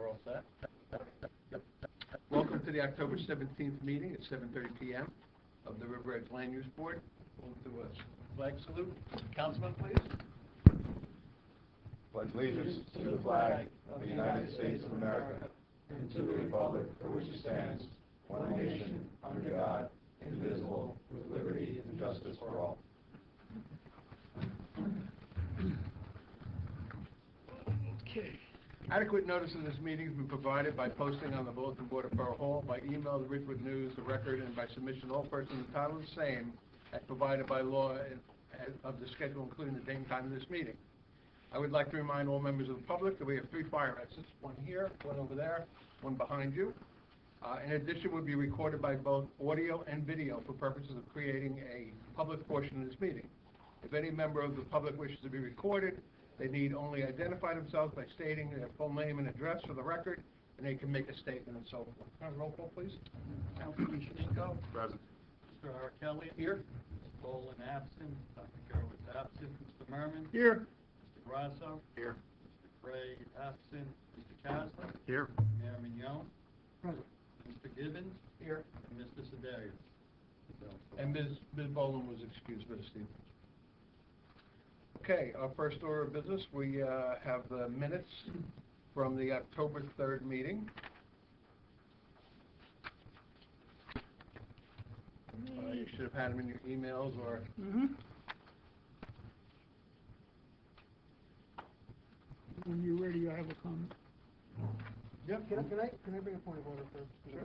we're all set. Welcome to the October 17th meeting at 7:30 p.m. of the River Edge Land Use Board. We'll do a flag salute. Councilman, please. Pledge allegiance to the flag of the United States of America and to the republic for which it stands, one nation, under God, indivisible, with liberty and justice for all. Okay. Adequate notice of this meeting has been provided by posting on the bulletin board of Borough Hall, by email, the Ridgewood News, the Record, and by submission to all persons entitled the same as provided by law of the schedule, including the date and time of this meeting. I would like to remind all members of the public that we have 3 fire exits, one here, one over there, one behind you. In addition, will be recorded by both audio and video for purposes of creating a public portion of this meeting. If any member of the public wishes to be recorded, they need only identify themselves by stating their full name and address for the record, and they can make a statement and so forth. Can I have a roll call, please? Councilman Shaniko. Present. Mr. Kelly. Here. Mr. Boland absent. Dr. Gerwitz absent. Mr. Merman. Here. Mr. Grasso. Here. Mr. Gray absent. Mr. Kasler. Here. Mayor Mignon. Present. Mr. Gibbons. Here. And Mr. Sedarius. And Ms. Boland was excused for this evening. Okay, our first order of business, we have the minutes from the October 3rd meeting. You should have had them in your emails or... When you're ready, I have a comment. Yep. Can I bring a point of order first? Sure.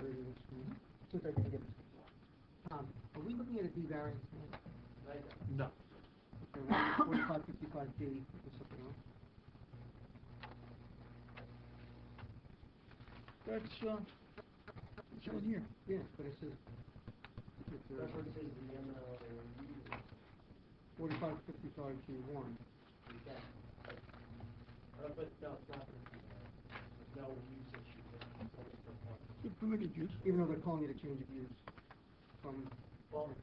Since I didn't get this. Are we looking at a D variance? No. 4555D or something else? That's, it's on here. Yeah, but it says. That's what it says in the MLA. 4555G1. Yeah. But no, it's not. There's no use issue. It's a permitted use. Even though they're calling it a change of use from. Well, it's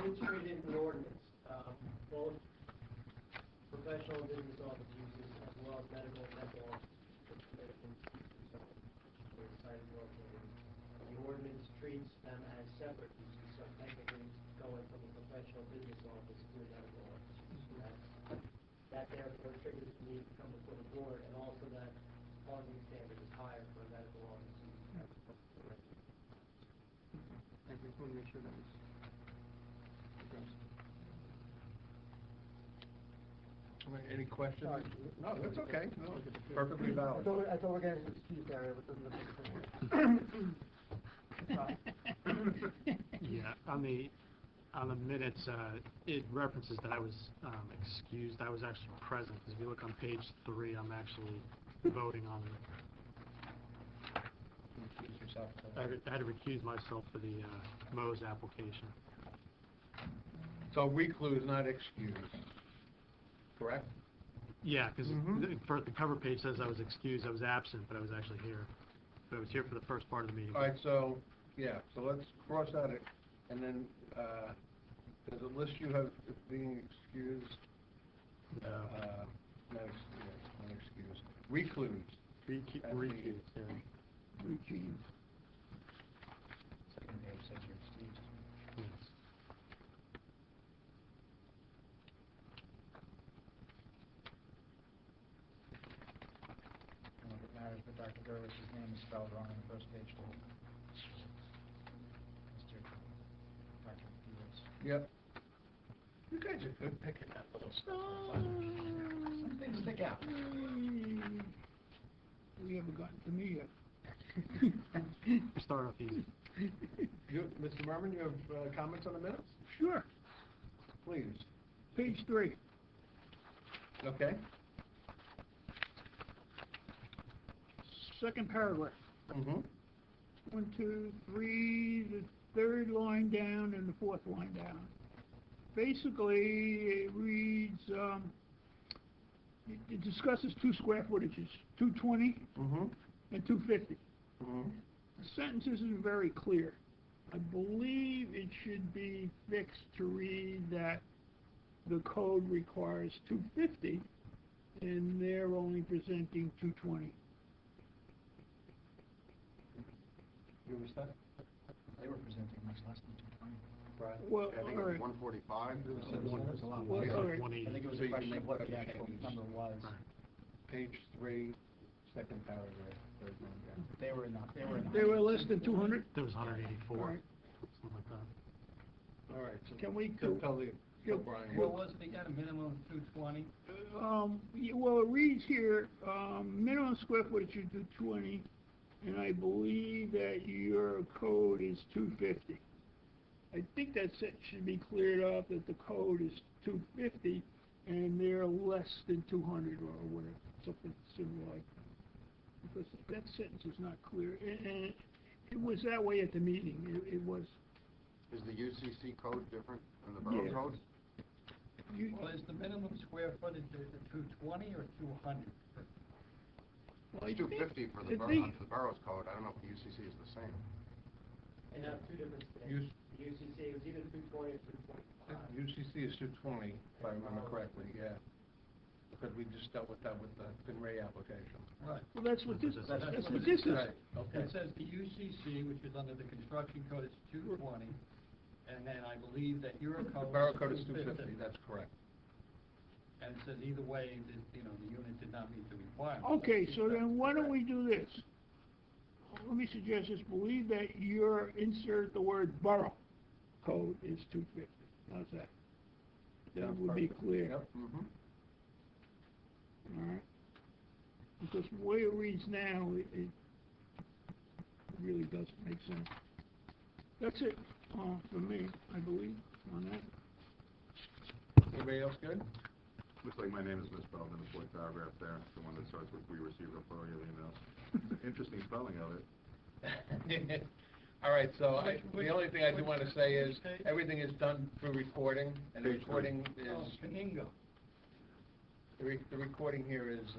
integrated in the ordinance, both professional and business office uses as well as medical and dental office. The ordinance treats them as separate uses, so technically going from a professional business office to a medical office. That therefore triggers the need to come before the board, and also that parking standard is higher for a medical office. I just want to make sure that was addressed. Any questions? Sorry. No, that's okay. No, it's perfectly valid. I thought we're getting an excuse area, but doesn't look like Yeah, on the minutes, it references that I was excused. I was actually present, because if you look on page 3, I'm actually voting on it. I had to recuse myself for the Mo's application. So recluse, not excuse. Correct? Yeah, because the cover page says I was excused. I was absent, but I was actually here. But I was here for the first part of the meeting. All right, so, yeah, so let's cross out it, and then, does it list you have being excused? Not excused. Recluse. Recuse, yeah. Routine. Second page says you're excused. Yes. It matters, but Dr. Gerwitz's name is spelled wrong on the first page too. Mr. Dr. Diaz. Yep. You guys are good picking that little stuff. Some things stick out. We haven't gotten to me yet. Start off easy. Mr. Merman, you have comments on the minutes? Sure. Please. Page 3. Okay. Second paragraph. Mm-hmm. 1, 2, 3, the third line down and the fourth line down. Basically, it reads, it discusses 2 square footages, 220 Mm-hmm. and 250. Mm-hmm. The sentence isn't very clear. I believe it should be fixed to read that the code requires 250 and they're only presenting 220. You were set? They were presenting much less than 220. Right. Well, I think all it was right. 145. It was a lot Well, less. all right. 180. I think it was So a you question can of what make the that actual change. number was. Page 3, second paragraph, third one down. They were not, they were. They were less than 200? There was 184, All right. something like that. All right, so Can we tell go- tell Brian. What was it again, a minimum of 220? Well, it reads here, minimum square footage is 220, and I believe that your code is 250. I think that should be cleared up, that the code is 250, and they're less than 200 or whatever, something similar like that. Because that sentence is not clear, and it was that way at the meeting, it was. Is the UCC code different than the borough Yeah. code? Well, is the minimum square footage the 220 or 200? Well, I It's think- 250 for the I borough, think- under the borough's code. I don't know if the UCC is the same. And have two different Use- things. UCC, it was either 220 or 225. UCC is 220, if I remember correctly, yeah. Because we just dealt with that with the FinRay application. Right. Well, that's what this is. That's That's what what it this is. Right, okay. It says the UCC, which is under the construction code, is 220, and then I believe that your The code. borough code is 250, that's correct. And it says either way, the unit did not meet the requirement. Okay, so then why don't we do this? Let me suggest this, believe that your insert the word borough code is 250. How's that? That would be clear, Yep, mm-hmm. all right? Because the way it reads now, it really doesn't make sense. That's it, for me, I believe, on that. Everybody else good? Looks like my name is misspelled in the fourth paragraph there, the one that starts with "we received a flurry of emails." Interesting spelling of it. All right, so the only thing I do want to say is, everything is done through recording, and the Page three. recording Oh, is, Caningo. the recording here is,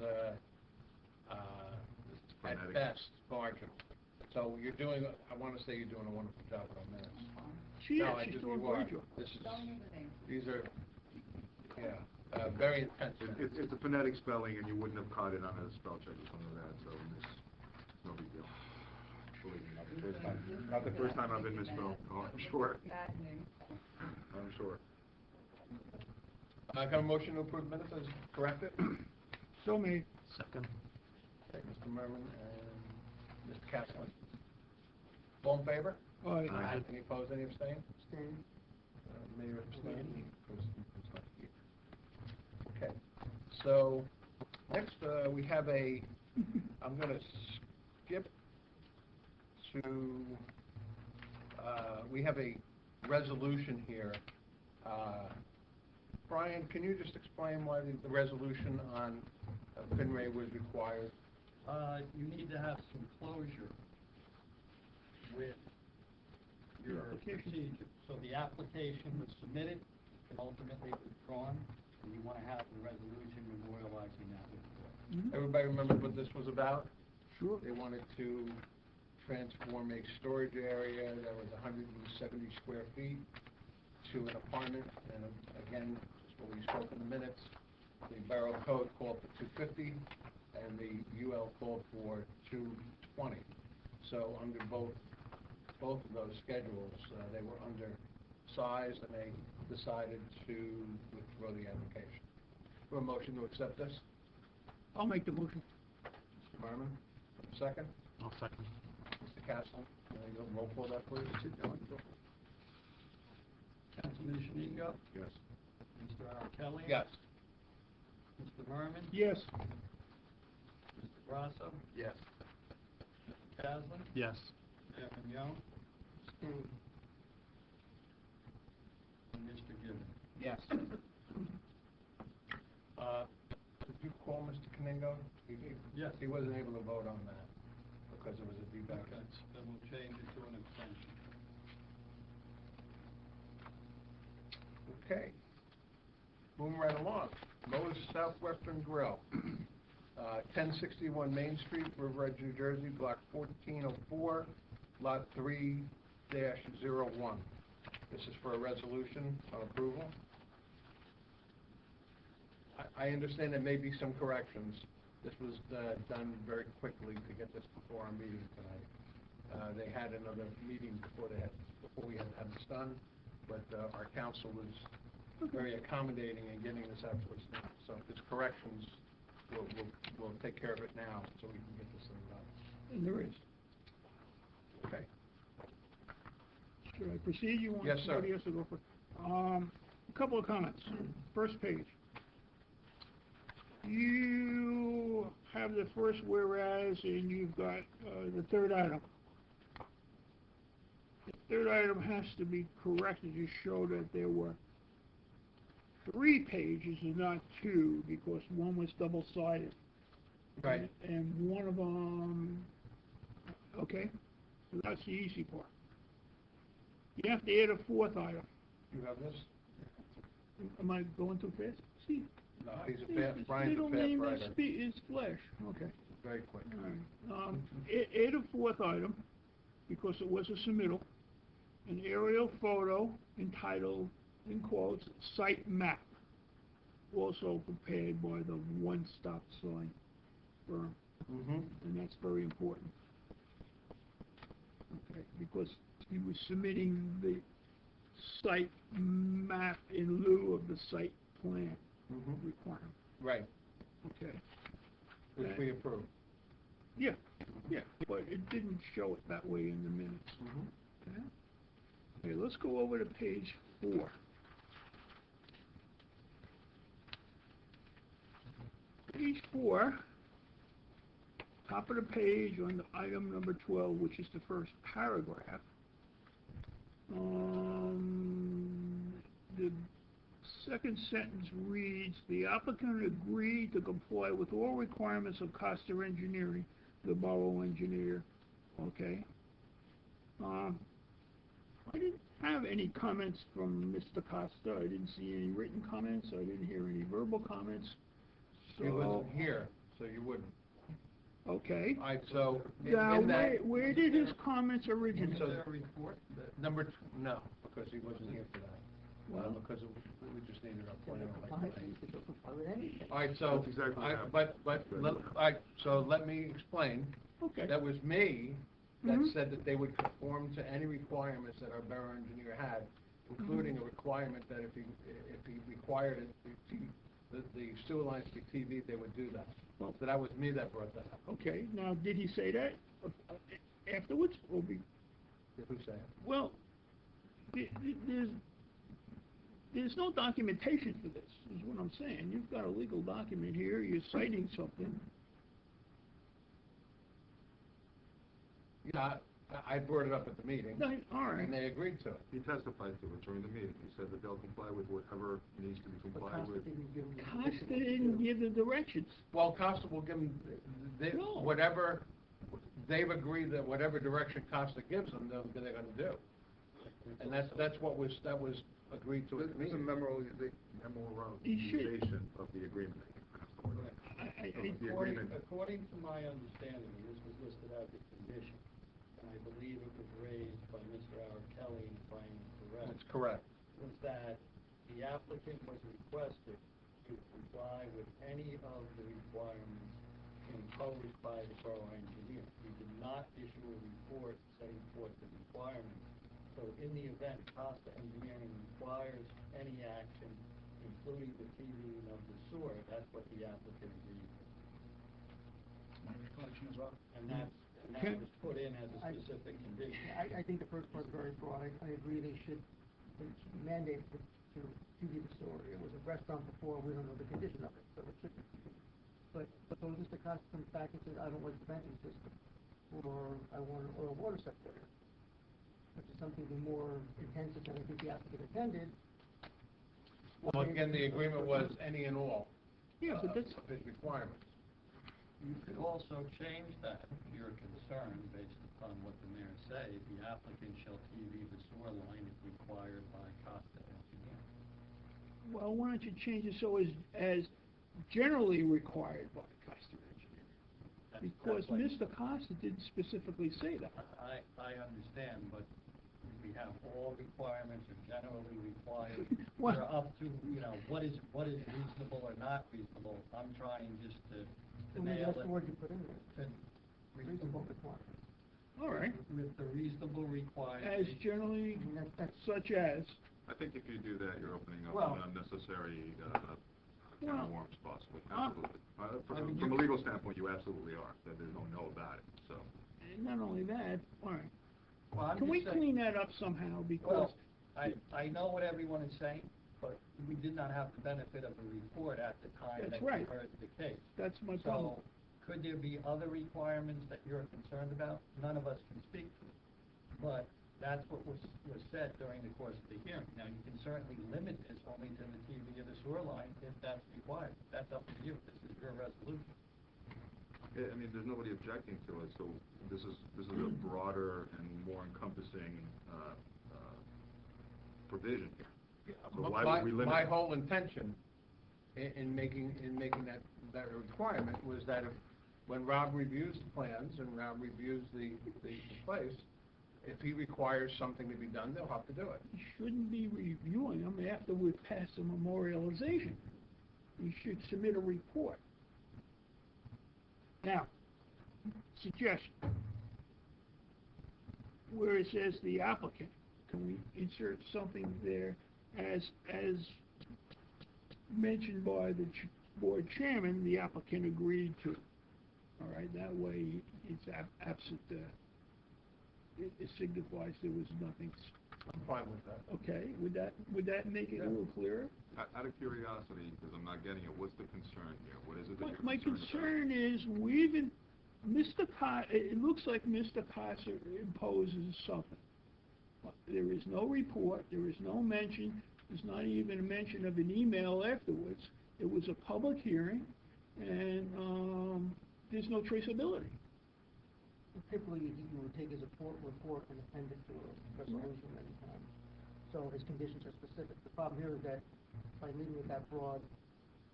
at Phonetic. best marginal. So you're doing, I want to say you're doing a wonderful job with our minutes. She No, is, I she's do- doing a you are. great job. This is, these are, yeah, very intense minutes. It's a phonetic spelling, and you wouldn't have caught it on a spell check or something like that, so it's no big deal. Believe me, not the first time I've been misspelled. Oh, I'm sure. I'm sure. I got a motion to approve minutes as corrected. So made. Second. Okay, Mr. Merman and Mr. Kaplan. All in favor? All right. Aye. Any opposed, any abstain? Stand. Mayor abstain. It's not here. Okay, so next we have I'm going to skip to, we have a resolution here. Brian, can you just explain why the resolution on FinRay was required? You need to have some closure with your procedure. So the application was submitted, and ultimately withdrawn, and you want to have the resolution memorializing that withdrawal. Everybody remember what this was about? Sure. They wanted to transform a storage area that was 170 square feet to an apartment, and again, just what we spoke in the minutes, the Borough Code called for 250, and the UL called for 220. So under both of those schedules, they were undersized, and they decided to withdraw the application. For a motion to accept this, I'll make the motion. Mr. Merman, second. I'll second. Mr. Castle, you'll roll call that, please. Councilman Shaniggo? Yes. Mr. R. Kelly? Yes. Mr. Merman? Yes. Mr. Grasso? Yes. Mr. Caslin? Yes. Chairman Young? Stand. And Mr. Gibbon? Yes. Did you call Mr. Caningo? Yes. He wasn't able to vote on that because it was a Okay, debacle. then we'll change it to an abstention. Okay. Moving right along. Lowe's Southwestern Grill, 1061 Main Street, River Edge, New Jersey, block 1404, lot 3-01. This is for a resolution on approval. I understand there may be some corrections. This was done very quickly to get this before our meeting tonight. They had another meeting before we had to have this done, but our council was very accommodating in getting this out to us now. So if there's corrections, we'll take care of it now, so we can get this thing done. And there is. Okay? Should I proceed? You want Yes, sir. somebody else to go first? A couple of comments. First page. You have the first whereas, and you've got the third item. The third item has to be corrected to show that there were 3 pages and not 2, because one was double-sided. Right. And one of them, okay, so that's the easy part. You have to add a 4th item. You have this? Am I going too fast? See, No, he's a fast, Brian's a middle fast name writer. is Flesh, okay. Very quick. All right. Add a 4th item, because it was a submittal, an aerial photo entitled, in quotes, site map, also prepared by the One Stop Sign firm, Mm-hmm. and that's very important. Okay, because he was submitting the site map in lieu of the site plan Mm-hmm. requirement. Right, Okay. which we approve. Yeah, but it didn't show it that way in the minutes. Mm-hmm. Okay. Okay, let's go over to page 4. Page 4, top of the page on the item number 12, which is the first paragraph. The second sentence reads, the applicant agreed to comply with all requirements of Costa Engineering, the borough engineer. Okay. I didn't have any comments from Mr. Costa. I didn't see any written comments. I didn't hear any verbal comments. So, He wasn't here, so you wouldn't. okay. All right, so Now, in that, where did his comments originate? So- Their report, no, because he wasn't here for that. Well, Because we just needed a So plan. they'll comply, they'll comply with anything. All right, so, That's exactly what happened. all right, so let me explain. okay. That was me that Mhm. said that they would conform to any requirements that our borough engineer had, including a requirement that if he required it, the sewer lines to be TV, they would do that. Well- So that was me that brought that up. Okay, now, did he say that afterwards, or Who said it? well, there's no documentation for this, is what I'm saying. You've got a legal document here, you're citing something. Yeah, I brought it up at the meeting, All right. and they agreed to it. He testified to it during the meeting. He said that they'll comply with whatever needs to be But complied Costa with. didn't give them. the Costa permission to didn't do. give the directions. Well, Costa will give them, No. whatever, they've agreed that whatever direction Costa gives them, they're gonna do. And that was agreed to at the There's a meeting. He should. memorialization of the agreement. The agreement. according to my understanding, and this was listed as a condition, and I believe it was raised by Mr. Howard Kelly, and if I am correct, That's correct. was that the applicant was requested to comply with any of the requirements imposed by the borough engineer. We did not issue a report setting forth the requirements. So in the event Costa Engineering requires any action, including the TVing of the sewer, that's what the applicant agreed to. My recollection as well. And that was put in as a specific condition. I think the first part's very broad. I agree they should mandate to TV the store. It was a restaurant before, we don't know the condition of it, so it should be. But suppose Mr. Costa comes back and says, I don't like the venting system, or I want an oil water separator, which is something more intensive than I think the applicant intended. Well, again, the agreement was any and all Yeah, but that's, of his requirements. You could also change that if you're concerned, based upon what the mayor said, the applicant shall TV the sewer line if required by Costa Engineering. well, why don't you change it so as generally required by Costa Engineering? Because That's like- Mr. Costa didn't specifically say that. I understand, but we have all requirements are generally required. Well- We're up to, what is reasonable or not reasonable. I'm trying just to Maybe nail that's it. the word you put in there, to- reasonable requirements. All right. With the reasonable As requirement. generally, I mean, that's, such as, I think if you do that, you're opening up Well- an unnecessary, can Well, of worms possibly, uh, absolutely. I mean, From a you- legal standpoint, you absolutely are, that there's no know about it, so. and not only that, all right. Well, I'm Can we just saying- clean that up somehow, because, Well, I know what everyone is saying, but we did not have the benefit of the report at the time That's that we right. heard the case. that's my problem. So, could there be other requirements that you're concerned about? None of us can speak to it. But that's what was said during the course of the hearing. Now, you can certainly limit this only to the TV or the sewer line if that's required. That's up to you. This is your resolution. Yeah, I mean, there's nobody objecting to it, so this is a broader and more encompassing, provision here. So why would we limit My it? whole intention in making that requirement was that if, when Rob reviews the plans and Rob reviews the place, if he requires something to be done, they'll have to do it. You shouldn't be reviewing them after we've passed the memorialization. You should submit a report. Now, suggestion. Where it says the applicant, can we insert something there as mentioned by the board chairman, the applicant agreed to? All right, that way it's absent, it signifies there was nothing. I'm fine with that. Okay, would that make it a little clearer? Out of curiosity, because I'm not getting it, what's the concern here? What is it that you're My concerned about? concern is, it looks like Mr. Casa imposes something. There is no report, there is no mention, there's not even a mention of an email afterwards. It was a public hearing, and, there's no traceability. typically, you would take his report and append it to a resolution many times. So his conditions are specific. The problem here is that by leaving it that broad,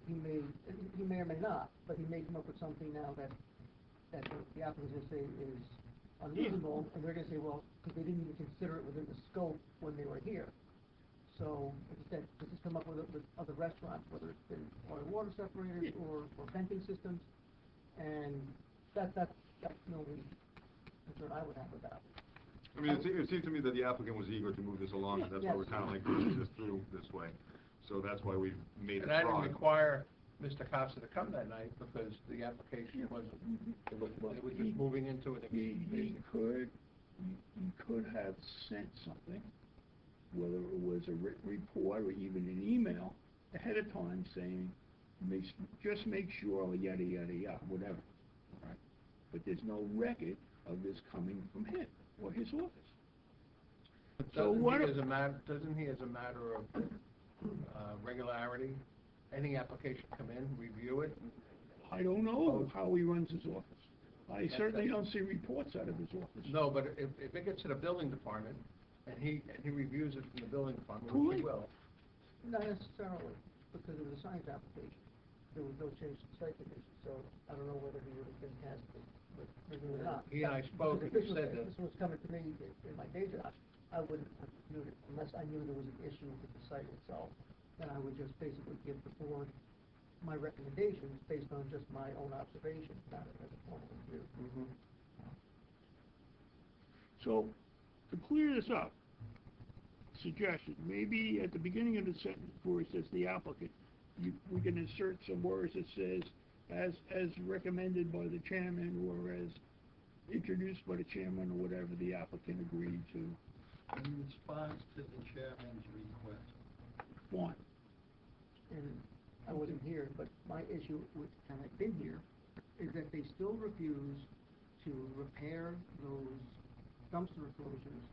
he may or may not, but he may come up with something now that the applicant's gonna say is unreasonable, and they're gonna say, well, because they didn't even consider it within the scope when they were here. So, like I said, this has come up with other restaurants, whether it's been water separators or venting systems, and that's the only concern I would have about it. I mean, it seems to me that the applicant was eager to move this along, and that's why we're kind of like pushing this through this way. So that's why we made it And I didn't broad. require Mr. Casa to come that night because the application wasn't, it was just moving into an He existing. could have sent something, whether it was a written report or even an email ahead of time saying, just make sure, yada, yada, yada, whatever. All right? But there's no record of this coming from him or his office. So what? Doesn't he, as a matter of regularity, any application come in, review it? I don't know how he runs his office. I certainly don't see reports out of his office. No, but if it gets to the building department, and he reviews it from the building department, Too which he late. will. Not necessarily, because it was a science application. There was no change to site condition, so I don't know whether he would have been tasked with reviewing it or not. He and I spoke, and Because he said if that. this was coming to me in my day job, I wouldn't have reviewed it unless I knew there was an issue with the site itself. Then I would just basically give the board my recommendations based on just my own observations, not as a formal review. Mhm. So, to clear this up, suggestion, maybe at the beginning of the sentence where it says the applicant, we can insert some words that says, as recommended by the chairman, or as introduced by the chairman, or whatever the applicant agreed to. In response to the chairman's request. One. And I wasn't here, but my issue with, and I've been here, is that they still refuse to repair those dumpster enclosures,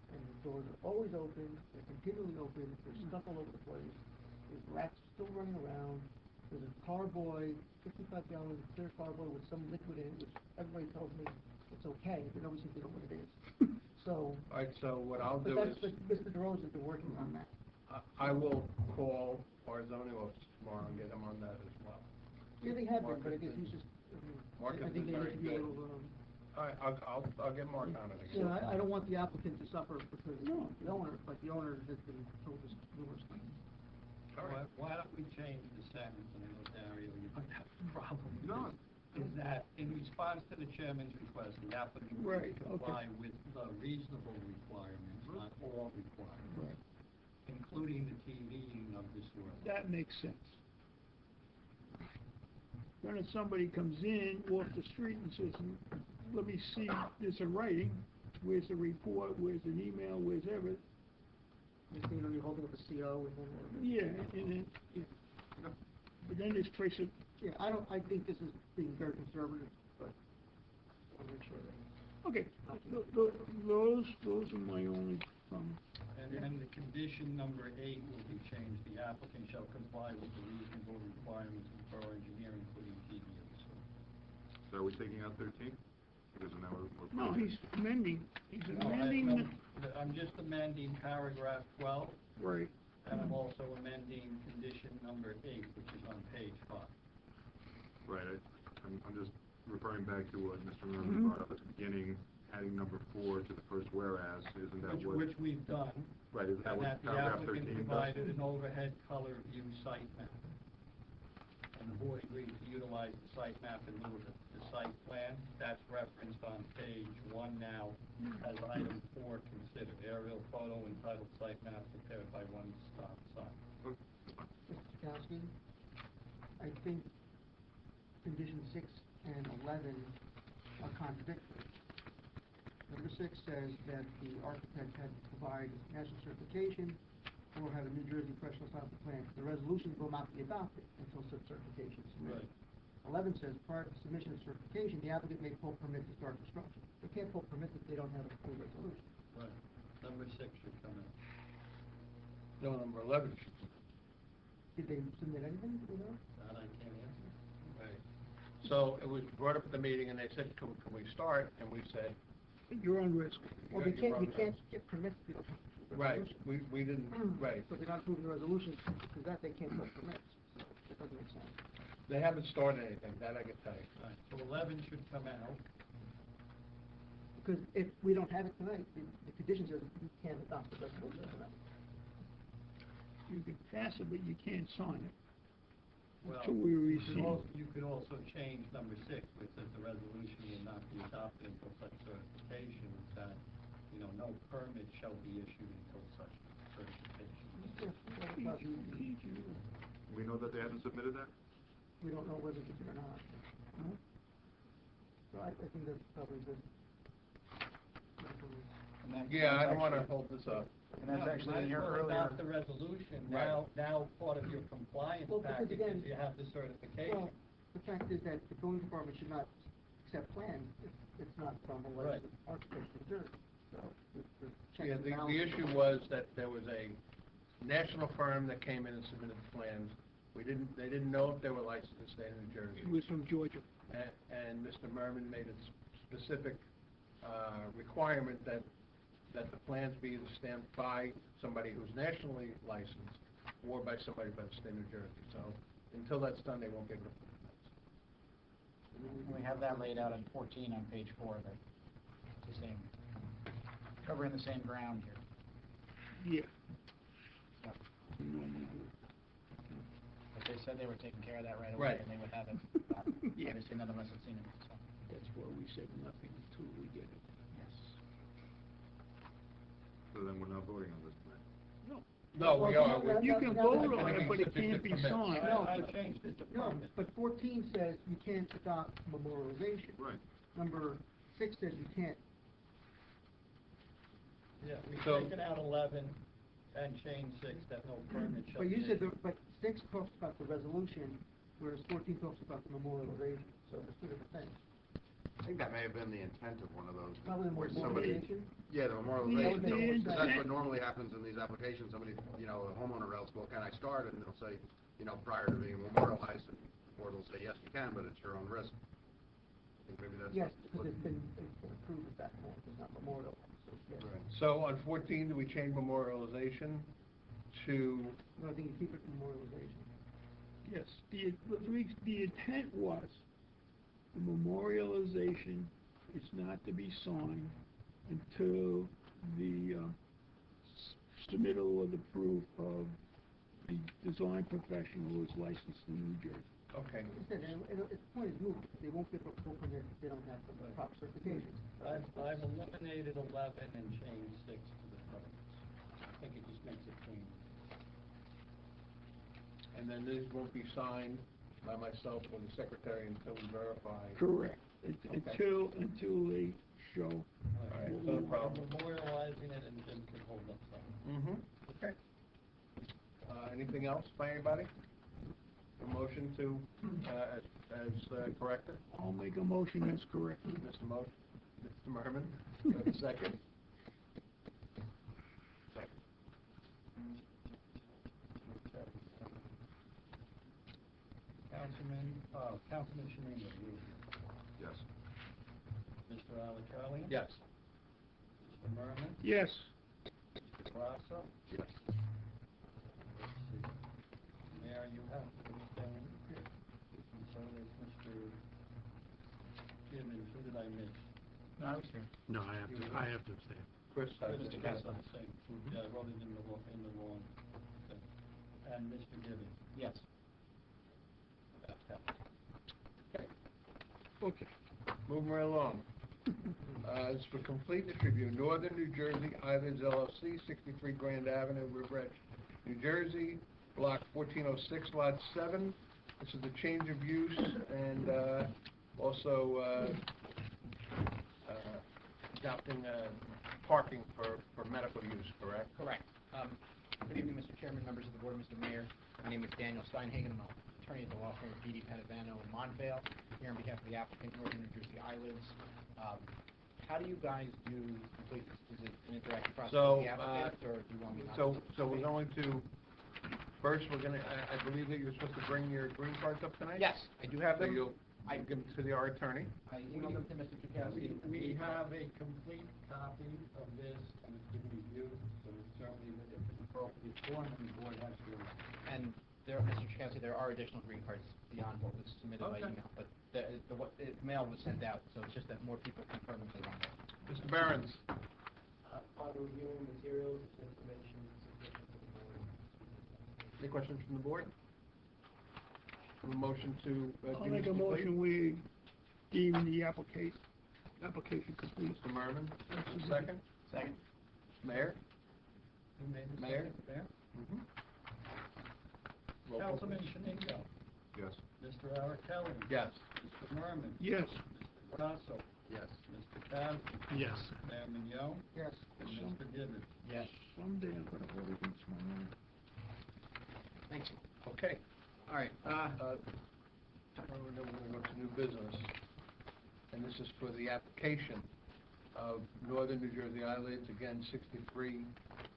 and the doors are always open, they're continually open, there's stuff all over the place, there's rats still running around, there's a carboy, 55-gallon clear carboy with some liquid in it, which everybody tells me it's okay, but nobody seems to know what it is. So, All right, so what I'll but do is, Mr. DeRosa's been working on that. I will call our zoning officer tomorrow and get him on that as well. Yeah, they have been, but I guess he's just, Mark I has think been they very need to be a good. little, All right, I'll get Mark on it you again. know, I don't want the applicant to suffer because No. the owner, but the owner has been told this numerous times. All right. Why don't we change the sentence, and I know Dario, you might have a problem with No. this, is that in response response to the chairman's request, the applicant will Right, okay. comply with the reasonable requirements, not all requirements, Right. including the TVing of the sewer. That makes sense. Then if somebody comes in off the street and says, let me see this in writing, where's the report, where's an email, where's everything? Just, you know, you're holding up a CO and then. Yeah, and then, yeah. But then there's traceability. Yeah, I think this is being very conservative, but I'll make sure that. Okay, those are my only comments. And then the condition number 8 will be changed. The applicant shall comply with the reasonable requirements of borough engineering, including TV of the sewer. So are we taking out 13? Because now we're. No, he's amending, he's No, amending, I'm just amending paragraph 12, right, and I'm also amending condition number 8, which is on page 5. Right, I'm just referring back to what Mr. Mhm. Murphy brought up at the beginning, adding number 4 to the first whereas, isn't that what? Which we've done, Right, isn't that and what that the paragraph applicant 13 does? provided an overhead color view site map. And the board agreed to utilize the site map in lieu of the site plan. That's referenced on page 1 now as item 4 considered. Aerial photo entitled site map prepared by One Stop Sign. Mr. Chakowski, I think condition 6 and 11 are contradictory. Number 6 says that the architect had to provide national certification or have a New Jersey professional style plan. The resolution will not be adopted until such certification is submitted. 11 says prior to submission of certification, the applicant may pull permit to start construction. They can't pull permit if they don't have a full resolution. Right. Number 6 should come in. No, number 11. Did they submit anything, do you know? That I can't answer. Right. So it was brought up at the meeting, and they said, can we start? And we said, your own risk. Well, Yeah, you you're can't wrong. get permits if you don't have a right, resolution. we didn't, right. So if they're not approving the resolution, because that they can't pull permits, so it doesn't make sense. They haven't started anything, that I can tell you. Right. So 11 should come out. Because if we don't have it tonight, the condition says you can't adopt the resolution tonight. You can pass it, but you can't sign it. Well, Until we receive. you could also change number 6, which says the resolution will not be adopted until such certification that, no permit shall be issued until such certification. We know that they haven't submitted that? We don't know whether it's or not. So I think that's probably good. Yeah, I don't wanna hold this up. And that's actually in your Might as well earlier, adopt the resolution, Right. now part of your compliance Well, because package again- is you have the certification. Well, the fact is that the building department should not accept plans if it's not from a Right. licensed architect in Jersey. So the checks Yeah, and the balances- issue was that there was a national firm that came in and submitted the plans. They didn't know if they were licensed in the state of New Jersey. It was from Georgia. And Mr. Merman made a specific, requirement that the plans be either stamped by somebody who's nationally licensed or by somebody by the state of New Jersey. So until that's done, they won't be able to put the plans. we have that laid out in 14 on page 4, that the same, covering the same ground here. Yeah. Yep. Normally do. But they said they were taking care of that right Right. away, and they would have it. Yeah. Obviously, none of us have seen it, so. That's why we said nothing until we get it. Yes. So then we're not voting on this tonight? No, we are. Well, You can vote I on think it, but it it's can't be subject to permit. signed. No, I but- changed it to No, permit. but 14 says you can't adopt memorialization. Right. Number 6 says you can't. Yeah, we So- taken out 11 and changed 6, that no permit shall But be you said, issued. but 6 talks about the resolution, whereas 14 talks about the memorialization, so it's two different things. I think that may have been the intent of one of those. Probably where somebody- memorialization. Yeah, the The memorialization, intent- because that's what normally happens in these applications, somebody, a homeowner else, well, can I start? And they'll say, prior to being memorialized, or they'll say, yes, you can, but it's your own risk. I think maybe that's. Yes, what- because it's been approved at that point, it's not memorialized, so yes. Right. So on 14, do we change memorialization to, No, I think you keep it memorialization. Yes, the intent was, the memorialization is not to be signed until the submittal of the proof of the design professional who is licensed in New Jersey. Okay. It's, the point is moot, they won't get the full permit if they don't have the proper certifications. I've eliminated 11 and changed 6 to the front. I think it just makes it clean. And then these won't be signed by myself or the secretary until we verify. Correct. Okay. Until they show. All right, no problem. Memorializing it and Jim can hold up something. Mm-hmm, okay. Anything else by anybody? A motion to, as corrected? I'll make a motion that's correct. Mr. Merman, do I have a second? Second. Councilman Shanino, you. Yes. Mr. Alicali? Yes. Mr. Merman? Yes. Mr. Grasso? Yes. Let's see. Mayor, you have to abstain. And so does Mr. Gibbons. Who did I miss? No, I was here. No, I have to abstain. Chris, Mr. Gaspar, same. Yeah, I wrote it in the wrong thing. And Mr. Gibbons. Yes. Okay, moving right along. It's for completeness review, Northern New Jersey Islands LLC, 63 Grand Avenue, Riverhead, New Jersey, block 1406, lot 7. This is a change of use and also adopting parking for medical use, correct? Correct. Good evening, Mr. Chairman, members of the board, Mr. Mayor. My name is Daniel Steinhagen. I'm an attorney at the law firm of B.D. Padavano in Montvale, here on behalf of the applicant, Northern New Jersey Islands. How do you guys do completeness? Is it an interactive process So, with the applicant, or do you want me not So to? we're going to, first, we're gonna, I believe that you're supposed to bring your green cards up tonight? Yes, I do have So them. you'll give them to our attorney? I emailed them to Mr. Chakowski. We have a complete copy of this, and it's been reviewed, so certainly if it's appropriate form, and the board has to. And there, Mr. Chakowski, there are additional green cards beyond what was submitted by Okay. email, but the mail was sent out, so it's just that more people confirm if they want it. Mr. Behrens? Upon reviewing materials, information sufficient for the board. Any questions from the board? A motion to I'll deem make this a complete? motion, we deem the application complete. Mr. Merman, second? Second. Mayor? Who made the Mayor? second? Mayor? Mm-hmm. Roll call, Councilman please. Shanino. Yes. Mr. Alicali. Yes. Mr. Merman. Yes. Mr. Grasso. Yes. Mr. Kazmi. Yes. Mayor Mignot. Yes. And Mr. Gibbons. Yes. Someday I'm gonna vote against my own. Thanks. Okay. All right, Then we're gonna go to new business. And this is for the application of Northern New Jersey Islands, again, 63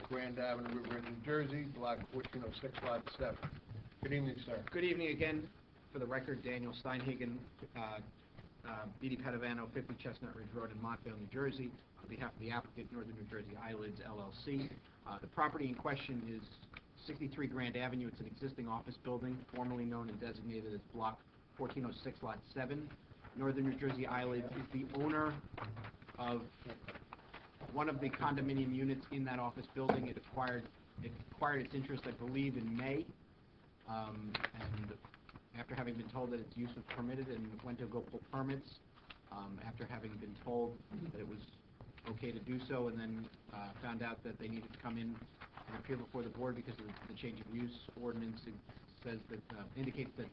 Grand Avenue, Riverhead, New Jersey, block 1406, lot 7. Good evening, sir. Good evening again. For the record, Daniel Steinhagen, B.D. Padavano, 50 Chestnut Ridge Road in Montvale, New Jersey, on behalf of the applicant, Northern New Jersey Islands LLC. The property in question is 63 Grand Avenue. It's an existing office building, formerly known and designated as Block 1406, Lot 7. Northern New Jersey Islands is the owner of one of the condominium units in that office building. It acquired its interest, I believe, in May. And after having been told that its use was permitted and went to go pull permits, after having been told that it was okay to do so, and then found out that they needed to come in and appear before the board because of the change of use ordinance. It says that, indicates that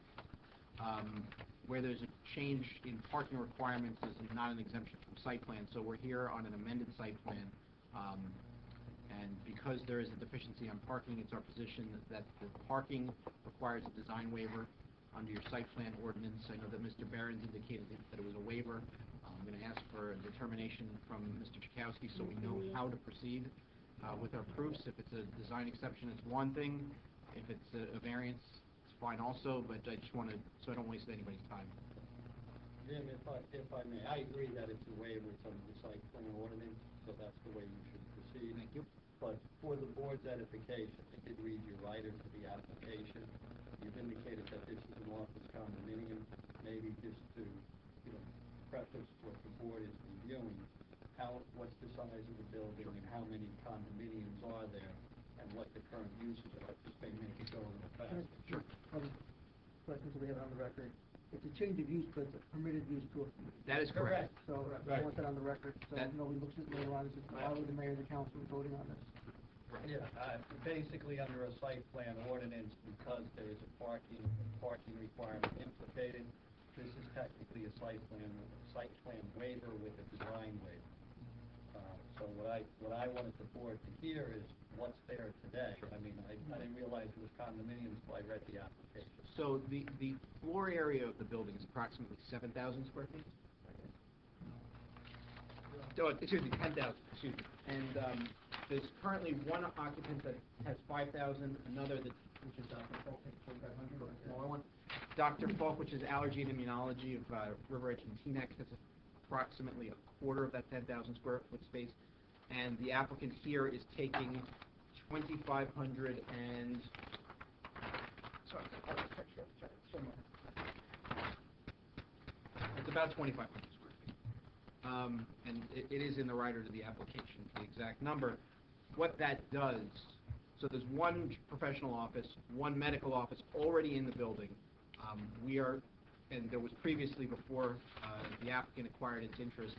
where there's a change in parking requirements is not an exemption from site plan. So we're here on an amended site plan. And because there is a deficiency on parking, it's our position that the parking requires a design waiver under your site plan ordinance. I know that Mr. Behrens indicated that it was a waiver. I'm going to ask for a determination from Mr. Chakowski so we know how to proceed with our proofs. If it's a design exception, it's one thing. If it's a variance, it's fine also, but I just want to, so I don't waste anybody's time. Jim, if I may, I agree that it's a waiver, it's under the site plan ordinance, so that's the way you should proceed. Thank you. But for the board's edification, I did read your writer to the application. You've indicated that this is an office condominium, maybe just to, preface what the board is reviewing, what's the size of the building and how many condominiums are there and what the current uses are, just to make it go a little faster. Sure. question, so we have it on the record. It's a change of use, but it's a permitted use to a. That is correct. So, I want that on the record, so That- nobody looks at it later on and says, why would the mayor and the council be voting on this? Yeah, basically under a site plan ordinance, because there is a parking requirement implicated, this is technically a site plan waiver with a design waiver. So what I wanted the board to hear is what's there today. I mean, I didn't realize it was condominiums until I read the application. So the floor area of the building is approximately 7,000 square feet? Oh, excuse me, 10,000, excuse me. And there's currently one occupant that has 5,000, another that, which is Dr. Falk, 4,500, or a smaller one. Dr. Falk, which is allergy and immunology of River Edge and Teaneck, has approximately a quarter of that 10,000 square foot space. And the applicant here is taking 2,500 and, sorry, it's about 2,500 square feet. And it is in the rider to the application, the exact number. What that does, so there's one professional office, one medical office already in the building. And there was previously, before the applicant acquired its interest,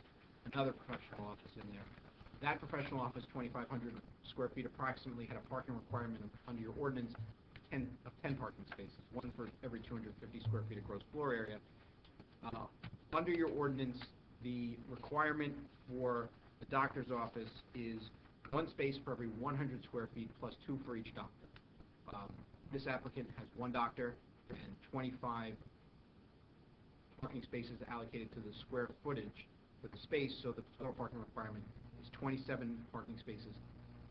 another professional office in there. That professional office, 2,500 square feet approximately, had a parking requirement under your ordinance of 10 parking spaces, one for every 250 square feet of gross floor area. Under your ordinance, the requirement for the doctor's office is one space for every 100 square feet plus two for each doctor. This applicant has one doctor and 25 parking spaces allocated to the square footage for the space, so the total parking requirement is 27 parking spaces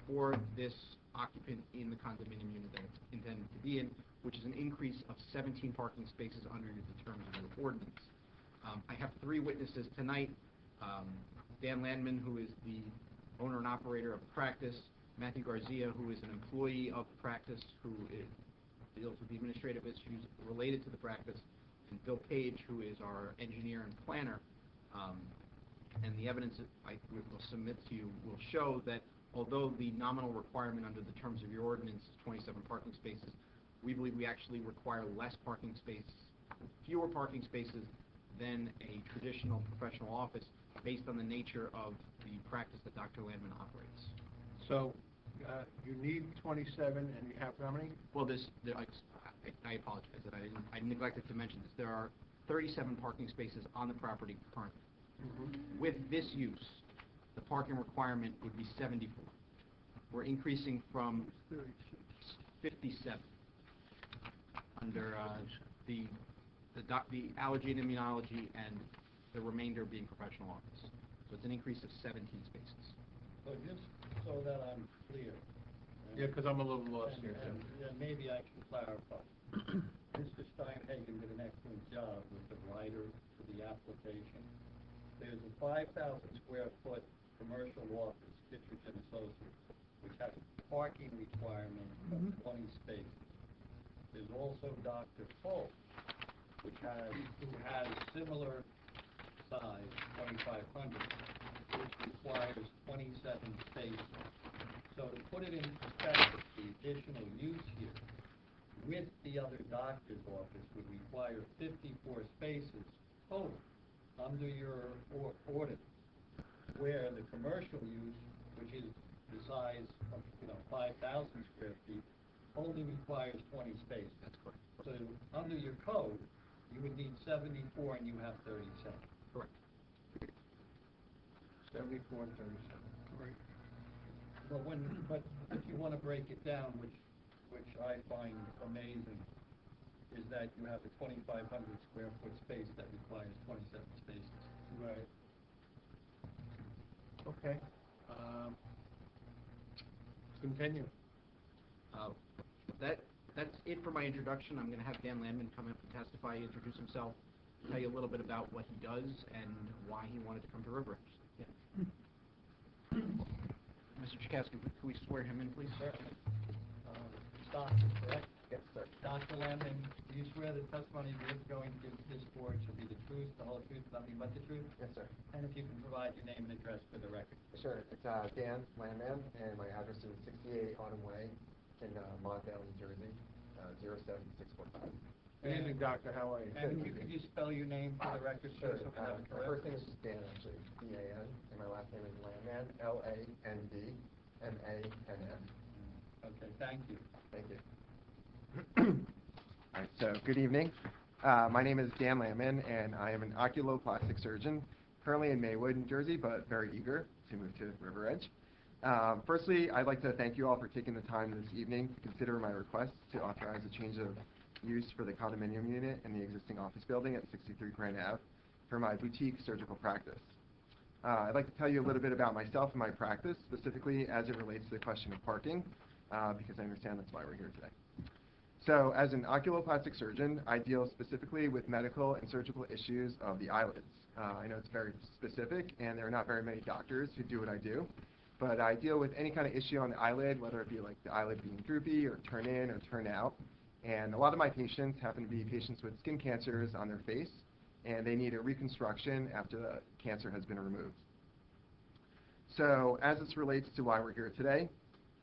for this occupant in the condominium unit that it's intended to be in, which is an increase of 17 parking spaces under the terms of your ordinance. I have three witnesses tonight. Dan Landman, who is the owner and operator of the practice, Matthew Garcia, who is an employee of the practice, who deals with the administrative issues related to the practice, and Bill Page, who is our engineer and planner. And the evidence that I will submit to you will show that although the nominal requirement under the terms of your ordinance is 27 parking spaces, we believe we actually require less parking spaces, fewer parking spaces than a traditional professional office based on the nature of the practice that Dr. Landman operates. So, you need 27, and you have how many? Well, I apologize that I neglected to mention this. There are 37 parking spaces on the property currently. Mm-hmm. With this use, the parking requirement would be 74. We're increasing from 57 under the allergy and immunology, and the remainder being professional office. So it's an increase of 17 spaces. So just so that I'm clear. Yeah, because I'm a little lost here, too. And maybe I can clarify. Mr. Steinhagen did an excellent job with the rider to the application. There's a 5,000 square foot commercial office, Kittredge and Associates, which has a parking requirement of 20 spaces. There's also Dr. Folk, who has similar size, 2,500, which requires 27 spaces. So to put it in perspective, the additional use here with the other doctor's office would require 54 spaces total under your ordinance, where the commercial use, which is the size of 5,000 square feet, only requires 20 spaces. That's correct. So under your code, you would need 74 and you have 37. Correct. 74 and 37. Right. But if you want to break it down, which I find amazing, is that you have a 2,500 square foot space that requires 27 spaces. Right. Okay. Continue. That's it for my introduction. I'm going to have Dan Landman come up and testify, introduce himself, tell you a little bit about what he does and why he wanted to come to River Edge. Yeah. Mr. Chakowski, could we swear him in, please? Certainly. Doctor, correct? Yes, sir. Dr. Landon, do you swear the testimony you're going to give this board shall be the truth, the whole truth, nothing but the truth? Yes, sir. And if you can provide your name and address for the record. Sure. It's Dan Landman, and my address is 68 Autumn Way in Montvale, New Jersey, 07645. Good evening, doctor, how are you? And could you spell your name for the record, Sure. sir, so we have it My correct? first name is Dan, actually, D-A-N, and my last name is Landman, L-A-N-D, M-A-N-N. Okay, thank you. Thank you. All right, so good evening. My name is Dan Landman, and I am an oculoplastic surgeon, currently in Maywood, New Jersey, but very eager to move to River Edge. Firstly, I'd like to thank you all for taking the time this evening to consider my request to authorize a change of use for the condominium unit in the existing office building at 63 Grand Ave for my boutique surgical practice. I'd like to tell you a little bit about myself and my practice, specifically as it relates to the question of parking, because I understand that's why we're here today. So, as an oculoplastic surgeon, I deal specifically with medical and surgical issues of the eyelids. I know it's very specific, and there are not very many doctors who do what I do, but I deal with any kind of issue on the eyelid, whether it be like the eyelid being droopy or turn in or turn out. And a lot of my patients happen to be patients with skin cancers on their face, and they need a reconstruction after the cancer has been removed. So, as this relates to why we're here today,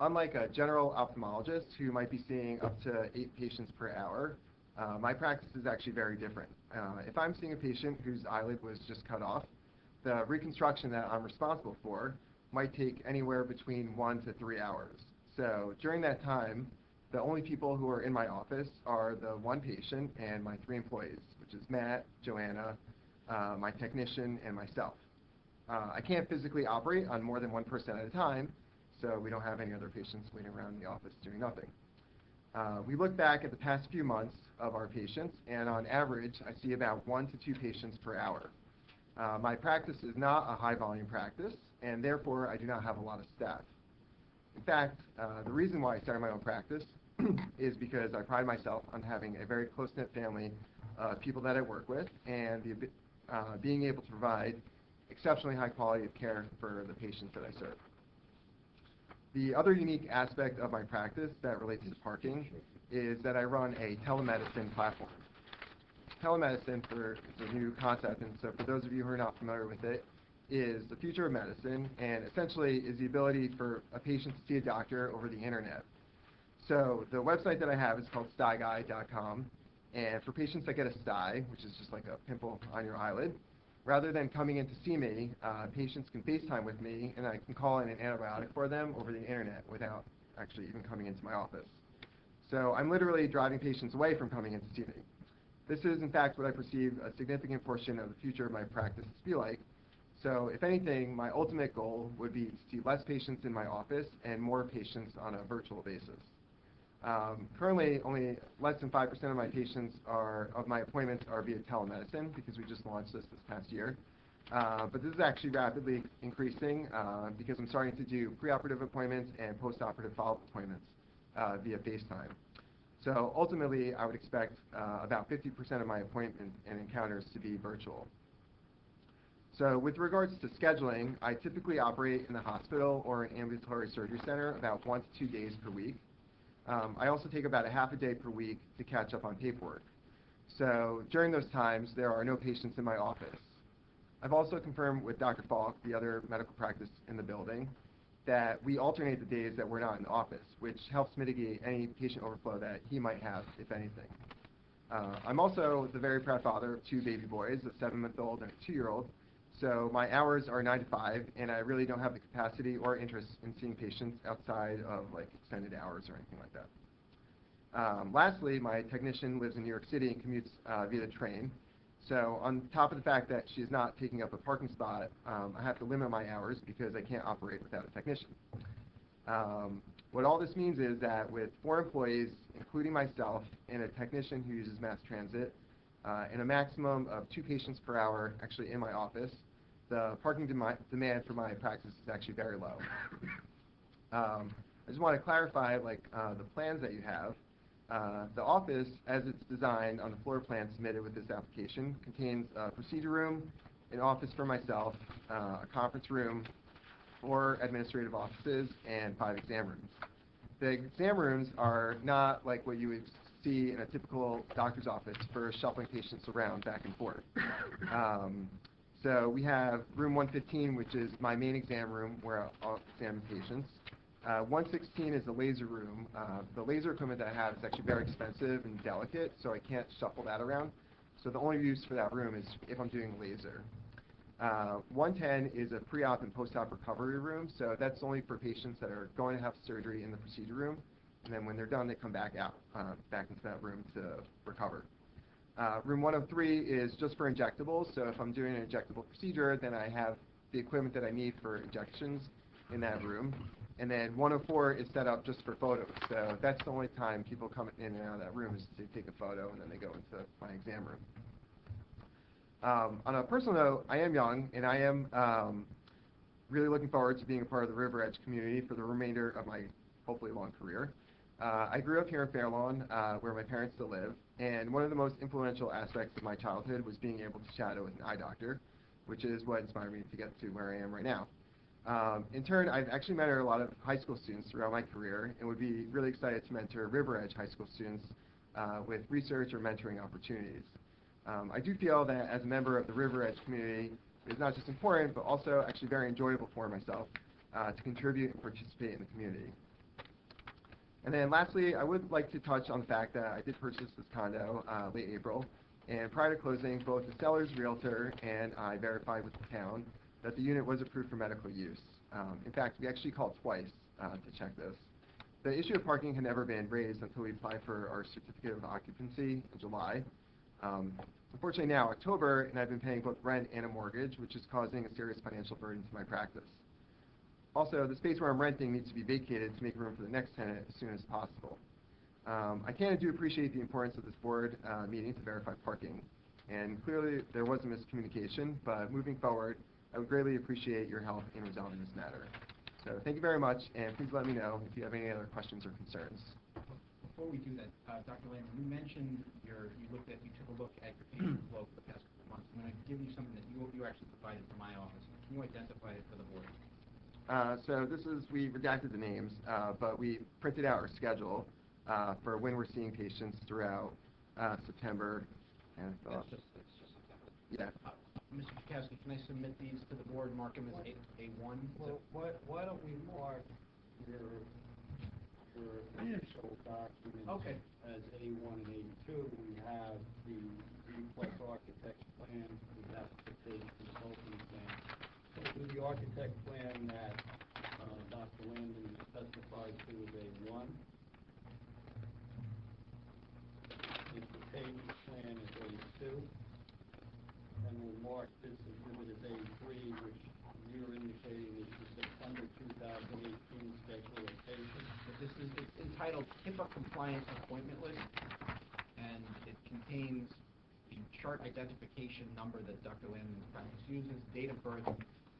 unlike a general ophthalmologist who might be seeing up to 8 patients per hour, my practice is actually very different. If I'm seeing a patient whose eyelid was just cut off, the reconstruction that I'm responsible for might take anywhere between 1 to 3 hours. So during that time, the only people who are in my office are the one patient and my 3 employees, which is Matt, Joanna, my technician, and myself. I can't physically operate on more than one person at a time, so we don't have any other patients waiting around the office doing nothing. We look back at the past few months of our patients, and on average, I see about 1 to 2 patients per hour. My practice is not a high-volume practice, and therefore, I do not have a lot of staff. In fact, the reason why I started my own practice is because I pride myself on having a very close-knit family of people that I work with, and being able to provide exceptionally high quality of care for the patients that I serve. The other unique aspect of my practice that relates to parking is that I run a telemedicine platform. Telemedicine is a new concept, and so for those of you who are not familiar with it, is the future of medicine, and essentially is the ability for a patient to see a doctor over the internet. So the website that I have is called styguy.com, and for patients that get a sty, which is just like a pimple on your eyelid, rather than coming in to see me, patients can FaceTime with me, and I can call in an antibiotic for them over the internet without actually even coming into my office. So I'm literally driving patients away from coming in to see me. This is, in fact, what I perceive a significant portion of the future of my practice to be like. So if anything, my ultimate goal would be to see less patients in my office and more patients on a virtual basis. Currently, only less than 5% of my my appointments are via telemedicine because we just launched this past year. But this is actually rapidly increasing because I'm starting to do preoperative appointments and postoperative follow-up appointments via FaceTime. So ultimately, I would expect about 50% of my appointments and encounters to be virtual. So with regards to scheduling, I typically operate in the hospital or an ambulatory surgery center about 1 to 2 days per week. I also take about a half a day per week to catch up on paperwork. So during those times, there are no patients in my office. I've also confirmed with Dr. Falk, the other medical practice in the building, that we alternate the days that we're not in the office, which helps mitigate any patient overflow that he might have, if anything. I'm also the very proud father of 2 baby boys, a 7-month-old and a 2-year-old. So my hours are 9 to 5, and I really don't have the capacity or interest in seeing patients outside of like extended hours or anything like that. Lastly, my technician lives in New York City and commutes via the train. So on top of the fact that she's not taking up a parking spot, I have to limit my hours because I can't operate without a technician. What all this means is that with 4 employees, including myself, and a technician who uses mass transit, and a maximum of 2 patients per hour actually in my office, the parking demand for my practice is actually very low. I just want to clarify the plans that you have. The office, as it's designed on the floor plan submitted with this application, contains a procedure room, an office for myself, a conference room, 4 administrative offices, and 5 exam rooms. The exam rooms are not like what you would see in a typical doctor's office for shuffling patients around back and forth. So we have room 115, which is my main exam room where I'll examine patients. 116 is the laser room. The laser equipment that I have is actually very expensive and delicate, so I can't shuffle that around. So the only use for that room is if I'm doing laser. 110 is a pre-op and post-op recovery room, so that's only for patients that are going to have surgery in the procedure room, and then when they're done, they come back out, back into that room to recover. Room 103 is just for injectables, so if I'm doing an injectable procedure, then I have the equipment that I need for injections in that room. And then 104 is set up just for photos, so that's the only time people come in and out of that room is to take a photo, and then they go into my exam room. On a personal note, I am young, and I am really looking forward to being a part of the River Edge community for the remainder of my hopefully long career. I grew up here in Fair Lawn, where my parents still live, and one of the most influential aspects of my childhood was being able to shadow with an eye doctor, which is what inspired me to get to where I am right now. In turn, I've actually mentored a lot of high school students throughout my career and would be really excited to mentor River Edge high school students with research or mentoring opportunities. I do feel that as a member of the River Edge community, it's not just important, but also actually very enjoyable for myself to contribute and participate in the community. And then lastly, I would like to touch on the fact that I did purchase this condo late April, and prior to closing, both the seller's realtor and I verified with the town that the unit was approved for medical use. In fact, we actually called twice to check this. The issue of parking had never been raised until we applied for our certificate of occupancy in July. Unfortunately now, October, and I've been paying both rent and a mortgage, which is causing a serious financial burden to my practice. Also, the space where I'm renting needs to be vacated to make room for the next tenant as soon as possible. I can and do appreciate the importance of this board meeting to verify parking, and clearly there was a miscommunication, but moving forward, I would greatly appreciate your help in resolving this matter. So thank you very much, and please let me know if you have any other questions or concerns. Before we do that, Dr. Lehman, you mentioned you took a look at your patient flow for the past couple of months. I'm going to give you something that you actually provided to my office. Can you identify it for the board? We redacted the names, but we printed out our schedule for when we're seeing patients throughout September. And It's just September. Yeah. Mr. Chakowski, can I submit these to the board, mark them as A1? Well, why don't we mark your initial documents Okay. as A1 and A2? We have the duplex architect plan, the application consulting plan. So do the architect plan that Dr. Landon specified to as A1. If the payment plan is A2, and we'll mark this exhibit as A3, which you're indicating is the September 2018 scheduled patient. It's entitled HIPAA Compliance Appointment List, and it contains the chart identification number that Dr. Landon's practice uses, date of birth,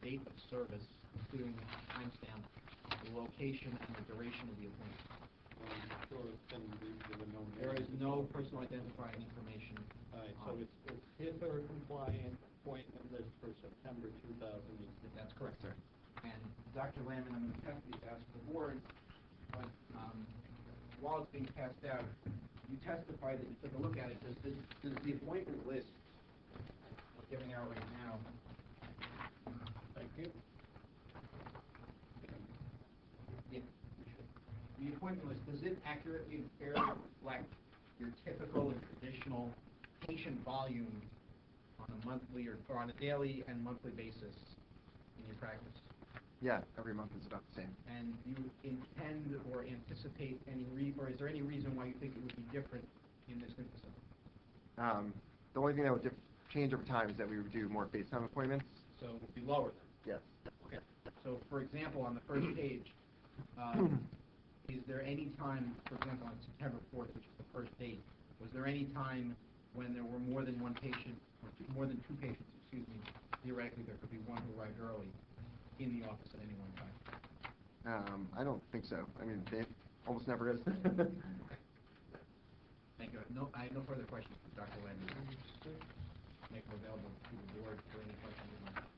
date of service, including the timestamp, the location, and the duration of the appointment. I'm sure it's going to be given no name. There is no personal identifying information. All right, so it's HIPAA compliant appointment list for September 2018. That's correct, sir. And Dr. Landon, I'm going to have to ask the board, but while it's being passed out, you testified that you took a look at it. Does the appointment list we're giving out right now? Thank you. The appointment list, does it accurately and fairly reflect your typical and traditional patient volume on a monthly or on a daily and monthly basis in your practice? Yeah, every month is about the same. And do you intend or anticipate or is there any reason why you think it would be different in this new facility? The only thing that would change over time is that we would do more FaceTime appointments. So it would be lower then? Yes. Okay. So, for example, on the first page, is there any time, for example, on September 4th, which is the first date, was there any time when there were more than one patient, or more than two patients, theoretically there could be one who arrived early in the office at any one time? I don't think so. I mean, it almost never is. Thank you. I have no further questions for Dr. Landon. Make them available to the board for any questions you might have.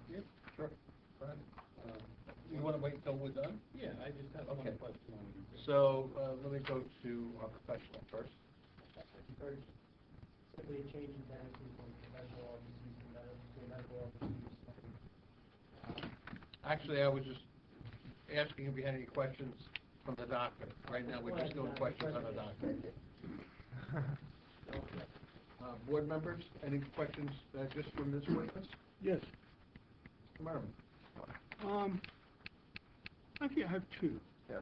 Yep, sure. Go ahead. You want to wait until we're done? Yeah, I just have one Okay. question on it. So, let me go to our professional first. First, simply a change in tenancy from professional office use to medical office use. Actually, I was just asking if you had any questions from the doctor. Right now, we're just doing questions on the doctor. Board members, any questions, just from this witness? Yes. Merriman? Actually, I have two. Yes.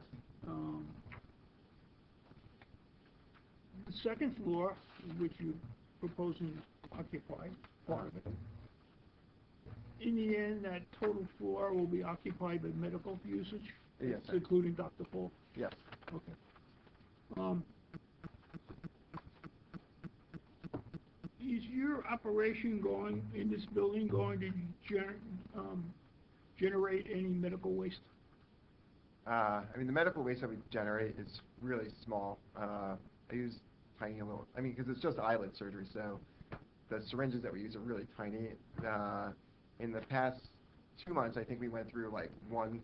The second floor, which you're proposing to occupy, part of it. In the end, that total floor will be occupied by medical usage? Yes, sir. Including Dr. Paul? Yes. Okay. Is your operation in this building going to generate any medical waste? I mean, the medical waste that we generate is really small. I use tiny little, because it's just eyelid surgery, so the syringes that we use are really tiny. In the past 2 months, I think we went through like one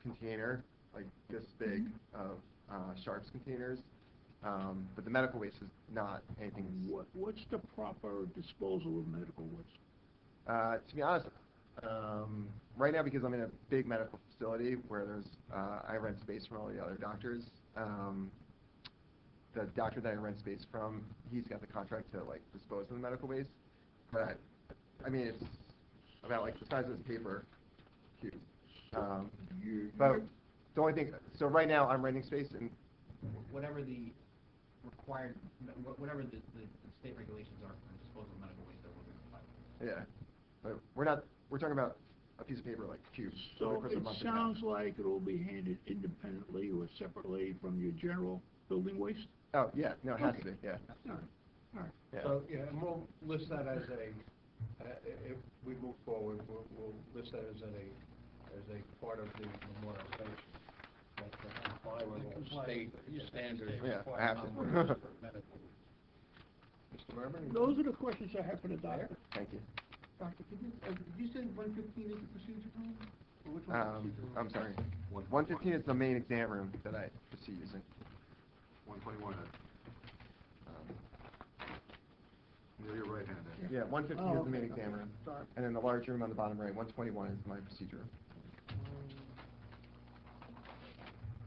container, like this big, of sharps containers. But the medical waste is not anything. What's the proper disposal of medical waste? To be honest, right now, because I'm in a big medical facility where I rent space from all the other doctors, the doctor that I rent space from, he's got the contract to like dispose of the medical waste. But it's about like the size of this paper cube. But the only thing, so right now I'm renting space, and Whatever the required, whatever the state regulations are for disposal of medical waste, that will be applied. yeah, but we're talking about a piece of paper like cubes. So it sounds like it will be handled independently or separately from your general building waste? Oh, yeah, no, it has to be, yeah. All right. Yeah. So, yeah, and we'll list that as if we move forward, we'll list that as a part of the memorialization. That comply with state standards. Yeah, I have to. Mr. Merriman? Those are the questions I have for the doctor. Thank you. Doctor, did you say 115 is the procedure room? Or which one is the procedure room? I'm sorry. 115 is the main exam room that I foresee using. 121, near your right hand there. Yeah, 115 is the main exam room. Sorry. And then the large room on the bottom right, 121 is my procedure room.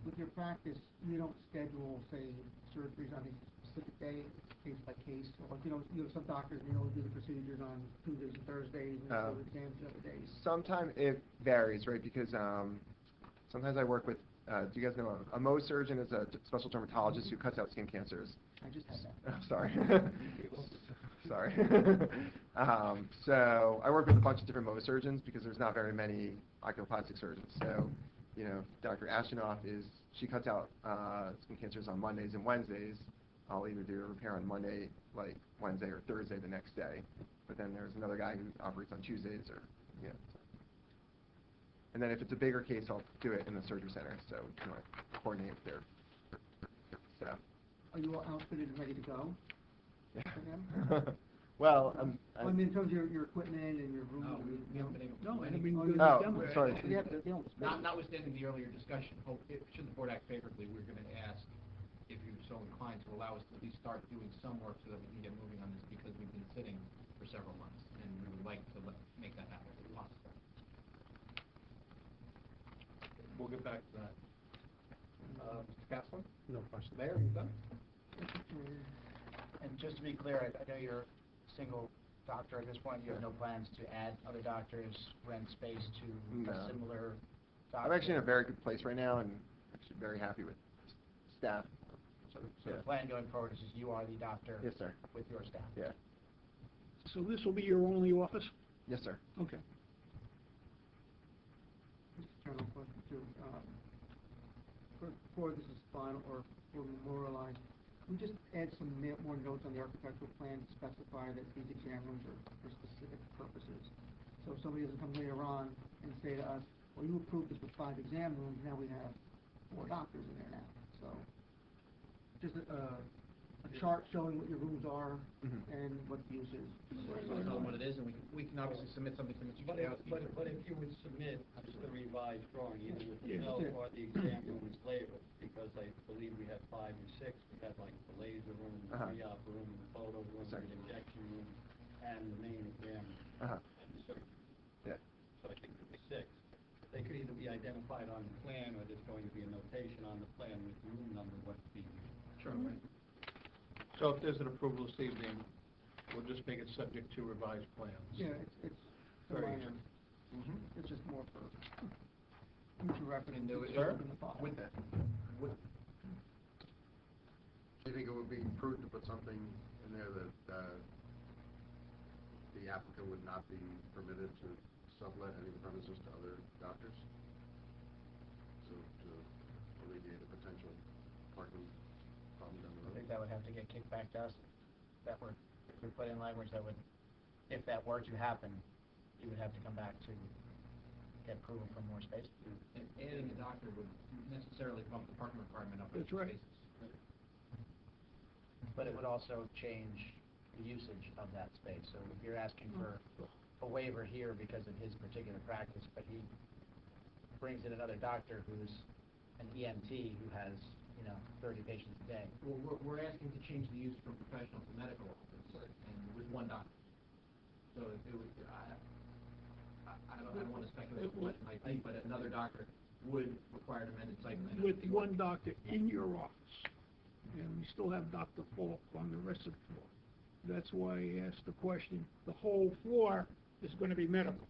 With your practice, you don't schedule, say, surgeries on a specific day, case by case, or you have some doctors, do the procedures on Tuesdays and Thursdays, and do exams the other days. Sometimes it varies, right? Because sometimes I work with, do you guys know, a Mohs surgeon is a special dermatologist who cuts out skin cancers. I just had that. Oh, sorry. Sorry. So I work with a bunch of different Mohs surgeons because there's not very many oculoplastic surgeons. So, Dr. Ashenoff she cuts out skin cancers on Mondays and Wednesdays. I'll either do a repair on Monday, like Wednesday or Thursday the next day. But then there's another guy who operates on Tuesdays And then if it's a bigger case, I'll do it in the surgery center. So, coordinate with their staff. Are you all outfitted and ready to go? Yeah. For them? Well, I mean, in terms of your equipment and your room. No, we haven't been able to. No, do I anything. mean, Oh, demo. sorry. They have to, Notwithstanding the earlier discussion, should the board act favorably, we're going to ask if you're so inclined to allow us to at least start doing some work so that we can get moving on this, because we've been sitting for several months, and we would like to make that happen if possible. We'll get back to that. Mr. Kaplan? No question. Mayor, you done? And just to be clear, I know you're a single doctor at this point, you have no plans to add other doctors, rent space to No. a similar doctor? I'm actually in a very good place right now, and actually very happy with staff. So the plan going forward is just you are the doctor? Yes, sir. With your staff? Yeah. So this will be your only office? Yes, sir. Okay. Just a general question too. Before this is final or memorialized, we just add some more notes on the architectural plan to specify that these exam rooms are for specific purposes. So if somebody doesn't come later on and say to us, well, you approved this with 5 exam rooms, now we have 4 doctors in there now. So just a chart showing what your rooms are and what the use is. Tell them what it is, and we can obviously submit something to Mr. Chayowski. But if you would submit just a revised drawing, either with the Yeah. note or the exam rooms labeled, because I believe we had 5 and 6, we had like the laser room, the pre-op room, the photo room, the injection room, and the main exam room. Uh-huh. And the surgery. Yeah. So I think it was 6. they could either be identified on the plan, or there's going to be a notation on the plan with the room number, what's being used. Sure. So if there's an approval this evening, we'll just make it subject to revised plans. Yeah, it's Very minor. Mhm. It's just more for future reference. And do it, Sir? In the file. with that, would, Do you think it would be prudent to put something in there that, the applicant would not be permitted to sublet any premises to other doctors? So to alleviate a potential parking problem down the I road? think that would have to get kicked back to us. That were, if we put in language that would, if that were to happen, you would have to come back to get approval for more space. and adding a doctor would necessarily bump the parking requirement up. That's right. But it would also change the usage of that space. So if you're asking for a waiver here because of his particular practice, but he brings in another doctor who's an EMT who has, 30 patients a day. Well, we're asking to change the use from professional to medical office, and with one doctor. So it would, I don't want to speculate what it might be, but another doctor would require an amended site plan. With one doctor in your office, and we still have Dr. Falk on the rest of the floor. That's why I asked the question, the whole floor is gonna be medical.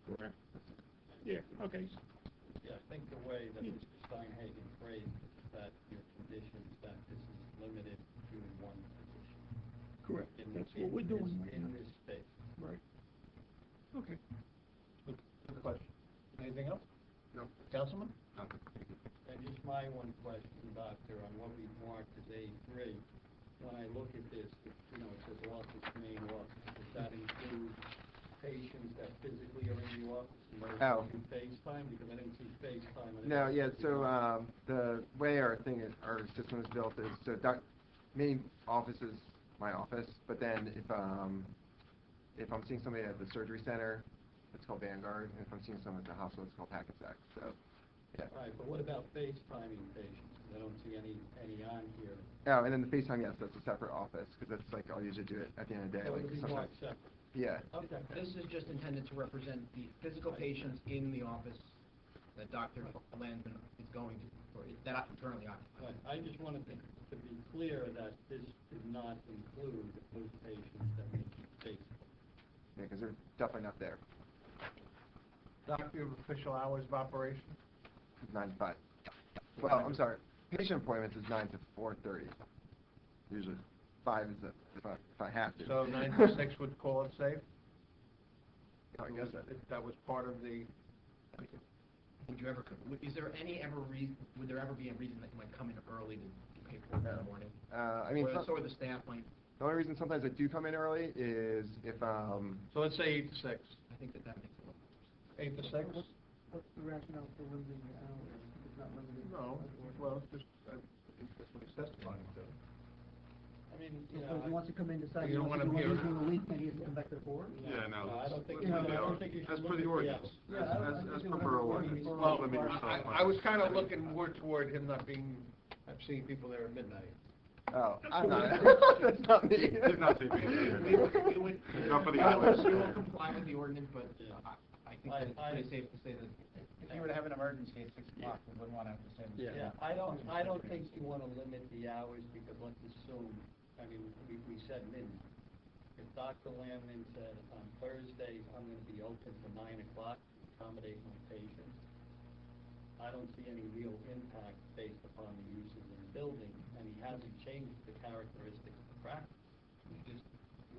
Correct. Yeah, okay. Yeah, I think the way that Mr. Steinhagen phrased it, that your conditions, that this is limited to one position. Correct, In- that's in what we're doing this- right In now. this space. Right. Okay. Good question. Anything else? No. Councilman? Nothing. And just my one question, Doctor, on what we've marked as A3, when I look at this, it says office, main office, does that include patients that physically are in the office and those Oh. who do FaceTime? Because I didn't see FaceTime. I didn't No, see yeah, anything so, else. the way our system is built is, so main office is my office, but then if I'm seeing somebody at the surgery center, it's called Vanguard, and if I'm seeing someone at the hospital, it's called Hackensack, so, yeah. Right, but what about FaceTiming patients? 'Cause I don't see any on here. Oh, and then the FaceTime, yes, that's a separate office, because that's like, I'll usually do it at the end of the day, So like it'll be sometimes. marked separate. Yeah, Okay. This is just intended to represent the physical patients in the office that Dr. Landsman is going to, or that currently occupies. Right, I just wanted to be clear that this did not include those patients that we keep FaceTime. yeah, because they're definitely not there, Doctor, you have official hours of operation? 9 to 5. Well, I'm sorry, patient appointments is 9 to 4:30, usually. 5 is if I have to. So 9 to 6 would call it safe? I guess that. If that was part of the, Would you ever, is there would there ever be a reason that you might come in early to pay for it in the morning? I mean, Or the staff might, the only reason sometimes I do come in early is if, so let's say 8 to 6. I think that makes a lot. 8 to 6? What's the rationale for limiting the hours? If it's not limited. No, well, it's just, I think that's what he's testifying to. I mean, So if he wants to come in, decide You he don't wants to do wanna one be- evening a week, then he has to come back to the board? Yeah, no. I don't think, you know, I don't think you should As per the limit ordinance, Yeah, I don't- I as think per it borough would be ordinance, for- Well, limit yourself. I was kind of looking more toward him not being, I'm seeing people there at midnight. oh, I'm not, that's not me. Did not say We would, Not for the we hours. will comply with the ordinance, but Yeah. I think that it's pretty safe to say that If you were to have an emergency at 6 o'clock, we wouldn't want to have to say. Yeah, I don't think you want to limit the hours, because let's assume, I mean, we said midnight. If Dr. Landman said, on Thursdays, I'm going to be open to 9 o'clock to accommodate my patients, I don't see any real impact based upon the uses in the building, and he hasn't changed the characteristics of the practice. He's just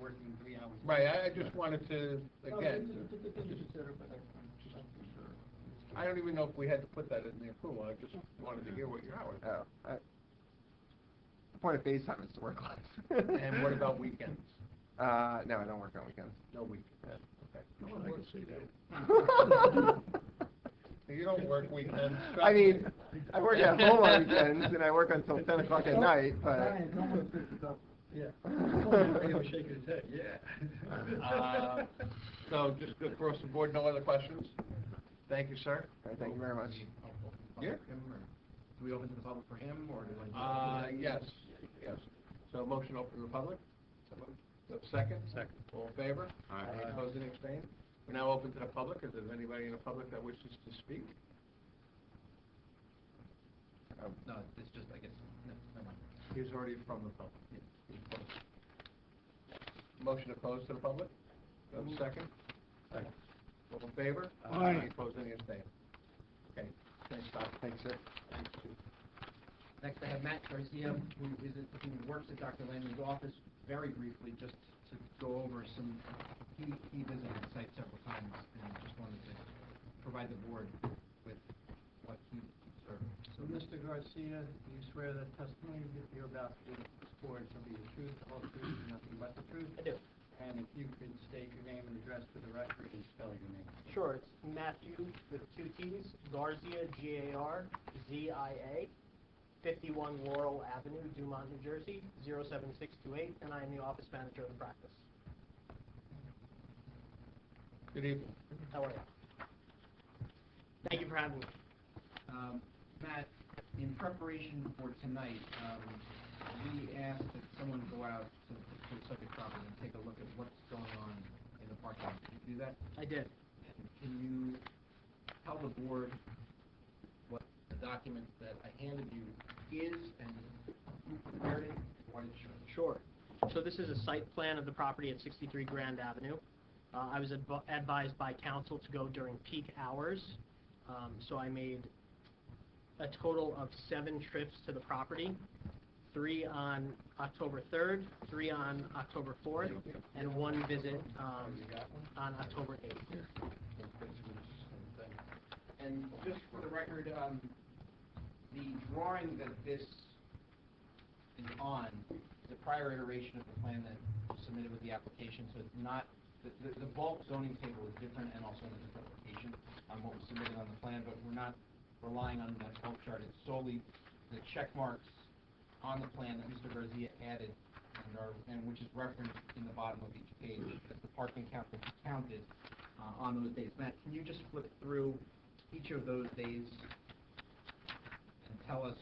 working 3 hours. Right, I just wanted to, No, again, it's a thing to consider, but I'm just not too sure. I don't even know if we had to put that in the approval, I just wanted to hear what your hours were. Oh, the point of FaceTime is to work less. And what about weekends? No, I don't work on weekends. No weekends, okay. No, I can see that. You don't work weekends. I mean, I work at home on weekends, and I work until 10 o'clock at night, but... Brian, don't want to fix this up. Yeah. He was shaking his head, yeah. So just across the board, no other questions? Thank you, sir. All right, thank you very much. Yeah. Do we open to the public for him, or do I? Yes, yes. So motion open to the public? So second? Second. All in favor? Aye. Any opposed and abstained? We're now open to the public. Is there anybody in the public that wishes to speak? No, it's just, I guess, no, never mind. He's already from the public. Motion to close to the public? Do I have a second? Second. All in favor? Aye. Any opposed, any abstained? Okay, thanks, Doc. Thanks, sir. Next, I have Matt Garcia, who works at Dr. Landry's office, very briefly, just to go over some, he visited the site several times, and just wanted to provide the board with what he observed. So, Mr. Garcia, do you swear that testimony that you're about to give this board shall be the truth, the whole truth, and nothing but the truth? I do. And if you could state your name and address for the record and spell your name. Sure, it's Matthew with two T's, Garzia, Garzia, 51 Laurel Avenue, Dumont, New Jersey, 07628, and I am the office manager of the practice. Good evening. How are you? Thank you for having me. Matt, in preparation for tonight, we asked that someone go out to the subject property and take a look at what's going on in the parking lot. Did you do that? I did. Can you tell the board what the document that I handed you is and who prepared it and what it shows? Sure. So this is a site plan of the property at 63 Grand Avenue. I was advised by council to go during peak hours, so I made a total of 7 trips to the property, 3 on October 3rd, 3 on October 4th, and 1 visit on October 8th. And just for the record, the drawing that this is on is a prior iteration of the plan that was submitted with the application, so it's not, the bulk zoning table is different and also in a different location on what was submitted on the plan, but we're not relying on that bulk chart. It's solely the check marks on the plan that Mr. Garcia added and which is referenced in the bottom of each page as the parking count that he counted on those days. Matt, can you just flip through each of those days and tell us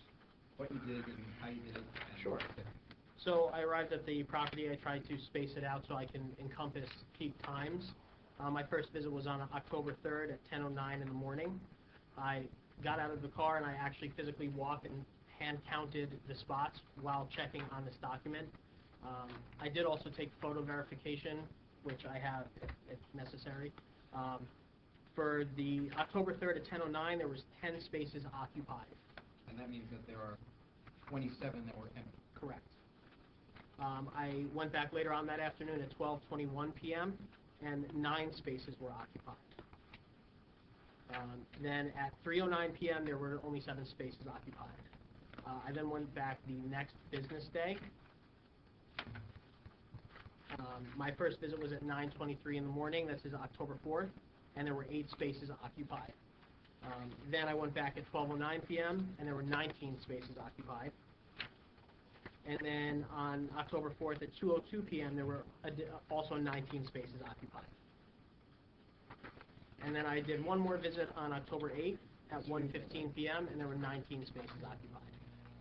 what you did and how you did it? Sure. So I arrived at the property. I tried to space it out so I can encompass peak times. My first visit was on October 3rd at 10:09 in the morning. I got out of the car and I actually physically walked and hand counted the spots while checking on this document. I did also take photo verification, which I have if necessary. For the October 3rd at 10:09, there was 10 spaces occupied. And that means that there are 27 that were empty. Correct. I went back later on that afternoon at 12:21 p.m. and 9 spaces were occupied. Then at 3:09 p.m. there were only 7 spaces occupied. I then went back the next business day. My first visit was at 9:23 in the morning. This is October 4th, and there were 8 spaces occupied. Then I went back at 12:09 p.m. and there were 19 spaces occupied. And then on October 4th at 2:02 p.m. there were also 19 spaces occupied. And then I did one more visit on October 8th at 1:15 p.m. and there were 19 spaces occupied.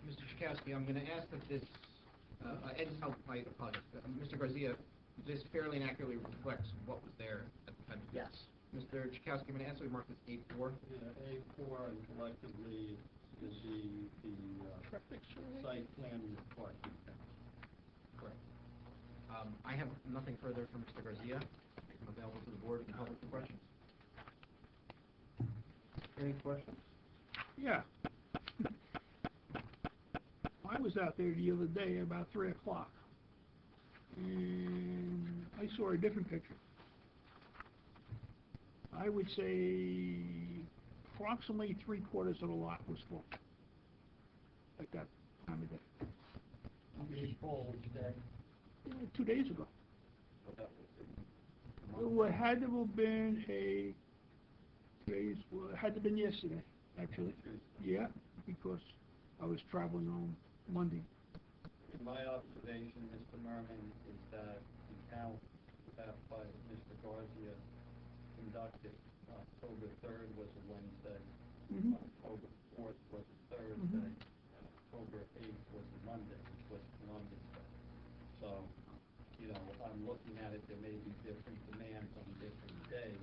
Mr. Chakowski, I'm going to ask that this, my apologies, Mr. Garcia, this fairly and accurately reflects what was there at the time. Yes. Mr. Chakowski, I'm going to ask that we mark this A4. Yeah, A4 and collectively is the site plan with parking. Correct. I have nothing further from Mr. Garcia. I'm available to the board and public for questions. Any questions? Yeah. I was out there the other day about 3 o'clock, and I saw a different picture. I would say approximately 3/4 of the lot was full at that time of day. Be full today. 2 days ago. It had to have been it had to have been yesterday, actually. Yeah, because I was traveling on Monday. In my observation, Mr. Merman, is that the count that by Mr. Garcia conducted, October 3rd was a Wednesday, October 4th was a Thursday, and October 8th was a Monday, which was Columbus Day. So, you know, I'm I'm looking at it, there may be different demands on different days,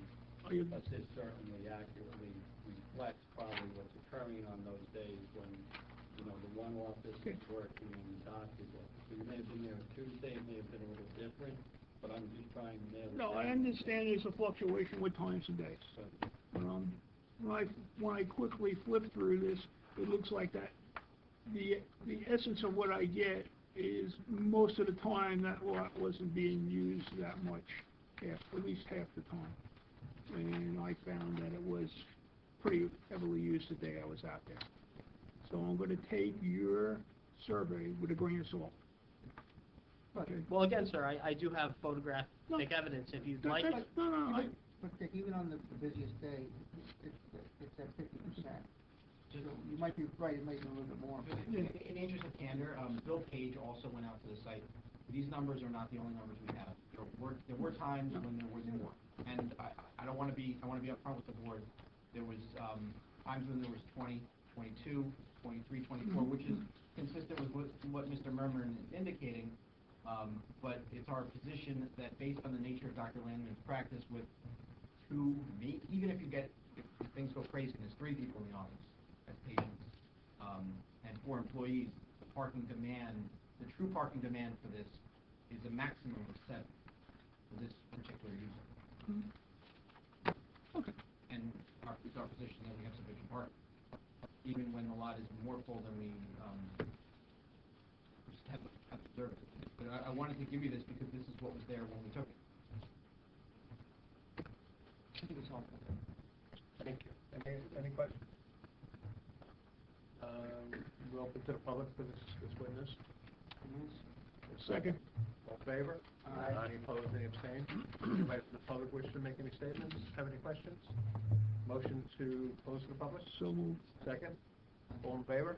Are you- but this certainly accurately reflects probably what's occurring on those days when, you know, the one office is working and the doctor's office. So you may have been there Tuesday, it may have been a little different, but I'm just trying to nail it No, I down. understand there's a fluctuation with times and days. When I quickly flip through this, it looks like that the essence of what I get is most of the time that lot wasn't being used that much, at least half the time. And I found that it was pretty heavily used the day I was out there. So I'm gonna take your survey with a grain of salt. Okay. Well, again, sir, I do have photographic No. evidence if you'd That- like. that's- No, But Dick, even on the busiest day, it's at 50%. So you might be right, it might be a little bit more. In the interest of candor, Bill Page also went out to the site. These numbers are not the only numbers we have. There were times when there was more. And I want to be upfront with the board. There was times when there was 20, 22, 23, 24, which is consistent with what Mr. Murman is indicating. But it's our position that based on the nature of Dr. Landman's practice with even if things go crazy and there's 3 people in the office as patients, and 4 employees, the true parking demand for this is a maximum of 7 for this particular user. Okay. And it's our position that we have sufficient parking, even when the lot is more full than we just have observed. But I wanted to give you this because this is what was there when we took it. I think it's helpful. Thank you. Any questions? We're open to the public for this witness. Second. All in favor? Aye. Any opposed, any abstained? Anybody from the public wish to make any statements, have any questions? Motion to close to the public? So moved. Second? All in favor?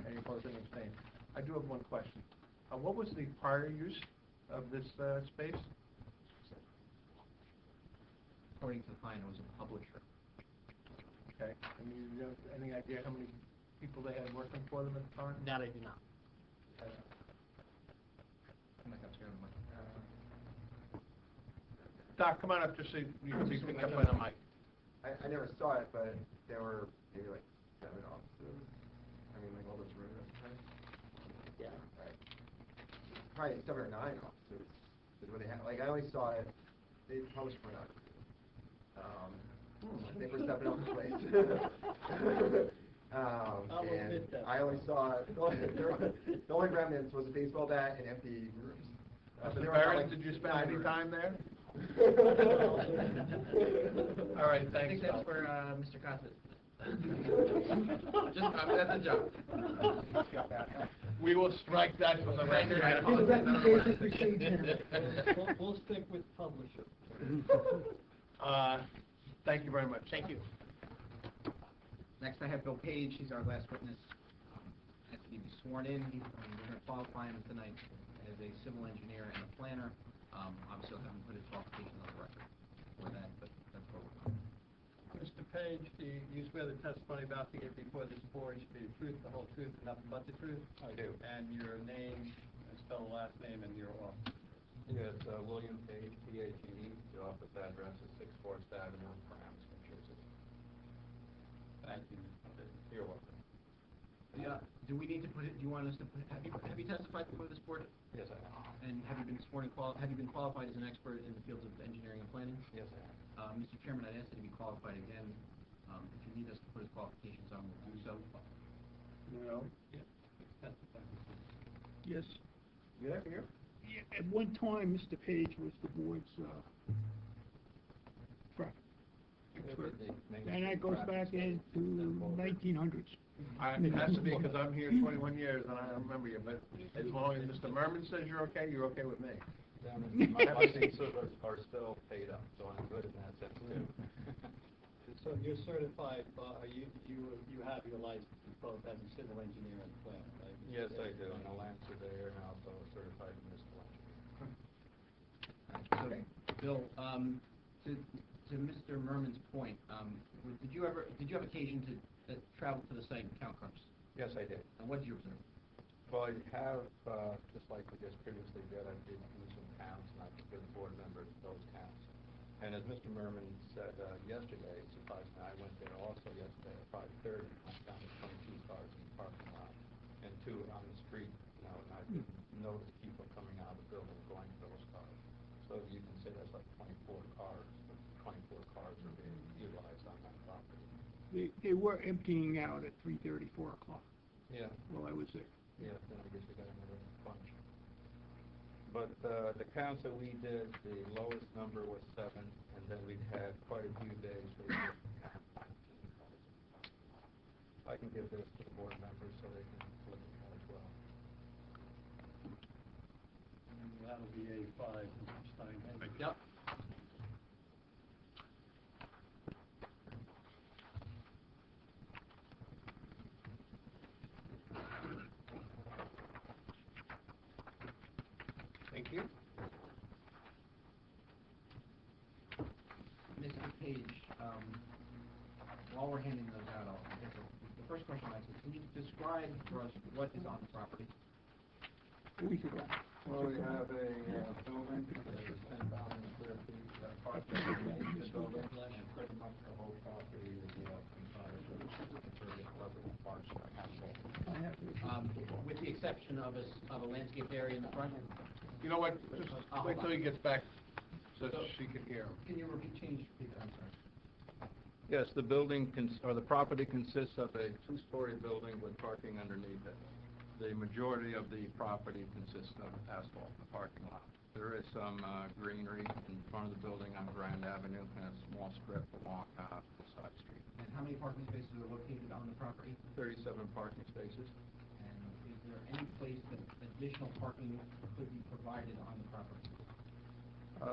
Any opposed, any abstained? I do have one question. What was the prior use of this space? According to the client, it was a publisher. Okay, and you have any idea how many people they had working for them at the time? That I do not. I'm not upstairs on the mic. Doc, come on up just so you can be picked up by the mic. I never saw it, but there were maybe like 7 offices. I mean, like all those rooms. Yeah. Right. Probably 7 or 9 offices is what they had. Like I only saw it. They published for another. They were stepping up the place. And I only saw the only remnants was a baseball bat and empty rooms. Mr. There were Barrett, like did you spend 9 any rooms. time there? All right, I thanks. think that's Doc. for Mr. Costa. That's a joke. We will strike that from the record. I apologize. I don't know what I said. We'll stick with publisher. Thank you very much. Thank you. Next, I have Bill Page. He's our last witness. Has to be sworn in. We're going to qualify him tonight as a civil engineer and a planner. Obviously, I'll have him put his qualifications on the record for that, but that's what we're doing. Mr. Page, do you swear the testimony about to give before this board should be the truth, the whole truth, and nothing but the truth? I do. And your name, spell the last name, and your office. Yes, William Page, P-A-G-E. The office address is 6 Forest Avenue, Paramus, New Jersey. Thank you, Mr. Page. You're welcome. Yeah. Do we need to put it? Do you want us to put? Have you testified before this board? Yes, I am. And have you been sworn and have you been qualified as an expert in the fields of engineering and planning? Yes, I am. Mr. Chairman, I'd ask that you be qualified again. If you need us to put his qualifications on, we'll do so. No. Testify. Yes. Yeah. Yeah, at one time, Mr. Page was the board's traffic expert. And that goes back into 1900s. It has to be because I'm here 21 years and I don't remember you, but as long as Mr. Merman says you're okay with me. My seats are still paid up, so I'm good in that sense too. So you're certified, you have your license both as a civil engineer and planner, right? Yes, I do. I'm a land surveyor and also a certified municipal engineer. So, Bill, to Mr. Merman's point, did you have occasion to travel to the site and count cars? Yes, I did. And what did you observe? Well, I have, just like we just previously did, I did do some counts, and I could go And as Mr. Merman said yesterday, surprised me, I went there also yesterday at 5:30, I found 22 cars in the parking lot, and 2 on the street, and I didn't notice people coming out of the building going to those cars. So you can say there's like 24 cars, but 24 cars are being utilized on that property. They were emptying out at 3:30, 4 o'clock Yeah. while I was there. Yeah, then I guess we got another bunch. But the counts that we did, the lowest number was 7, and then we had quite a few days where we had 19 cars. I can give this to the board members so they can look at that as well. And that'll be A5, Mr. Steinhagen. Yep. Thank you. Mr. Page, while we're handing those out, the first question I have is, can you describe for us what is on the property? A week ago. Well, we have a building that is 10,000 square feet, parking in the building, and pretty much the whole property is comprised of impervious cover parts that have With the exception of a landscape area in the front? You know what, just wait till he gets back so she can hear him. Can you change, repeat that, I'm sorry? Yes, the building, the property consists of a 2-story building with parking underneath it. The majority of the property consists of asphalt, the parking lot. There is some greenery in front of the building on Grand Avenue and a small strip along the side street. And how many parking spaces are located on the property? 37 parking spaces. And is there any place that additional parking could be provided on the property?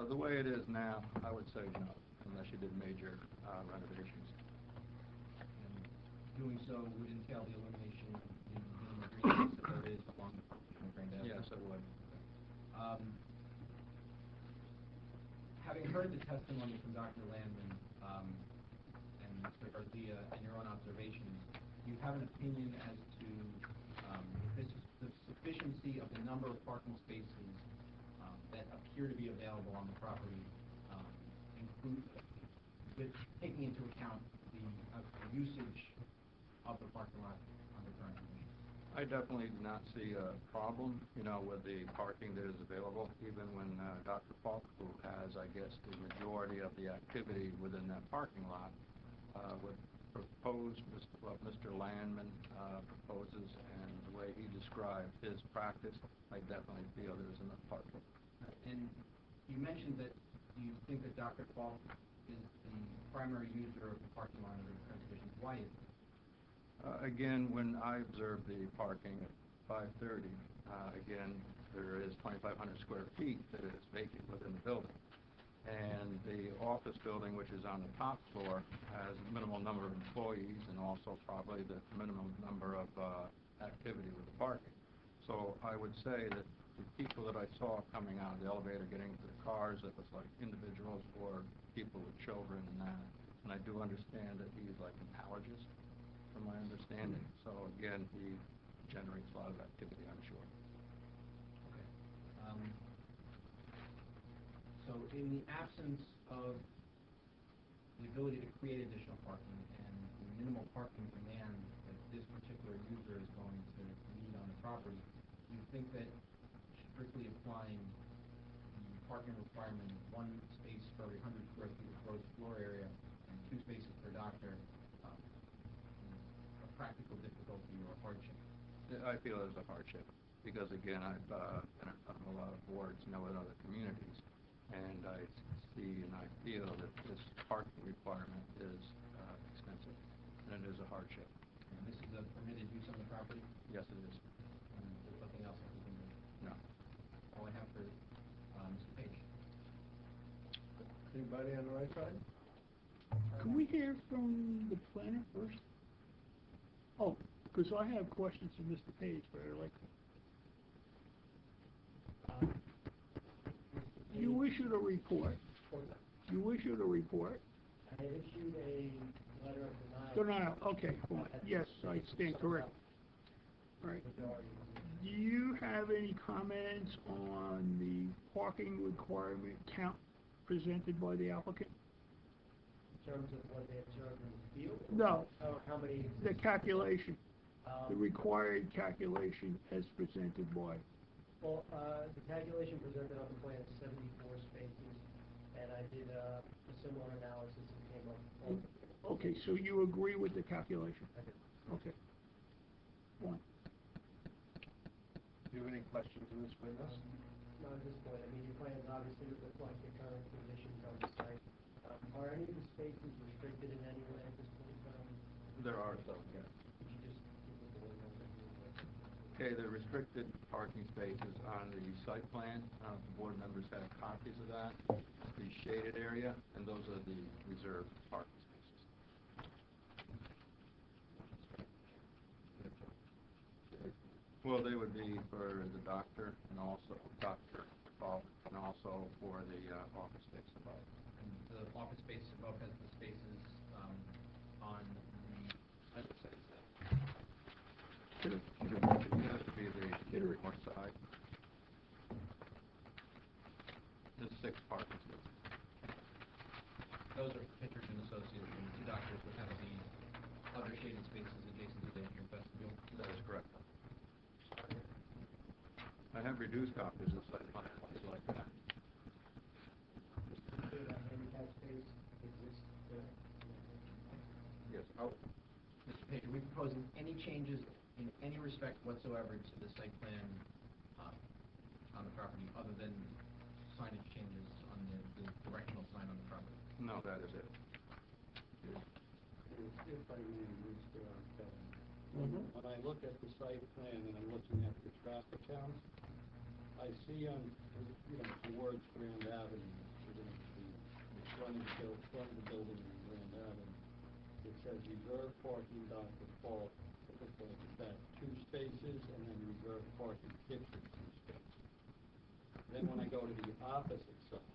The way it is now, I would say no, unless you did major renovations. And doing so would entail the elimination of the green space that there is along Grand Avenue? Yes, it would. Having heard the testimony from Dr. Landman and Mr. Garcia and your own observations, do you have an opinion as to the sufficiency of the number of parking spaces that appear to be available on the property, with taking into account the usage of the parking lot under current conditions? I definitely do not see a problem, with the parking that is available, even when Dr. Falk, who has, I guess, the majority of the activity within that parking lot, would propose what Mr. Landman proposes and the way he described his practice, I definitely feel there's enough parking. And you mentioned that you think that Dr. Falk is the primary user of the parking lot under current conditions. Why is it? Again, when I observed the parking at 5:30, again, there is 2,500 square feet that is vacant within the building. And the office building, which is on the top floor, has a minimal number of employees and also probably the minimum number of activity with the parking. So I would say that the people that I saw coming out of the elevator, getting into the cars, it was like individuals or people with children and that. And I do understand that he's like an allergist, from my understanding. So again, he generates a lot of activity, I'm sure. Okay. So in the absence of the ability to create additional parking and the minimal parking demand that this particular user is going to need on the property, do you think that strictly applying the parking requirement of 1 space for every 100 square feet of gross floor area and 2 spaces per doctor a practical difficulty or hardship? I feel it's a hardship because, again, I've been on a lot of boards, in other communities, and I see and I feel that this parking requirement is expensive, and it is a hardship. And this is a permitted use on the property? Yes, it is. And there's nothing else that we can do? No. All I have for Mr. Page. Anybody on the right side? Can we hear from the planner first? Oh, because I have questions for Mr. Page, but I'd like to. You issued a report. You issued a report. I issued a letter of denial. Okay, fine. Yes, I stand correct. All right. Do you have any comments on the parking requirement count presented by the applicant? In terms of what they observed in the field? No. Or how many? The calculation, the Um, required calculation as presented by. Well, the calculation presented on the plan is 74 spaces, and I did a similar analysis and came up with. Okay, so you agree with the calculation? I did. Okay. One. Do you have any questions of this witness? Not at this point, I mean, your plans obviously reflect the current conditions on the site. Are any of the spaces restricted in any way at this point in time? There are some, yes. Could you just give the board an overview of what? Okay, the restricted parking spaces on the site plan, the board members have copies of that, the shaded area, and those are the reserved parking spaces. Well, they would be for the doctor and also Dr. Paul, and also for the office space above. And the office space above has the spaces, on the, It has to be the north side. There's 6 parking spaces. those are Pitchers and Associates, and the 2 doctors would have the other shaded spaces adjacent to the entrance vestibule. That is correct. I have reduced copies of site plan, if you like that. So that handicap space exists there? Yes. Mr. Page, are we proposing any changes in any respect whatsoever to the site plan, on the property, other than signage changes on the directional sign on the property? No, that is it. If I may, Mr. Kevin, when I look at the site plan and I'm looking at the traffic counts, I see on, the words Grand Avenue, the front of the building on Grand Avenue, it says reserved parking, Dr. Paul, it looks like it's at 2 spaces, and then reserved parking, Kitchen, 2 spaces. Then when I go to the opposite side,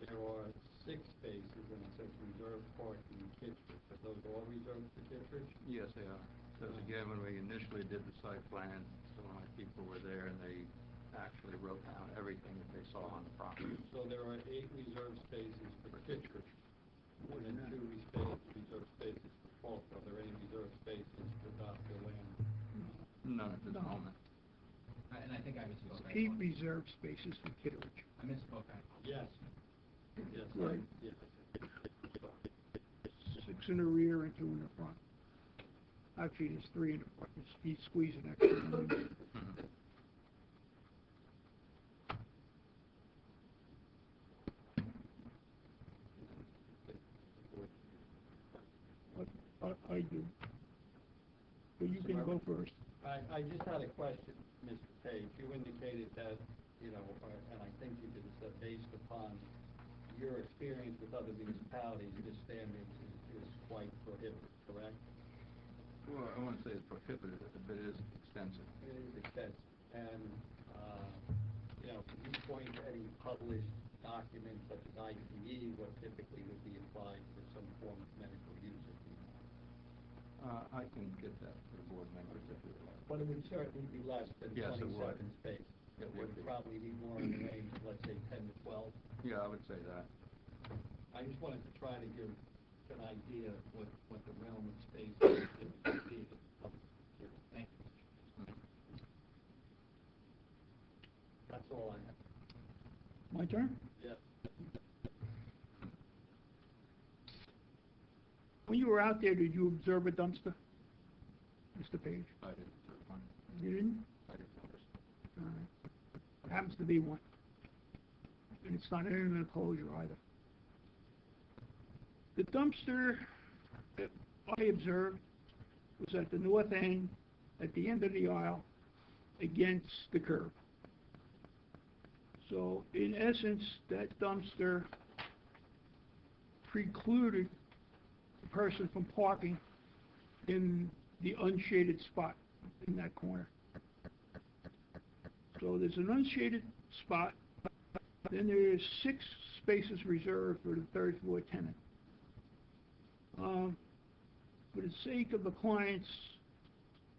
there are 6 spaces, and it says reserved parking, Kitchen. Are those all reserved for Kittredge? Yes, they are. Because again, when we initially did the site plan, some of my people were there and they actually wrote down everything that they saw on the property. So there are 8 reserved spaces for Kittredge, and then 2 reserved spaces for Falk. Are there any reserved spaces for Dr. Lamb? None at this No. moment. And I think I misspoke. 8 reserved spaces for Kitteridge. I misspoke. Yes. Yes. Right. Yes. 6 in the rear and 2 in the front. Actually, there's 3 in the front. He's squeezing extra room. I do. But you can go first. I just had a question, Mr. Page. You indicated that, and I think you did, that based upon your experience with other municipalities, this standard is quite prohibitive, correct? Well, I wouldn't say it's prohibited, but it is extensive. It is extensive. And, can you point to any published documents such as ICE, what typically would be applied for some form of medical use if you want? I can get that to the board members if you would like. But it would certainly be less than Yes, it 27 would. spaces. It would be. Probably be more in the range of, let's say, 10 to 12. Yeah, I would say that. I just wanted to try to give an idea of what the realm of space is typically be. Thank you. That's all I have. My turn? Yes. When you were out there, did you observe a dumpster? Mr. Page? I didn't. You didn't? I didn't notice. All right. There happens to be one. And it's not in an enclosure either. The dumpster that I observed was at the north end, at the end of the aisle, against the curb. So, in essence, that dumpster precluded the person from parking in the unshaded spot in that corner. So there's an unshaded spot, then there's 6 spaces reserved for the 3rd floor tenant. For the sake of the clients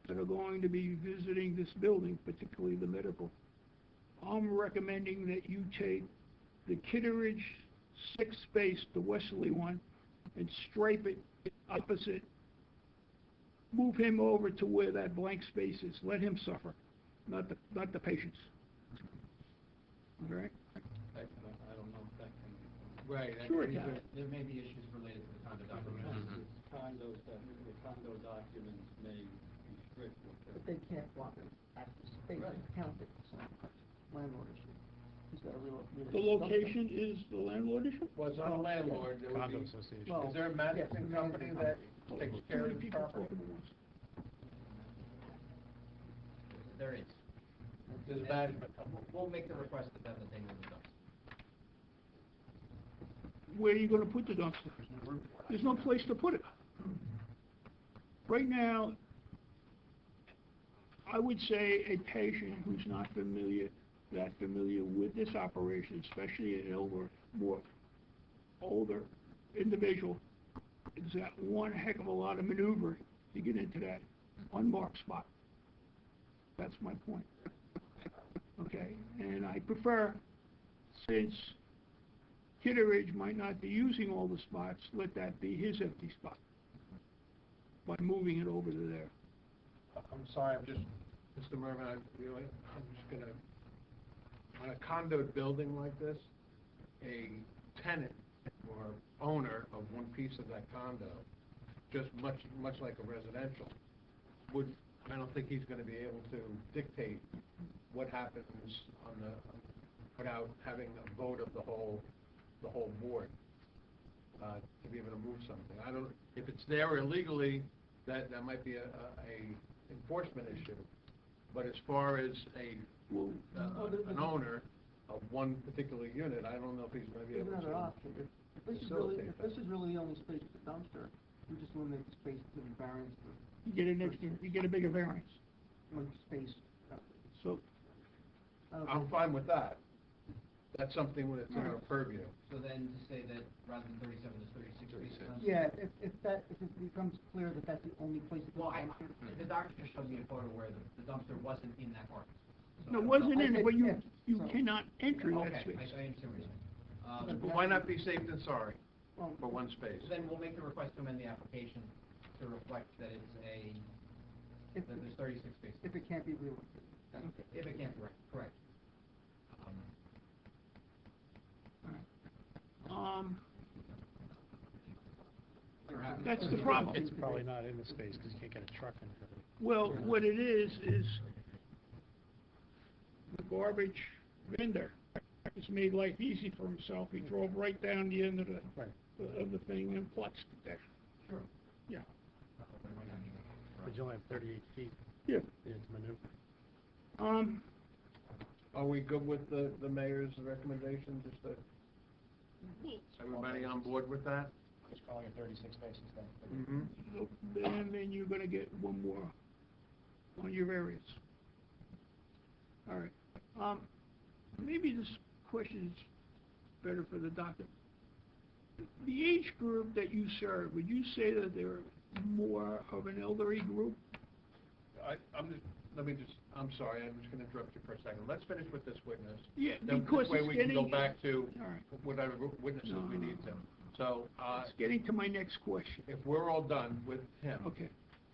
that are going to be visiting this building, particularly the medical, I'm recommending that you take the Kitteridge sixth space, the westerly one, and stripe it opposite. Move him over to where that blank space is. Let him suffer, not the patients. All right? I don't know if that can be done. Right. Sure it can. There may be issues related to the condo document. Condos, the condo documents may restrict what But they can't block it, actually, space Right. is counted, so, landlord issue. He's got a real. The location is the landlord issue? Well, it's not a landlord, there would Condo be, association. Well, is there a yes, management the company management that takes Too care many of the people property? talking at once. There is. There's a management company. We'll make the request that then they move the dumpster. Where are you gonna put the dumpster? There's no place to put it. Right now, I would say a patient who's not familiar with this operation, especially an more older individual, is got one heck of a lot of maneuvering to get into that unmarked spot. That's my point. Okay, and I prefer, since Kitteridge might not be using all the spots, let that be his empty spot by moving it over to there. I'm sorry, Mr. Mervin, I'm just gonna, on a condoed building like this, a tenant or owner of one piece of that condo, just much like a residential, I don't think he's gonna be able to dictate what happens without having a vote of the whole board, to be able to move something. If it's there illegally, that might be a enforcement issue. But as far as an owner of one particular unit, I don't know if he's gonna be There's able another to option, if this is really, facilitate if that. this is really the only space for the dumpster, we just eliminate the space to the variance for You get a bigger variance. one space. So, I don't I'm think- fine with that. That's something that's in our purview. So then to say that rather than 37, it's 36 spaces? Yeah, if it becomes clear that that's the only place to put Well, the dumpster. the doctor just showed me a photo where the dumpster wasn't in that parking space. So no, I it don't wasn't know. in it, but you So- cannot enter that Okay, space. I understand what you're saying. But why not be safe than sorry Well, for one space? Then we'll make the request to amend the application to reflect that it's if, that there's 36 spaces. if it can't be relocated. If it can't, correct. That's the problem. It's probably not in the space because you can't get a truck into it. Well, what it is the garbage vendor has made life easy for himself. He drove right down the end of the thing and flexed it there. Sure. Yeah. But you only have 38 feet. Yeah. It's maneuver. Are we good with the mayor's recommendation, just to, everybody on board with that? Just calling it 36 spaces then. Mm-hmm. So, and then you're gonna get one more on your variance. All right. Maybe this question is better for the doctor. The age group that you serve, would you say that they're more of an elderly group? I'm sorry, I'm just gonna interrupt you for a second. Let's finish with this witness. Yeah, Then because this way it's we can go getting- back to All right. whatever witnesses we need to. So, It's getting to my next question. if we're all done with him, Okay.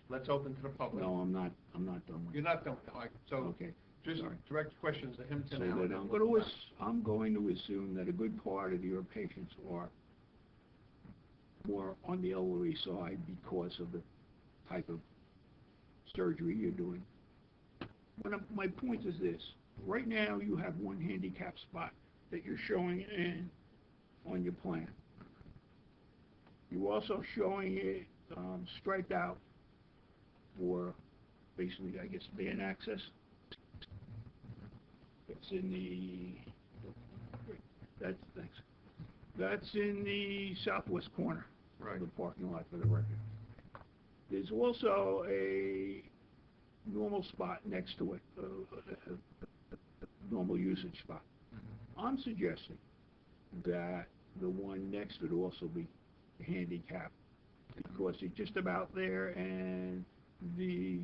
let's open to the public. No, I'm not done with You're it. not done, all right, so Okay. just sorry. direct questions to him So to now. that I'm going to assume that a good part of your patients are more on the elderly side because of the type of surgery you're doing. My point is this. Right now, you have one handicap spot that you're showing on your plan. You're also showing it striped out for basically, I guess, van access. It's in that's in the southwest corner of the parking lot, for the record. There's also a normal spot next to it, normal usage spot. I'm suggesting that the one next would also be handicapped because it's just about there, and the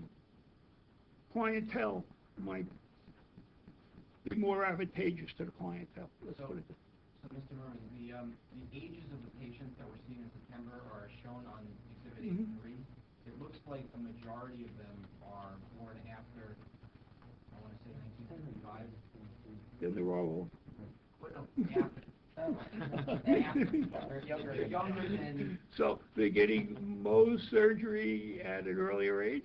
clientele might be more advantageous to the clientele. Let's put it that. So, Mr. Murray, the ages of the patients that we're seeing in September are shown on Exhibit Mhm. 83. It looks like a majority of them are born after, I want to say 1975. Then they're all Well, no, after. They're younger than, So they're getting Mohs surgery at an earlier age?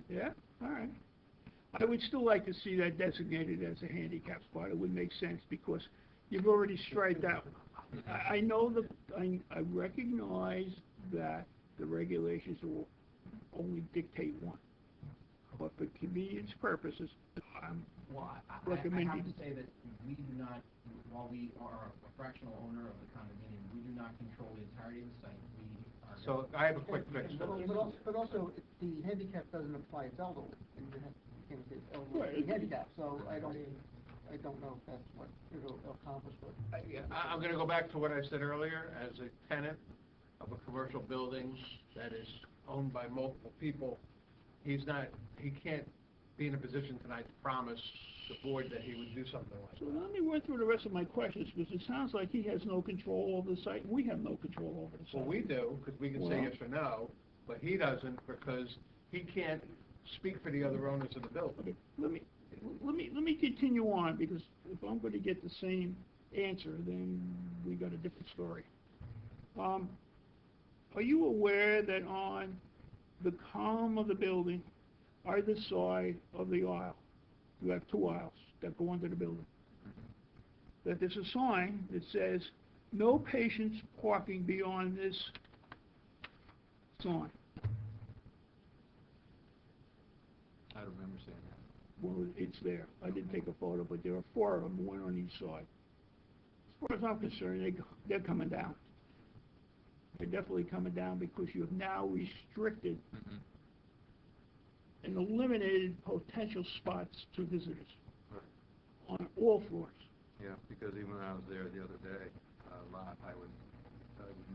Yeah, all right. I would still like to see that designated as a handicap spot. It would make sense because you've already striped out. I know I recognize that the regulations will only dictate one. But for convenience purposes, I'm well, I have recommending. to say that we do not, while we are a fractional owner of the condominium, we do not control the entirety of the site. We are. So I have a quick fix for this. But also, the handicap doesn't apply to elderly, and you can't say elderly, Right. handicap, so I don't know if that's what it'll accomplish, but. I'm gonna go back to what I said earlier, as a tenant of a commercial building that is owned by multiple people, he can't be in a position tonight to promise the board that he would do something like So that. let me run through the rest of my questions, because it sounds like he has no control over the site, and we have no control over the site. Well, we do, because we can say Well- yes or no, but he doesn't, because he can't speak for the other owners of the building. Okay, let me continue on, because if I'm gonna get the same answer, then we got a different story. Are you aware that on the column of the building, either side of the aisle, you have two aisles that go under the building, that there's a sign that says, "No patients parking beyond this sign"? I don't remember seeing that. Well, it's there. I didn't take a photo, but there are four of them, one on each side. As far as I'm concerned, they're coming down. They're definitely coming down because you have now restricted Mhm. and eliminated potential spots to visitors Right. on all floors. Yeah, because even when I was there the other day, I would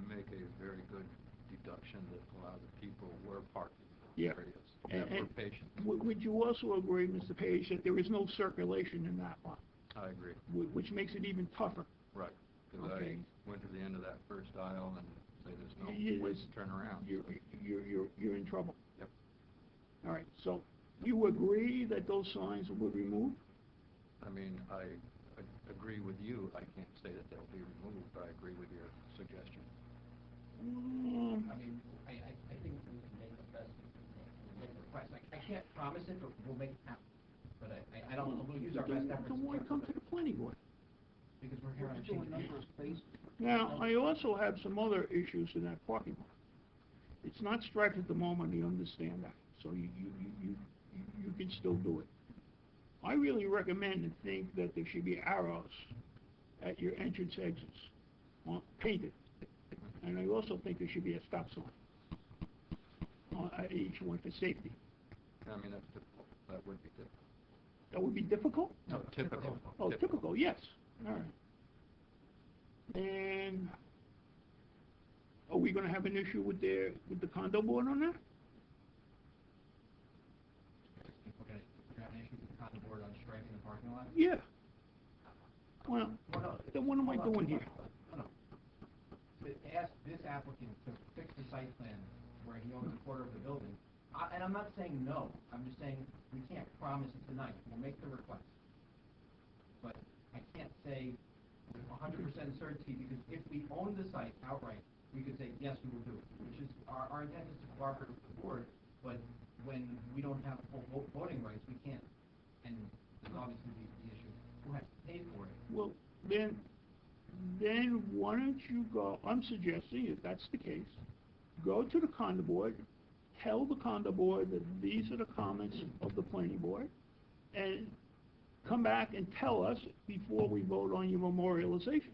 make a very good deduction that a lot of the people were parking in Yeah. those areas that were And patients. would you also agree, Mr. Page, that there is no circulation in that lot, I agree. which makes it even tougher? Right, because Okay. I went to the end of that first aisle and say there's no Yeah, place to turn around. You're in trouble. Yep. All right, so you agree that those signs will be removed? I mean, I agree with you. I can't say that they'll be removed, but I agree with your suggestion. I mean, I think we can make the best, make the request. I can't promise it, but we'll make it happen. But I don't, we'll use our best efforts. Then why come to the planning board? Because we're here on a change of use. Now, I also have some other issues in that parking lot. It's not striped at the moment, you understand that, so you can still do it. I really recommend and think that there should be arrows at your entrance exits, painted. And I also think there should be a stop sign at each one for safety. I mean, that's typical. That would be typical. That would be difficult? No, typical. Oh, typical, yes, all right. And are we gonna have an issue with the condo board on that? We're gonna have an issue with the condo board on striping the parking lot? Yeah. Well, Well, no. then what am I doing here? No. Ask this applicant to fix the site plan where he owns a quarter of the building. And I'm not saying no, I'm just saying we can't promise it tonight. We'll make the request. But I can't say with 100% certainty, because if we own the site outright, we could say, yes, we will do it, which is, our intent is to cooperate with the board, but when we don't have full voting rights, we can't. And there's obviously the issue, who has to pay for it? Well, then why don't you go, I'm suggesting, if that's the case, go to the condo board, tell the condo board that these are the comments of the planning board, and come back and tell us before we vote on your memorialization.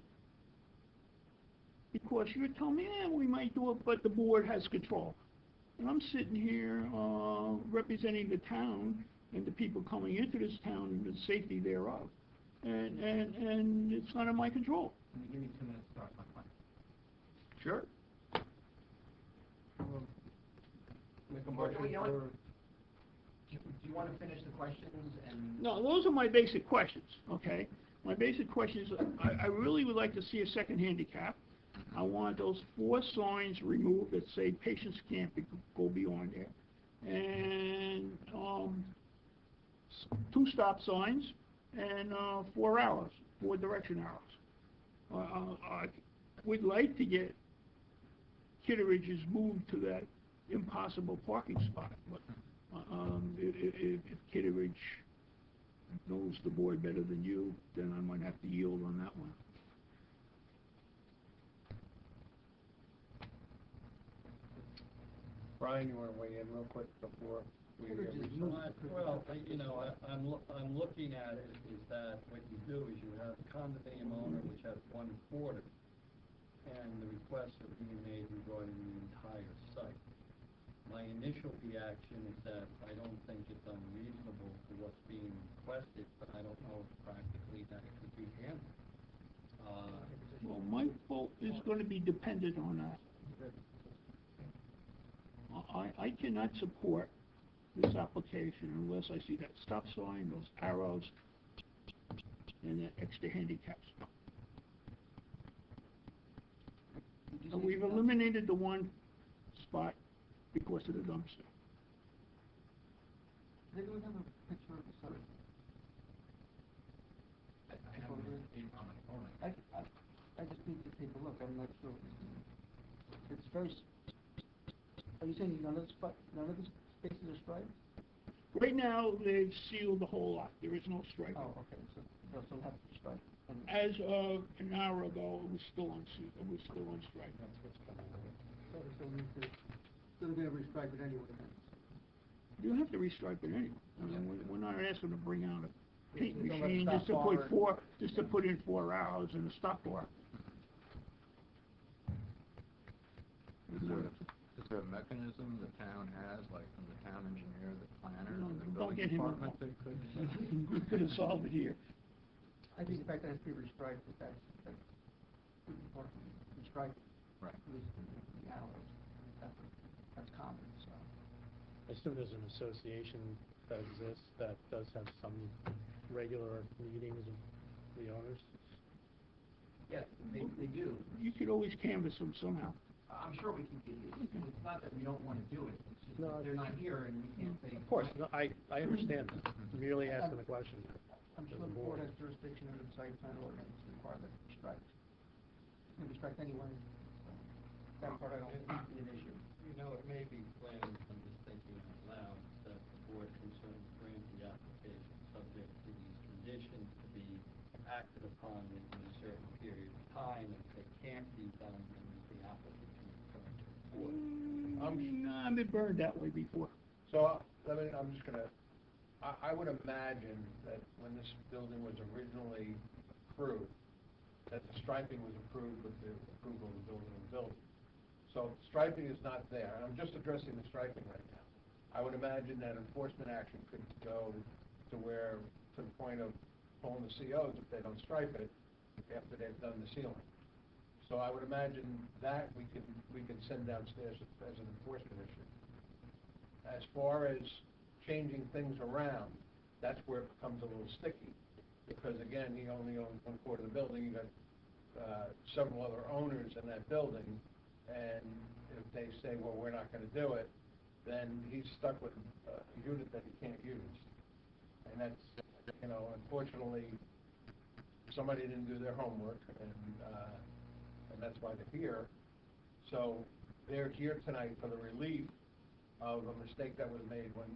Because you're telling me, we might do it, but the board has control. And I'm sitting here, representing the town and the people coming into this town and the safety thereof. And it's not in my control. Can you give me 2 minutes to start my plan? Sure. Make a Well, motion you know what? for... Do you want to finish the questions and? No, those are my basic questions, okay? My basic question is, I really would like to see a second handicap. I want those 4 signs removed that say patients can't go beyond there. And, 2 stop signs and, 4 arrows, 4 direction arrows. I would like to get Kitteridge's moved to that impossible parking spot, but, if Kitteridge knows the board better than you, then I might have to yield on that one. Brian, you wanna weigh in real quick before we? Well, I'm looking at it, is that what you do is you have a condominium owner which has 1/4, and the requests are being made regarding the entire site. My initial reaction is that I don't think it's unreasonable for what's being requested, but I don't know practically that it could be handled. Well, my vote is gonna be dependent on that. I cannot support this application unless I see that stop sign, those arrows, and that extra handicap spot. And we've eliminated the 1 spot because of the dumpster. They don't have a picture of the site. I just need to take a look, I'm not sure. It's very, are you saying none of the spaces are striped? Right now, they've sealed the whole lot, there is no striping. Oh, okay, so they'll still have to stripe. As of an hour ago, it was still unsealed, it was still unstriped. So we need to, still gonna restripe it anyway then. You have to restripe it anyway. I mean, we're not asking to bring out a paint You don't have machine stop just to put in 4 arrows and a stop bar. Is there a mechanism the town has, like from the town engineer, the planner, No, and the don't building get him department involved. that could? We could have solved it here. I think the fact that it's being restriped, that's important, restripe. Right. At least the arrows, that's common, so. I assume there's an association that exists that does have some regular meetings of the owners. Yes, they do. You could always canvass them somehow. I'm sure we can, it's not that we don't want to do it, it's just No, that they're not here and we can't say. Of course, no, I understand that, I'm merely asking the question. I'm sure the board has jurisdiction under the site plan ordinance to require that it be striped. It can be striped anyway, so that part I don't think would be an issue. You know, it may be planning, I'm just thinking out loud, that the board can certainly grant the application subject to these conditions to be acted upon within a certain period of time. If they can't be done, then the applicant can return to the board. I've been burned that way before. So, I'm just gonna, I would imagine that when this building was originally approved, that the striping was approved with the approval of the building and building. So striping is not there, and I'm just addressing the striping right now. I would imagine that enforcement action could go to the point of pulling the COs if they don't stripe it after they've done the sealing. So I would imagine that we can send downstairs as an enforcement issue. As far as changing things around, that's where it becomes a little sticky, because again, he only owns 1/4 of the building, you got several other owners in that building, and if they say, well, we're not gonna do it, then he's stuck with a unit that he can't use. And that's, unfortunately, somebody didn't do their homework, and that's why they're here. So they're here tonight for the relief of a mistake that was made when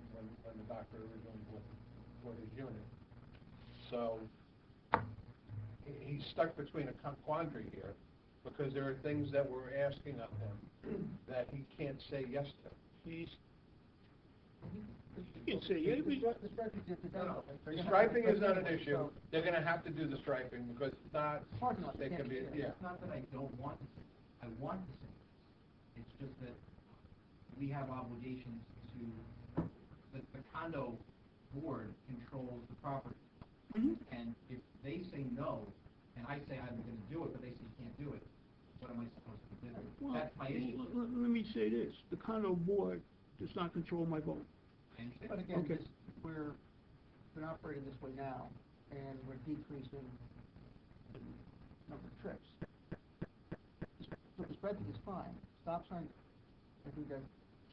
the doctor originally bought his unit. So he's stuck between a quandary here, because there are things that we're asking of him that he can't say yes to. You can say, yeah, The striping's just No, the striping is not an issue. They're gonna have to do the striping, because if not, Parking lot, they they can be, can't do yeah. It's not that I don't want to say it. I want to say it. It's just that we have obligations to, the condo board controls the property. Mhm. And if they say no, and I say I'm gonna do it, but they say you can't do it, what am I supposed to do? Well, That's my issue. let me say this, the condo board does not control my vote. I understand. But again, Okay. we're operating this way now, and we're decreasing number of trips. So the striping is fine, stop signs, I think that's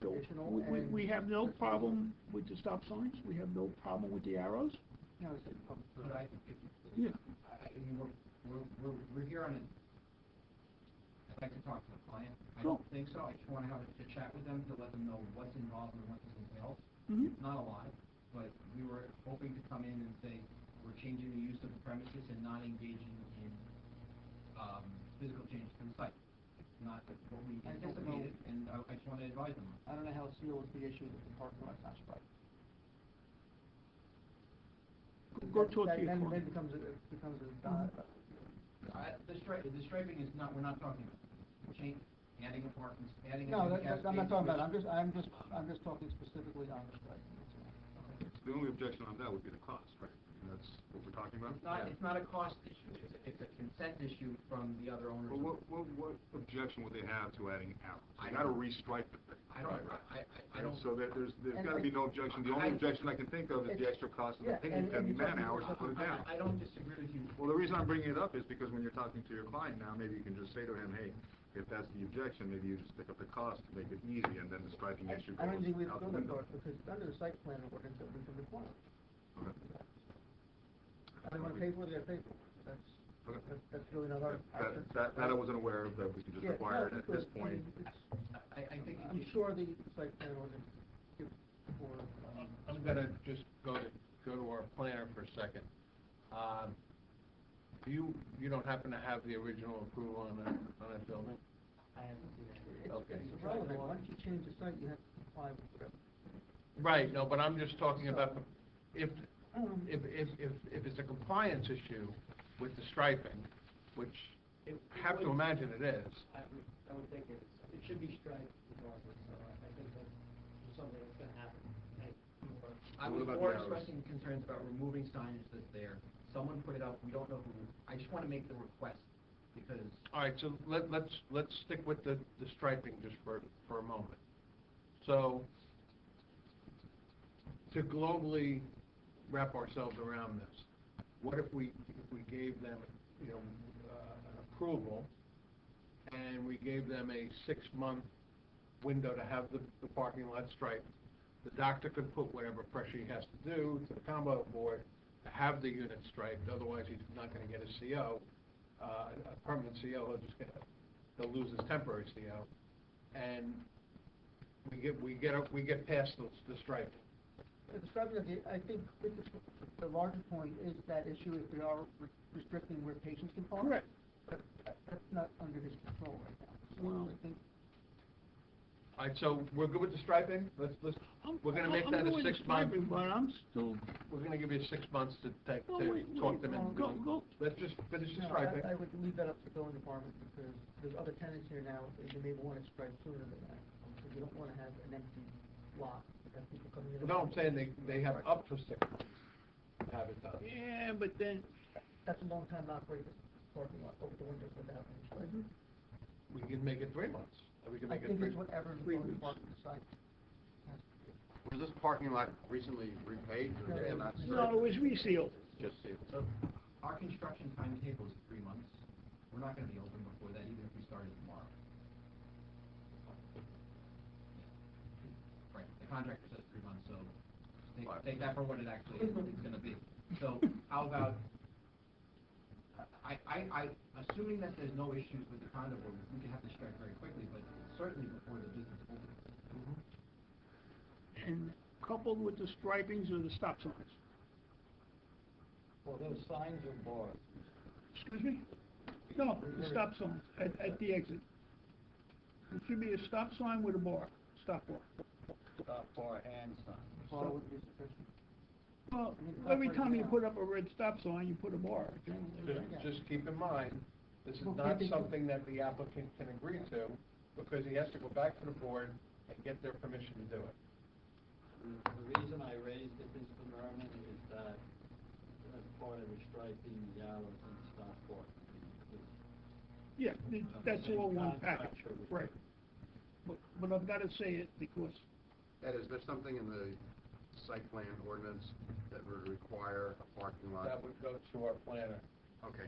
So traditional, we, and. we have no problem with the stop signs, we have no problem with the arrows? No, it's a public. But Yeah. I mean, we're here on I'd like to talk to the client. I Sure. don't think so. I just want to have a chat with them to let them know what's involved and what this entails. Mhm. It's not a lot, but we were hoping to come in and say, we're changing the use of the premises and not engaging in, physical changes to the site. Not what we I don't know. anticipated, and I just want to advise them. I don't know how sealed the issue with the parking lot's not striped. Go talk to your Then client. becomes a, The striping is not, we're not talking about change, adding a parking, adding a. no, handicap I'm not space, talking about, which- I'm just talking specifically on the striping, that's all. The only objection on that would be the cost, right? And that's what we're talking about? It's not a cost issue, it's a consent issue from the other owners. Well, what objection would they have to adding arrows? I You gotta don't- restripe the thing. I don't, I don't. So there's And gotta be no objection. The only objection I can think of is the It's- extra cost of the yeah, paint and and you're talking man-hours to about- put it down. I don't disagree with you. Well, the reason I'm bringing it up is because when you're talking to your client now, maybe you can just say to him, hey, if that's the objection, maybe you just stick up the cost to make it easy, and then the striping issue I don't goes think we out go the that window. far, because under the site plan ordinance, that we can require. Okay. If they wanna pay for it, they gotta pay for it, Okay. that's really not our. That I wasn't aware of, that we could just Yeah, require it no, at this because, I point. mean, it's- I think. I'm sure the site plan ordinance gives for, I'm gonna just go to our planner for a second. You don't happen to have the original approval on that building? I haven't seen that. it's, Okay. it's irrelevant, once you change the site, you have to comply with whatever. Right, no, but I'm just talking about, if Um, it's a compliance issue with the striping, which I have to imagine it is. I would think it should be striped regardless, so I think that's something that's gonna happen. I What was about more the hours? expressing concerns about removing signage that's there. Someone put it up, we don't know who. I just want to make the request, because All right, so let's stick with the striping just for a moment. So, to globally wrap ourselves around this, what if we gave them, an approval, and we gave them a 6-month window to have the parking lot striped? The doctor could put whatever pressure he has to do to the combo board to have the unit striped, otherwise he's not gonna get a CO, a permanent CO, he'll lose his temporary CO. And we get past the striping. The striping, I think, the larger point is that issue if they are restricting where patients can park. Correct. But that's not under his control right now. So Well- I think, All right, so we're good with the striping? We're gonna make that a I'm going to 6-month. striping, but I'm still, We're gonna give you 6 months to wait, talk them into go, doing. go. Let's just finish the no, striping. I would leave that up to the building department, because there's other tenants here now, they may want it striped sooner than that. So you don't wanna have an empty lot, you have people coming in. and No, I'm out. saying they have up to 6 months to have it done. Yeah, but then, That's a long time to operate this parking lot, open the windows without any striping. We can make it 3 months. Or we can I make it think 3. it's whatever the building department decides. Was this parking lot recently repaid, or No, is it not? no, it was resealed. Just see. so our construction timetable is 3 months. We're not going to be open before that, even if we started tomorrow. Right, the contractor says 3 months, so take that for what it actually is going to be. So how about, assuming that there's no issues with the condo board, we can have this strike very quickly, but certainly before the business opens. And coupled with the stripings are the stop signs. Well, those signs are bars. Excuse me? No, the stop signs at the exit. There should be a stop sign with a bar, stop bar. Stop bar and sign. Bar would be sufficient. Well, I mean, every right time you now- put up a red stop sign, you put a bar. generally. Just keep in mind, this is Well, not maybe- something that the applicant can agree to, because he has to go back to the board and get their permission to do it. The reason I raised it, Mr. Merman, is that as part of the striping, the arrows and stop bar. Yeah, that's all one package, Contractor would- right. But I've gotta say it because, Ed, is there something in the site plan ordinance that would require a parking lot? That would go to our planner. Okay.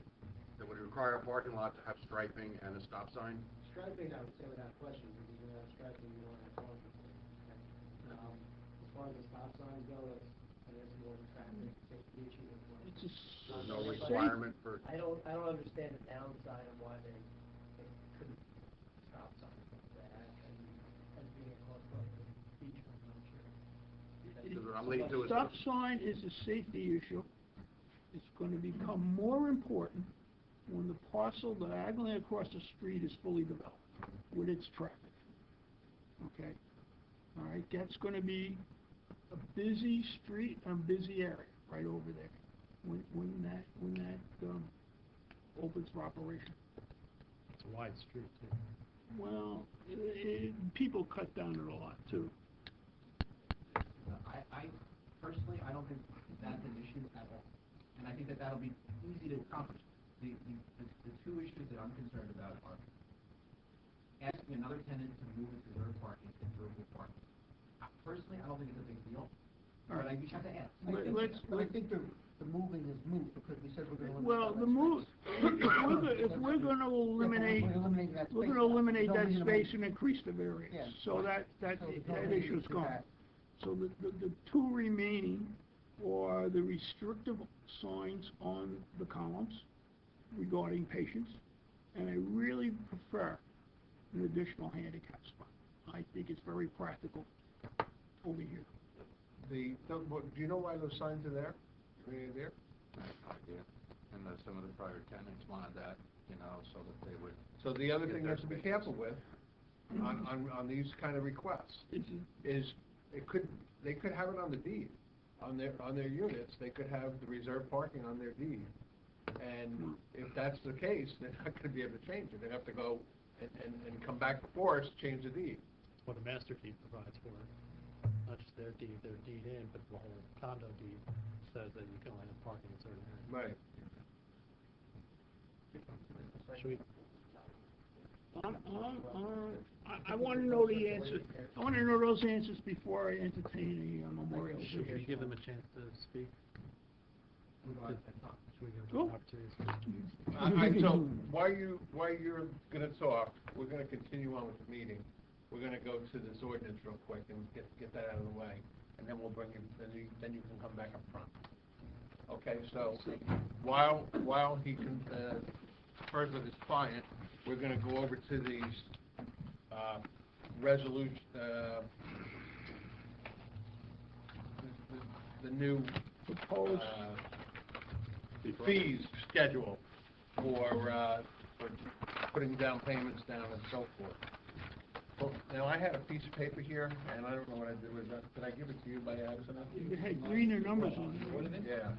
that would require a parking lot to have striping and a stop sign? Striping, I would say without question, because you're gonna have striping, you want to talk. As far as the stop signs go, I guess more of a traffic safety issue than what. It's a There's no safe- requirement for, I don't understand the downside of why they couldn't stop signs like that, and being close to the beach, I'm not sure. because what I'm leading to is. Stop sign is a safety issue. It's gonna become more important when the parcel diagonally across the street is fully developed with its traffic. Okay? All right, that's gonna be a busy street and busy area right over there when that opens for operation. It's a wide street, too. Well, people cut down it a lot too. I personally, I don't think that's an issue at all. And I think that that'll be easy to accomplish. The two issues that I'm concerned about are asking another tenant to move its reserved parking to durable parking. Personally, I don't think it's a big deal, but I just have to ask. I think the moving is moot, because we said we're gonna eliminate. Well, the move, if we're gonna eliminate, we're gonna eliminate that space and increase the Yeah. variance, so that So there's no issue's issue to gone. that. So the two remaining are the restrictive signs on the columns regarding patients, and I really prefer an additional handicap spot. I think it's very practical over here. Do you know why those signs are there? Are they there? I have no idea. And some of the prior tenants wanted that, so that they would. So the other get thing you their have to be spaces. careful with, on these kind of requests, is they could have it on the deed, on their units, they could have the reserved parking on their deed. And if that's the case, they're not gonna be able to change it, they have to go and come back before us to change the deed. It's what a master deed provides for, not just their deed in, but the whole condo deed says that you can only have parking in certain areas. Right. Should we, I wanna know the answer, I wanna know those answers before I entertain a should we memorialization. give them a chance to speak? Move on. Should we give Go. them an opportunity to speak? So, while you're gonna talk, we're gonna continue on with the meeting. We're gonna go to this ordinance real quick and get that out of the way, and then we'll bring you, then you can come back up front. Okay, so, while he confers with his client, we're gonna go over to these, resolution, the new, Proposed. fees schedule for putting down payments down and so forth. Well, now, I had a piece of paper here, and I don't know what I did with that. Did I give it to you by accident? It had greener numbers on it. Yeah.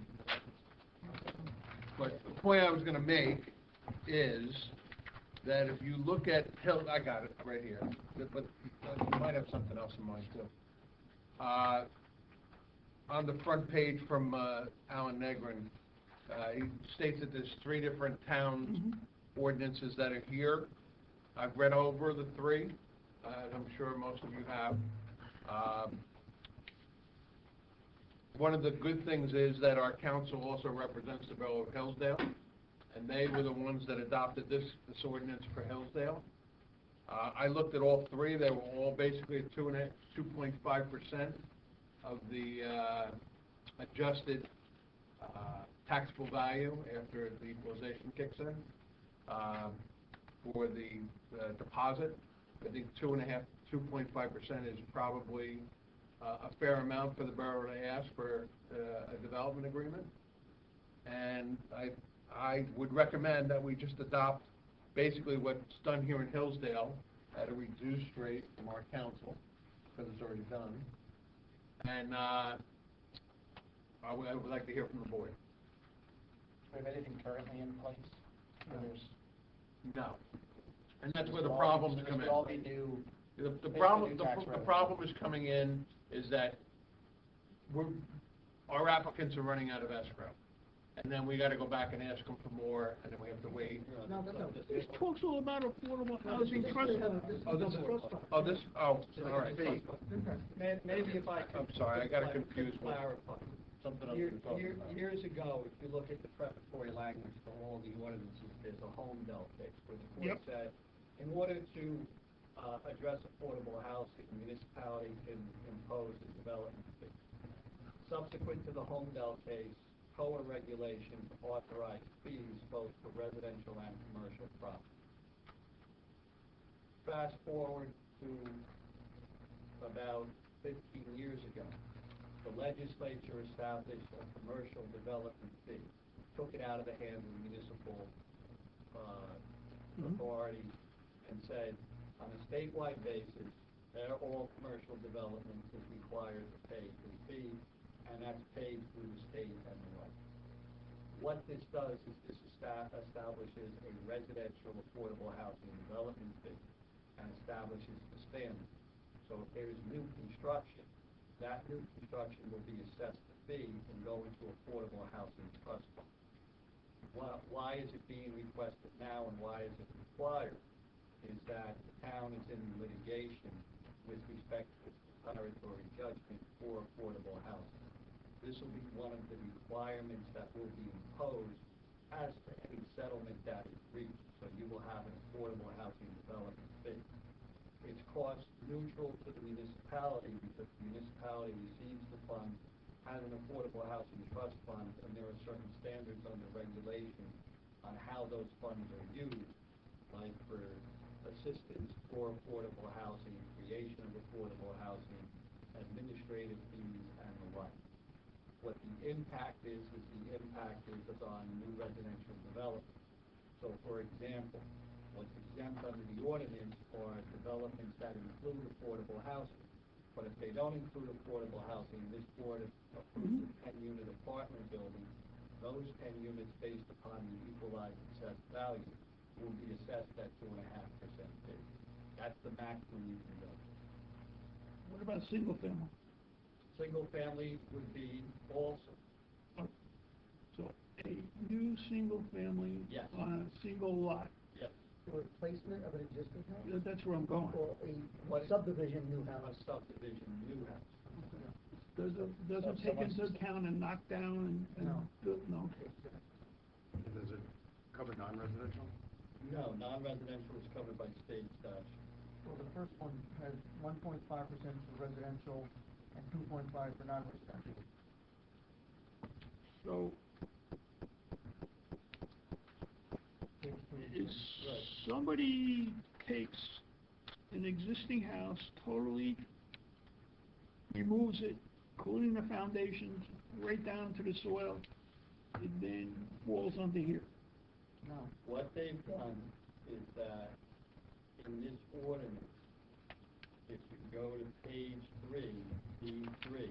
But the point I was gonna make is that if you look at I got it right here, but you might have something else in mind too. On the front page from Alan Negrin, he states that there's 3 different town ordinances that are here. I've read over the 3, I'm sure most of you have. One of the good things is that our council also represents the Borough of Hillsdale, and they were the ones that adopted this ordinance for Hillsdale. I looked at all 3, they were all basically at 2.5% of the adjusted taxable value after the equalization kicks in for the deposit. I think 2.5% is probably a fair amount for the borough to ask for a development agreement. And I would recommend that we just adopt basically what's done here in Hillsdale at a reduced rate from our council, because it's already done. And I would like to hear from the board. Do we have anything currently in place? Or there's- No. And that's where the This will all- problems this come will in. all be new. The basically problem, new the tax the revenue. problem is coming in is that our applicants are running out of escrow. And then we gotta go back and ask them for more, and then we have to wait. No, This talks all about affordable housing trust. This, all right. Maybe if I could. I'm sorry, I got it confused with. Clarify. something else Year- we're talking year- about. Years ago, if you look at the preparatory language for all the ordinances, there's a home belt case where the court Yep. said, in order to address affordable housing, the municipality can impose a development fee. Subsequent to the home belt case, COA regulations authorize fees both for residential and commercial property. Fast forward to about 15 years ago, the legislature established a commercial development fee, took it out of the hands of the municipal authority, and said, on a statewide basis, all commercial developments is required to pay a fee, and that's paid through the state and the like. What this does is this establishes a residential affordable housing development fee and establishes the standard. So if there is new construction, that new construction will be assessed a fee and go into affordable housing trust fund. Why is it being requested now and why is it required? Is that the town is in litigation with respect to its declaratory judgment for affordable housing. This will be one of the requirements that will be imposed as to any settlement that is reached. So you will have an affordable housing development fee. It's cost neutral to the municipality because the municipality receives the funds, has an affordable housing trust fund, and there are certain standards under regulation on how those funds are used, like for assistance for affordable housing, creation of affordable housing, administrative fees, and the like. What the impact is the impact is on new residential development. So, for example, what's exempt under the ordinance are developments that include affordable housing. But if they don't include affordable housing, this board approves a 10-unit apartment building. Those 10 units, based upon the equalized assessed value, will be assessed at 2.5% fee. That's the maximum you can go. What about single family? Single family would be also. So a new single family Yes. on a single lot. Yes. The replacement of an existing house? That's where I'm going. Or a subdivision new A house? subdivision, new house. Doesn't take into account and knock down and No. build, no. And does it cover non-residential? No, non-residential is covered by state statute. Well, the first one has 1.5% for residential and 2.5 for non-residential. So if somebody takes an existing house, totally removes it, including the foundations, right down to the soil, it then falls under here. No. What they've done is that in this ordinance, if you go to page 3, B3,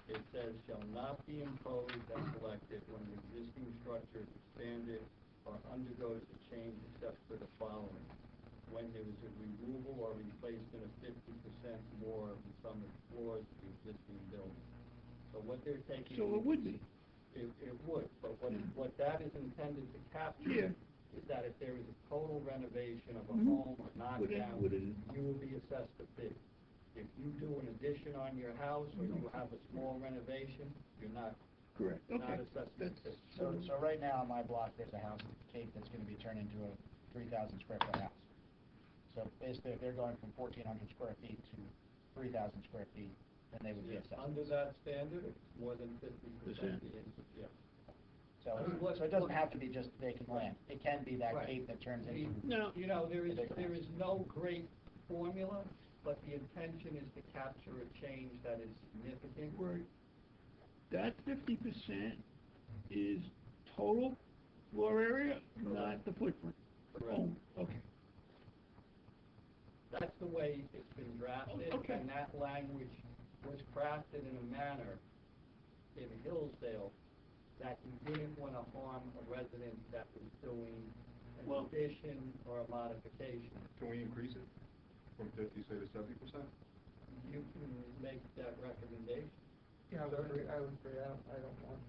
it says, shall not be imposed and collected when an existing structure is expanded or undergoes a change except for the following. When there is a removal or replacement of 50% more of the sum of the floors of the existing building. So what they're taking... So it would be. It would, but what that is intended to capture is that if there is a total renovation of a home or knockdown, you will be assessed a fee. If you do an addition on your house or you have a small renovation, you're not Correct, okay. assessed a fee. So right now on my block, there's a house, Cape, that's gonna be turned into a 3,000 square foot house. So basically, if they're going from 1,400 square feet to 3,000 square feet, then they would be assessed. Under that standard, it's more than 50%. Yeah. So it doesn't have to be just vacant land. It can be that Right. Cape that turns into. No, you know, there is no great formula, but the intention is to capture a change that is significant. Right. That 50% is total floor area, not the footprint. Correct. Oh, okay. That's the way it's been drafted, Okay. and that language was crafted in a manner in Hillsdale that you didn't want to harm a resident that was doing an addition or a modification. Can we increase it from 50, say, to 70%? You can make that recommendation. Yeah, I would agree, I don't want.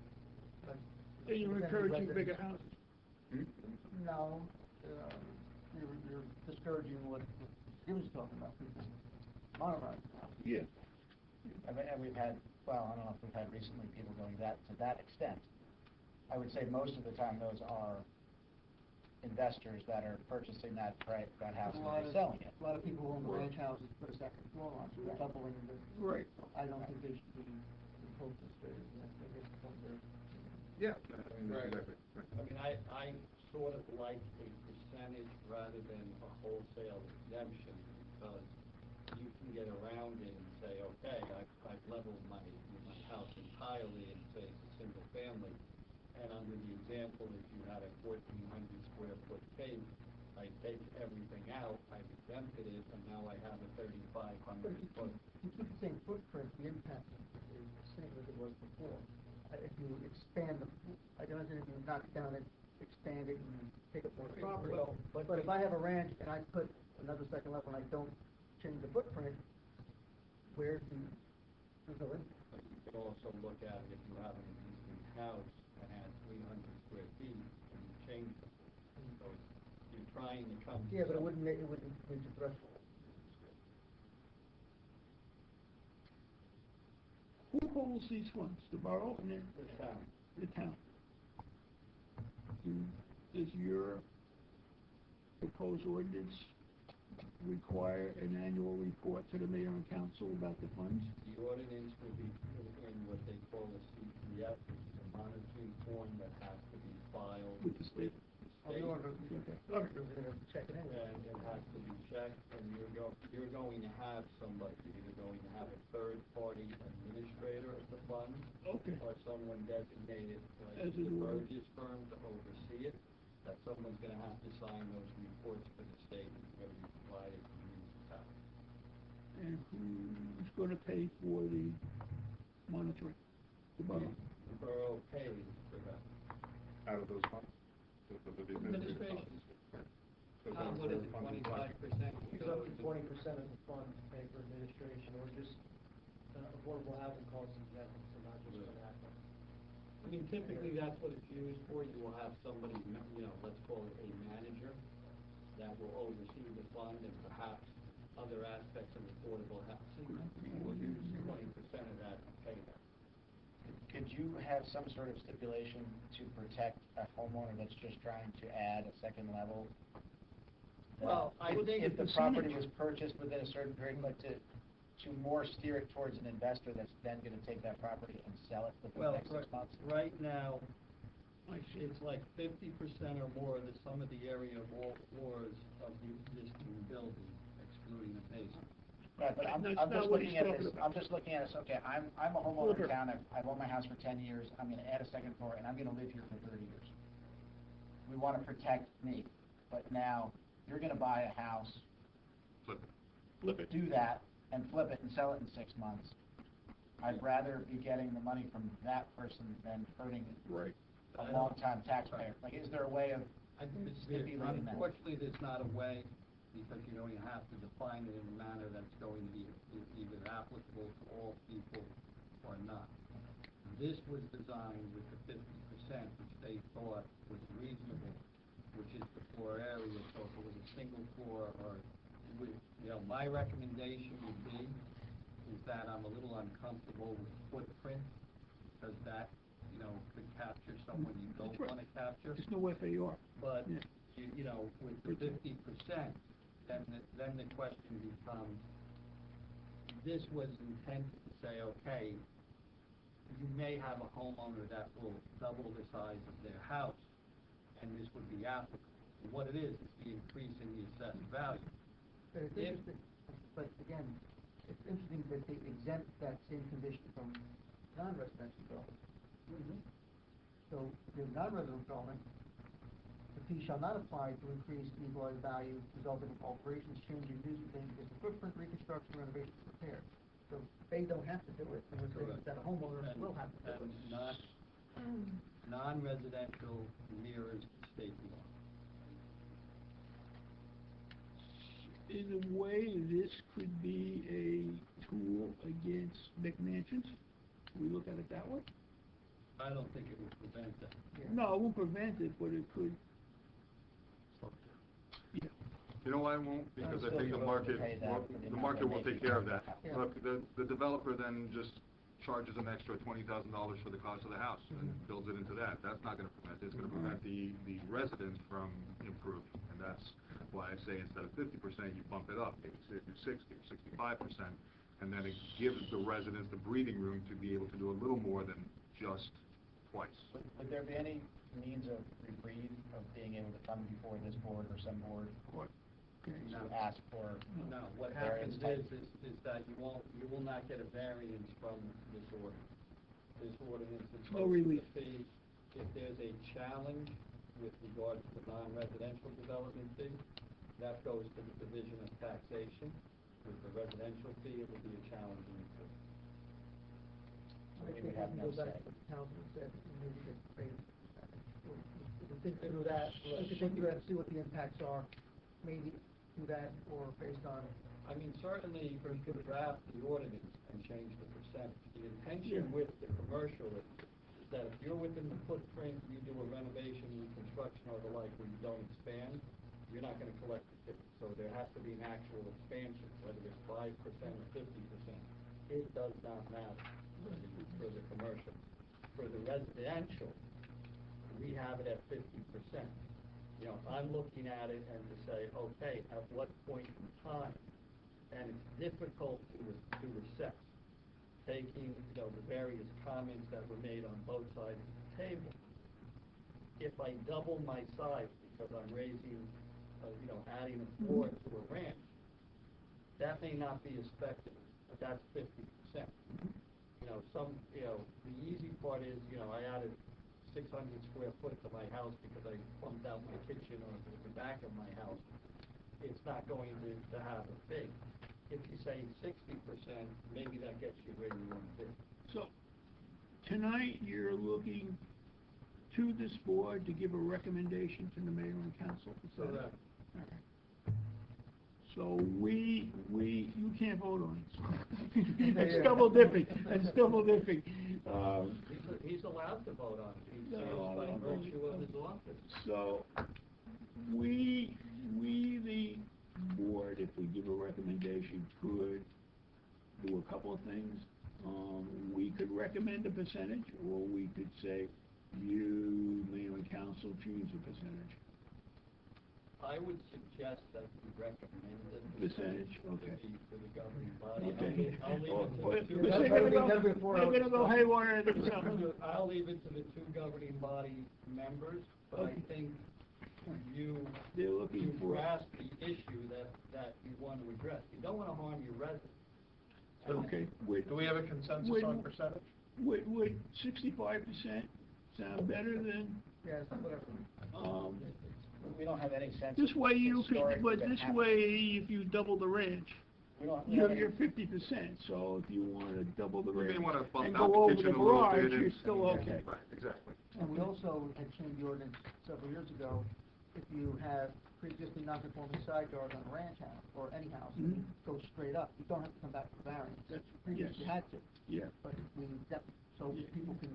And you're encouraging bigger houses. No, you're discouraging what Jim was talking about, people monorizing houses. Yeah. And we've had well, I don't know if we've had recently people going to that extent. I would say most of the time those are investors that are purchasing that house and they're selling it. A lot of people own the ranch houses, put a second floor on, so they're doubling the. Right. I don't think they should be imposed as straight, I think it's one of their. Yeah, I mean, Right. exactly. I mean, I sort of like a percentage rather than a wholesale exemption, because you can get around it and say, okay, I've leveled my house entirely and say it's a single family. And under the example, if you had a 1,400 square foot case, I take everything out, I've exempted it, and now I have a 3,500 foot. You keep the same footprint, the impact is the same as it was before. If you expand I can imagine if you knock it down and expand it and take up more property. Well, But if I have a ranch and I put another second level and I don't change the footprint, there's no impact. But you could also look at it if you have an existing house and has 300 square feet and you change it. So you're trying to come. to Yeah, but it some- wouldn't meet the threshold. Who holds these funds? The borough and then The town. the town? Does your proposed ordinance require an annual report to the mayor and council about the funds? The ordinance will be in what they call a CPF, which is a monitoring form that has to be filed With the state? Oh, the order, okay. We're gonna check it anyway. And it has to be checked, and you're going to have somebody, you're either going to have a third-party administrator of the fund, Okay. or someone designated, like As the it were. Burgess firm, to oversee it, that someone's gonna have to sign those reports for the state, and they're gonna be provided to the municipality. And who's gonna pay for the monitoring? The borough? The borough pays for that. Out of those funds? The administrative Administration. funds. So What is those it, funds are 25%? Use up to 20% of the funds to pay for administration, or just affordable housing costs in general, so not just for that. I mean, typically, that's what it's used for. You will have somebody, let's call it a manager, that will oversee the fund and perhaps other aspects of affordable housing. Will use 20% of that to pay that. Could you have some sort of stipulation to protect a homeowner that's just trying to add a second level? Well, I think If the the property percentage- was purchased within a certain period, but to more steer it towards an investor that's then gonna take that property and sell it within the Well, next 6 months? right now, it's like 50% or more of the sum of the area of all floors of the existing building, excluding the basement. Right, but I'm That's just not what looking he's at talking this, about. I'm just looking at this, okay, I'm a homeowner Flipper. in town, I've owned my house for 10 years, I'm gonna add a second floor, and I'm gonna live here for 30 years. We wanna protect me, but now, you're gonna buy a house, Flip it. Flip it. do that, and flip it and sell it in 6 months. I'd rather be getting the money from that person than hurting Right. a long-time taxpayer. Like, is there a way of stipulating that? Unfortunately, there's not a way, because you're going to have to define it in a manner that's going to be either applicable to all people or not. This was designed with the 50%, which they thought was reasonable, which is the floor area, so if it was a single floor or, my recommendation would be, is that I'm a little uncomfortable with footprint, because that, could capture someone you don't That's right. want to capture. There's no FAR. But, Yeah. with the 50%, then the question becomes, this was intended to say, okay, you may have a homeowner that will double the size of their house, and this would be applicable. What it is the increase in the assessed value. But it's interesting, but again, it's interesting that they exempt that same condition from non-residential development. So, if you're non-residential development, the fee shall not apply to increase the equalized value resulting from alterations, change in use, change in footprint, reconstruction, renovation, repair. So, they don't have to do it, and we're saying Correct. that a homeowner And- will have to do and it. Non-residential mirrors state law. In a way, this could be a tool against McMansions. We look at it that way? I don't think it would prevent that. No, it won't prevent it, but it could. Yeah. You know why it won't? Because I still think the be willing to market, pay that for the the amount market they're will take making care of from that. the house. Look, the developer then just charges an extra $20,000 for the cost of the house and builds it into that. That's not gonna prevent it. It's gonna prevent the residents from improving. And that's why I say instead of 50%, you bump it up, maybe say do 60 or 65%. And then it gives the residents the breathing room to be able to do a little more than just twice. Would there be any means of reprieve of being able to come before this board or some board to ask for? No, what variance happens type? is that you will not get a variance from this ordinance. This ordinance No imposes relief. the fee. If there's a challenge with regard to the non-residential development fee, that goes to the Division of Taxation. With the residential fee, it would be a challenging fee. I think we have to go back to what the council said, and maybe get paid. We can think through that, we can think through that and see what the impacts are, maybe do that, or based on, I mean, certainly you could draft the ordinance and change the percentage. The intention with the commercial is that if you're within the footprint, you do a renovation, reconstruction, or the like, where you don't expand, you're not gonna collect the fee. So there has to be an actual expansion, whether it's 5% or 50%. It does not matter for the commercial. For the residential, we have it at 50%. You know, I'm looking at it and to say, okay, at what point in time? And it's difficult to assess, taking, you know, the various comments that were made on both sides of the table. If I double my size because I'm raising, you know, adding a floor to a ranch, that may not be as speculative, but that's 50%. You know, the easy part is, you know, I added 600 square foot to my house because I plumbed out my kitchen or the back of my house. It's not going to have a fee. If you say 60%, maybe that gets you where you want to be. So, tonight, you're looking to this board to give a recommendation to the mayor and council? Is that it? Correct. All right. So you can't vote on it. It's double dipping, it's double dipping. He's allowed to vote on it. He's No, by no, virtue of his office. So, we, the board, if we give a recommendation, could do a couple of things. We could recommend a percentage, or we could say, you, mayor and council, choose a percentage. I would suggest that we recommend it. Percentage, okay. To the governing body. Okay. I'll leave Well, it to the they're gonna go haywire themselves. I'll leave it to the two governing body members, but I Okay. think you grasp the issue that you want to address. You don't want to harm your residents. Okay. Do we have a consensus on percentage? Would 65% sound better than, yes, whatever. We don't have any sense. this way you could, historically but that this happens. way, if you double the ranch, We don't have you're any- 50%, so if you wanna double the You may ranch wanna bump and out go the over kitchen the a little garage, bit and- you're still okay. Right, exactly. And we also had changed the ordinance several years ago, if you have pre-existing non-conforming side yard on a ranch house, or any house, and you go straight up, you don't have to come back for variance. That's- Previously you yes. had to, Yeah, but so Yeah. people can,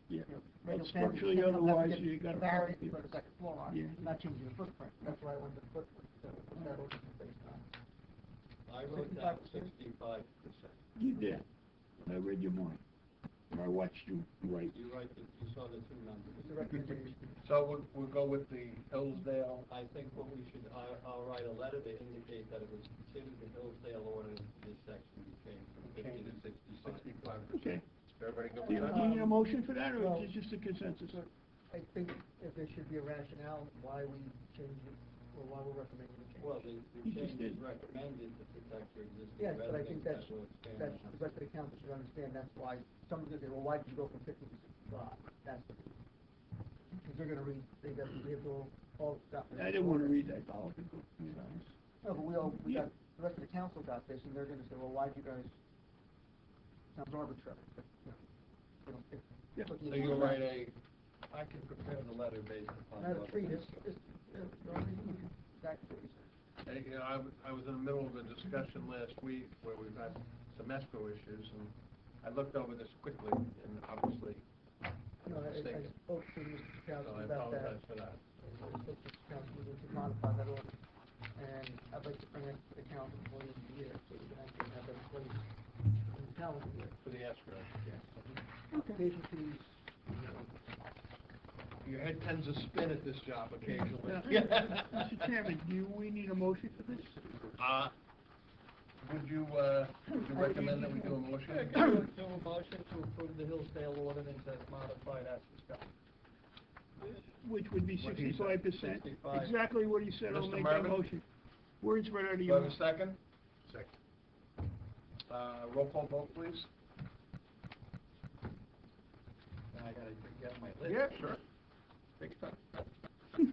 yeah. you know, But regular families structurally, can't have otherwise, to you get gotta. a variance yeah. to put a second floor on, Yeah. not changing the footprint. That's why I went to the footprint, so that was based on. I wrote down 65%. You did. I read your mind. I watched you write. You saw the two numbers. It's a recommendation. So we'll go with the Hillsdale. I think what we should, I'll write a letter to indicate that it was considered the Hillsdale ordinance, this section became from 50 to 65. Okay. Everybody go Do with you that? need a motion for that, or Well, is it just a consensus? I think if there should be a rationale why we change it, or why we're recommending the change. Well, the You just change is did. recommended to protect your existing Yes, but I think residents that will expand. that's, the rest of the council should understand, that's why, someone's gonna say, well, why did you go from 50 to 65? That's the reason. Because they're gonna read, they have all the stuff. I didn't wanna read that policy book, to be honest. No, but the rest of the council got this, and they're gonna say, well, why'd you guys, sounds arbitrary, but, you know, they don't fit. Yeah. But So you'll write I can prepare the letter based upon. Not what- a treatise, just, exactly. Hey, you know, I was in the middle of a discussion last week where we've had some escrow issues, and I looked over this quickly, and obviously, No, I mistaken. spoke to Mr. So Chakowski I about that. apologize for that. I spoke to Mr. Chakowski, we should modify that order. And I'd like to bring it to the council before the end of the year, so we can actually have that in place in the calendar year. For the Yes, Greg. Application fees, Your head tends to spin at this job occasionally. Mr. Chairman, do we need a motion for this? Would you recommend that we do a motion? Do a motion to approve the Hillsdale ordinance as modified as discussed. Which would be What he said. 65%. 65. Exactly what he said, I'll Mr. make Mervyn? that motion. Words right out of Do I your have mouth. a second? Second. Roll call vote, please. Now I gotta get my list. Yeah, sure. Take your time.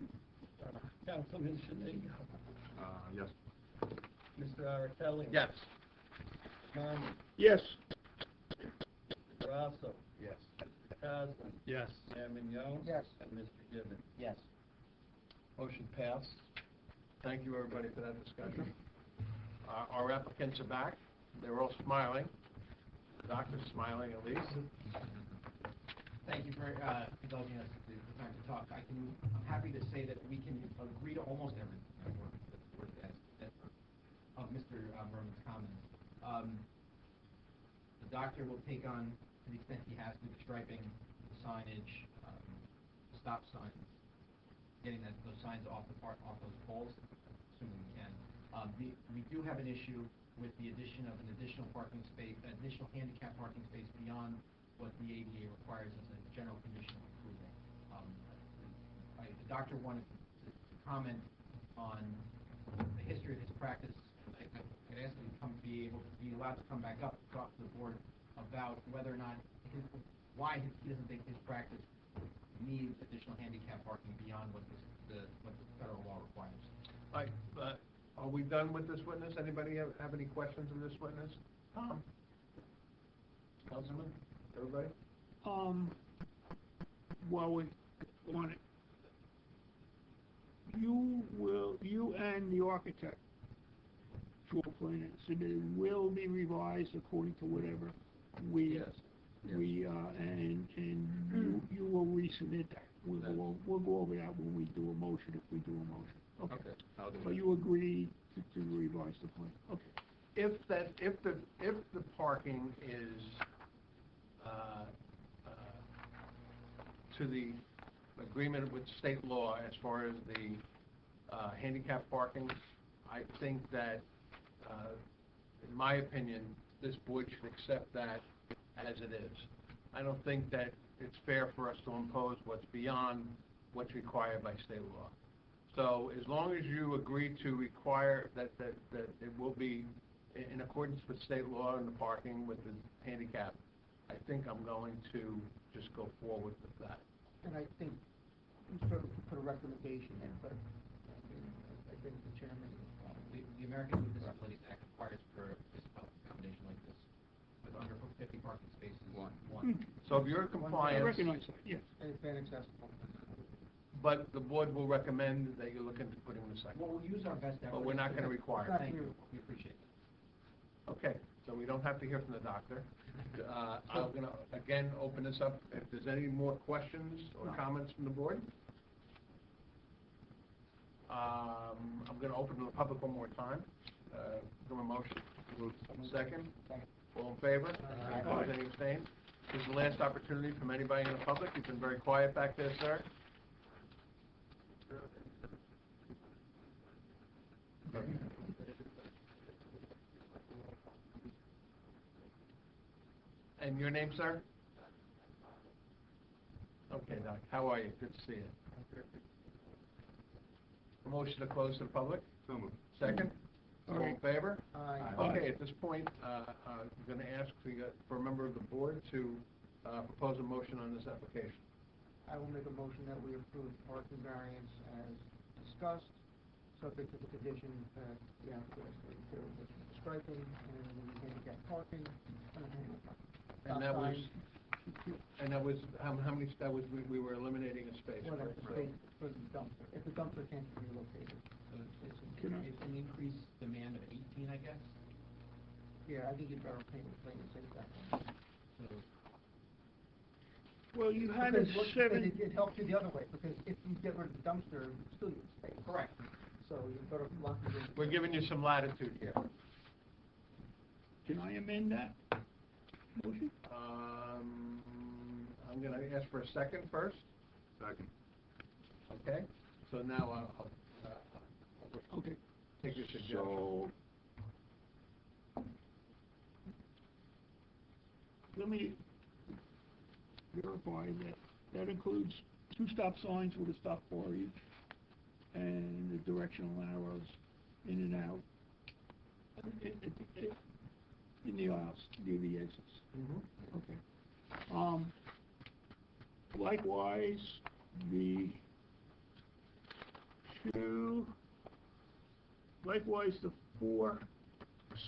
Councilman Shanigga. Yes. Mr. Aratelli. Yes. Norman. Yes. Grasso. Yes. Cosman. Yes. Chairman Young. yes. And Mr. Gibbon. Yes. Motion passed. Thank you, everybody, for that discussion. Our applicants are back. They're all smiling. The doctor's smiling at least. Thank you for indulging us the time to talk. I'm happy to say that we can agree to almost everything of Mr. Merman's comments. The doctor will take on, to the extent he has to, the striping, the signage, stop signs, getting those signs off those poles, assuming we can. We do have an issue with the addition of an additional parking space, additional handicap parking space beyond what the ADA requires as a general condition of approval. The doctor wanted to comment on the history of his practice. I asked him to be allowed to come back up and talk to the board about whether or not, why he doesn't think his practice needs additional handicap parking beyond what the federal law requires. Are we done with this witness? Anybody have any questions of this witness? Tom? Councilman? Everybody? While we on it, you and the architect, floor plan submitted will be revised according to whatever we, Yes. and you will resubmit that. We'll go over that when we do a motion, if we do a motion. Okay. I'll do So that. you agree to revise the plan? Okay. If the parking is, to the agreement with state law as far as the, handicap parking, I think that, in my opinion, this board should accept that as it is. I don't think that it's fair for us to impose what's beyond what's required by state law. So as long as you agree to require that it will be in accordance with state law and the parking with the handicap, I think I'm going to just go forward with that. And I think we sort of put a recommendation in, but I think the chairman, The Americans with Disabilities Act requires for this accommodation like this, with under 50 parking spaces. One. So if you're in I compliance, recognize that, yes. and it's been accessible. but the board will recommend that you look into putting the second. Well, we'll use our best effort. But we're not going to require it. Thank you, we appreciate it. Okay, so we don't have to hear from the doctor. I'm going to, again, open this up. If there's any more questions or comments from the board? I'm going to open to the public one more time. Do a motion. Second? All in favor? Opposed, any abstained? This is the last opportunity from anybody in the public. You've been very quiet back there, sir. And your name, sir? Okay, Doc, how are you? Good to see you. A motion to close to the public? So moved. Second? All in favor? Aye. Okay, at this point, I'm going to ask for a member of the board to propose a motion on this application. I will make a motion that we approve parking variance as discussed, subject to the condition that the applicant is to the striping and the handicap parking and the handicap. And that was, how many, we were eliminating a space. Whatever, right? space for the dumpster, if the dumpster can't be relocated. So it's an increased demand of 18, I guess? Yeah, I think you'd better plain and say that. So Well, you had a Because it helps you the other way, because if you get rid of the dumpster, you still use space. correct. So you better lock it in. We're giving you some latitude here. Can I amend that? Motion? I'm gonna ask for a second first, Second. okay? So now I'll Okay. take your suggestion. So, let me verify that includes 2 stop signs with a stop bar each, and the directional arrows in and out, in the aisles, near the exits. Mhm. Okay. Likewise, the 4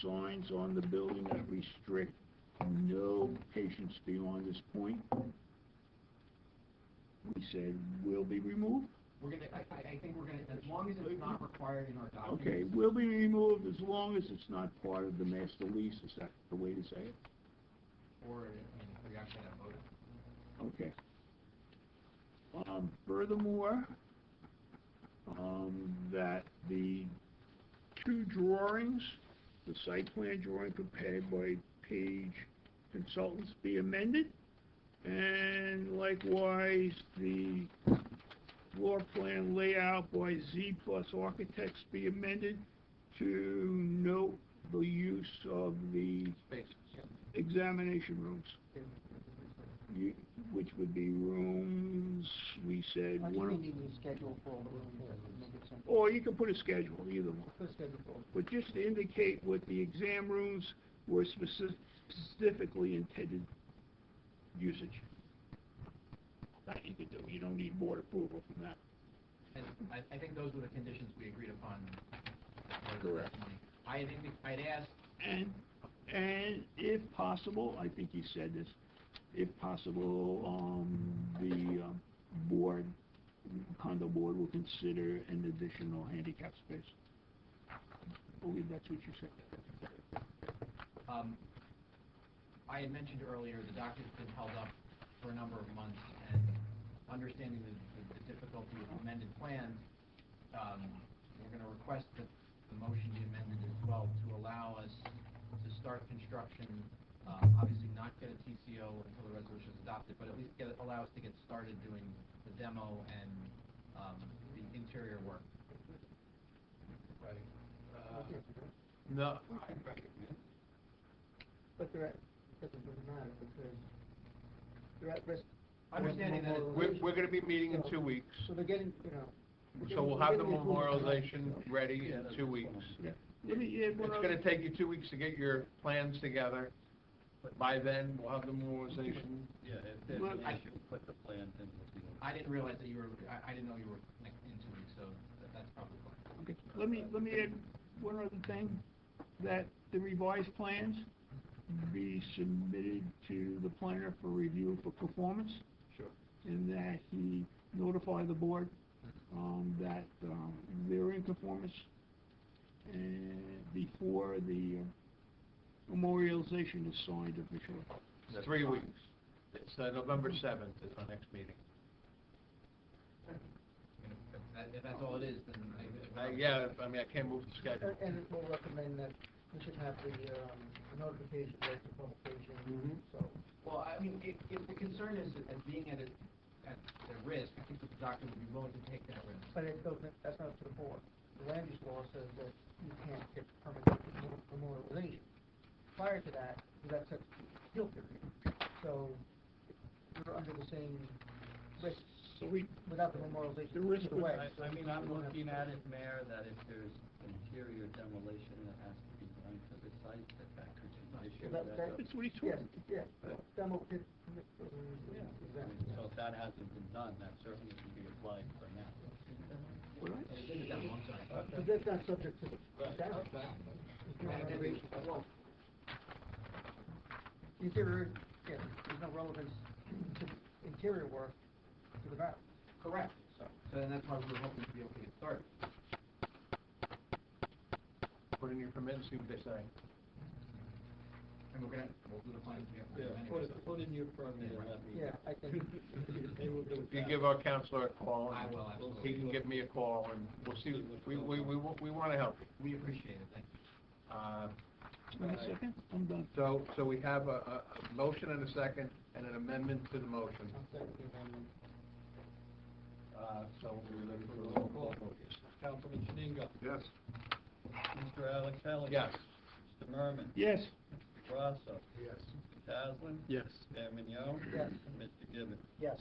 signs on the building that restrict no patients beyond this point, we said will be removed. We're gonna, I think we're gonna, as long as it's not required in our documents. Okay, will be removed as long as it's not part of the master lease, is that the way to say it? Or, we actually have voted. Okay. Furthermore, that the 2 drawings, the site plan drawing prepared by Page Consultants be amended, and likewise, the floor plan layout by Z Plus Architects be amended to note the use of the Spaces. examination rooms. Which would be rooms, we said, I one think of, we need to schedule for all the rooms and make it simple. or you can put a schedule, either one. Put a schedule for them. But just to indicate what the exam rooms were specifically intended usage. That you can do, you don't need board approval from that. And I think those were the conditions we agreed upon. Correct. I'd asked, And if possible, I think you said this, if possible, the condo board will consider an additional handicap space. I believe that's what you said. I had mentioned earlier, the document's been held up for a number of months, and understanding the difficulty of amended plans, we're gonna request that the motion be amended as well to allow us to start construction, obviously not get a TCO until the resolution is adopted, but at least allow us to get started doing the demo and, the interior work. No, But they're at, it doesn't really matter, because they're at risk. Understanding that we're gonna be meeting in 2 weeks, So they're getting, so we'll have the memorialization ready in 2 weeks. Yeah. Let me add one It's other. gonna take you 2 weeks to get your plans together. By then, we'll have the memorialization. Yeah, if Well, I should put the plans in. I didn't realize that you were, I didn't know you were like in 2 weeks, so that's probably fine. Okay, let me add one other thing, that the revised plans be submitted to the planner for review for performance. Sure. And that he notify the board, that, they're in conformance, and before the memorialization is signed officially. It's 3 weeks. It's November 7th is our next meeting. If that's all it is, then Yeah, I mean, I can't move the schedule. And we'll recommend that we should have the notification, right, the publication, Mhm. so. Well, I mean, if the concern is as being at risk, I think that the doctor would be willing to take that risk. But it doesn't, that's not up to the board. The land use law says that you can't get permanent memorialization. Prior to that, that's a appeal period. So you're under the same risk So we, without the memorialization. The risk either would- way. I mean, I'm looking at it, Mayor, that if there's interior demolition that has to be done to the site, that could be an issue. that's what he's Yes, talking. yeah, demo pit. So if that hasn't been done, that certainly can be applied for now. What I- It's in the demo, I'm sorry. But that's not subject to the demo. It's not renovation. Interior, yeah, there's no relevance to interior work to the valve. Correct. So then that's why we were hoping to be able to get started. Put in your permit and see what they say. And we'll do the plans together. Put in your permit and let me. Yeah, I think. They will do If you that. give our counselor a call, I will, absolutely. he can give me a call, and we'll see, we wanna help you. We appreciate it, thank you. Wait a second, I'm done. So we have a motion and a second, and an amendment to the motion. I'll second the amendment. So we're ready for a Roll call vote. Councilman Shanigga. Yes. Mr. Alex Haley. Yes. Mr. Merman. Yes. Mr. Grasso. Yes. Mr. Caslin. Yes. Mayor Mignon. Yes. And Mr. Gibbons. Yes.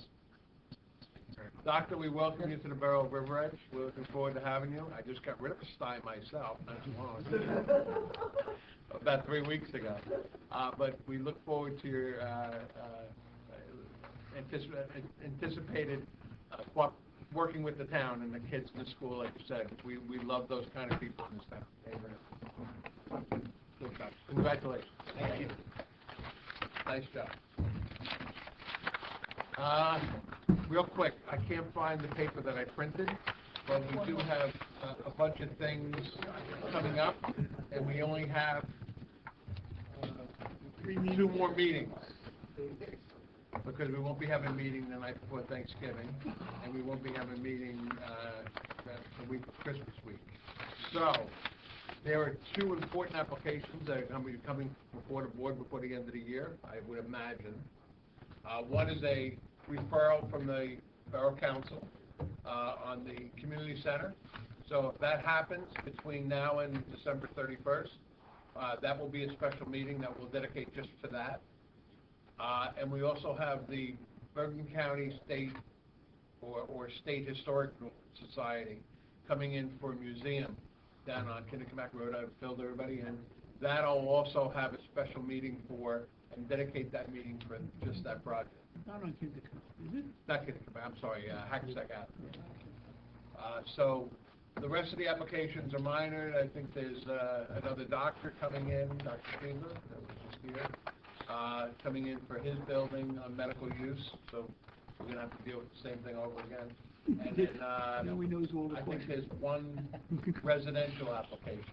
Doctor, we welcome you to the Borough of River Edge. We're looking forward to having you. I just got rid of a sty myself, not too long, about 3 weeks ago. But we look forward to your anticipated working with the town and the kids in the school, like you said. We love those kind of people in this town. Good job. Congratulations. Thank you. Nice job. Real quick, I can't find the paper that I printed, but we do have a bunch of things coming up, and we only have 2 more meetings. Because we won't be having a meeting the night before Thanksgiving, and we won't be having a meeting the week of Christmas week. So, there are 2 important applications that are going to be coming before the board before the end of the year, I would imagine. One is a referral from the Borough Council on the community center. So if that happens between now and December 31st, that will be a special meeting that we'll dedicate just to that. And we also have the Bergen County State or State Historical Society coming in for a museum down on Kinnecamack Road. I've filled everybody in. That'll also have a special meeting for and dedicate that meeting for just that project. Not on Kinnecamack, is it? Not Kinnecamack, I'm sorry, Hackensack Avenue. So the rest of the applications are minor. I think there's another doctor coming in, Dr. Finger, that was just here, coming in for his building on medical use. So we're going to have to deal with the same thing over again. And then Now we knows all the I think questions. there's 1 residential application.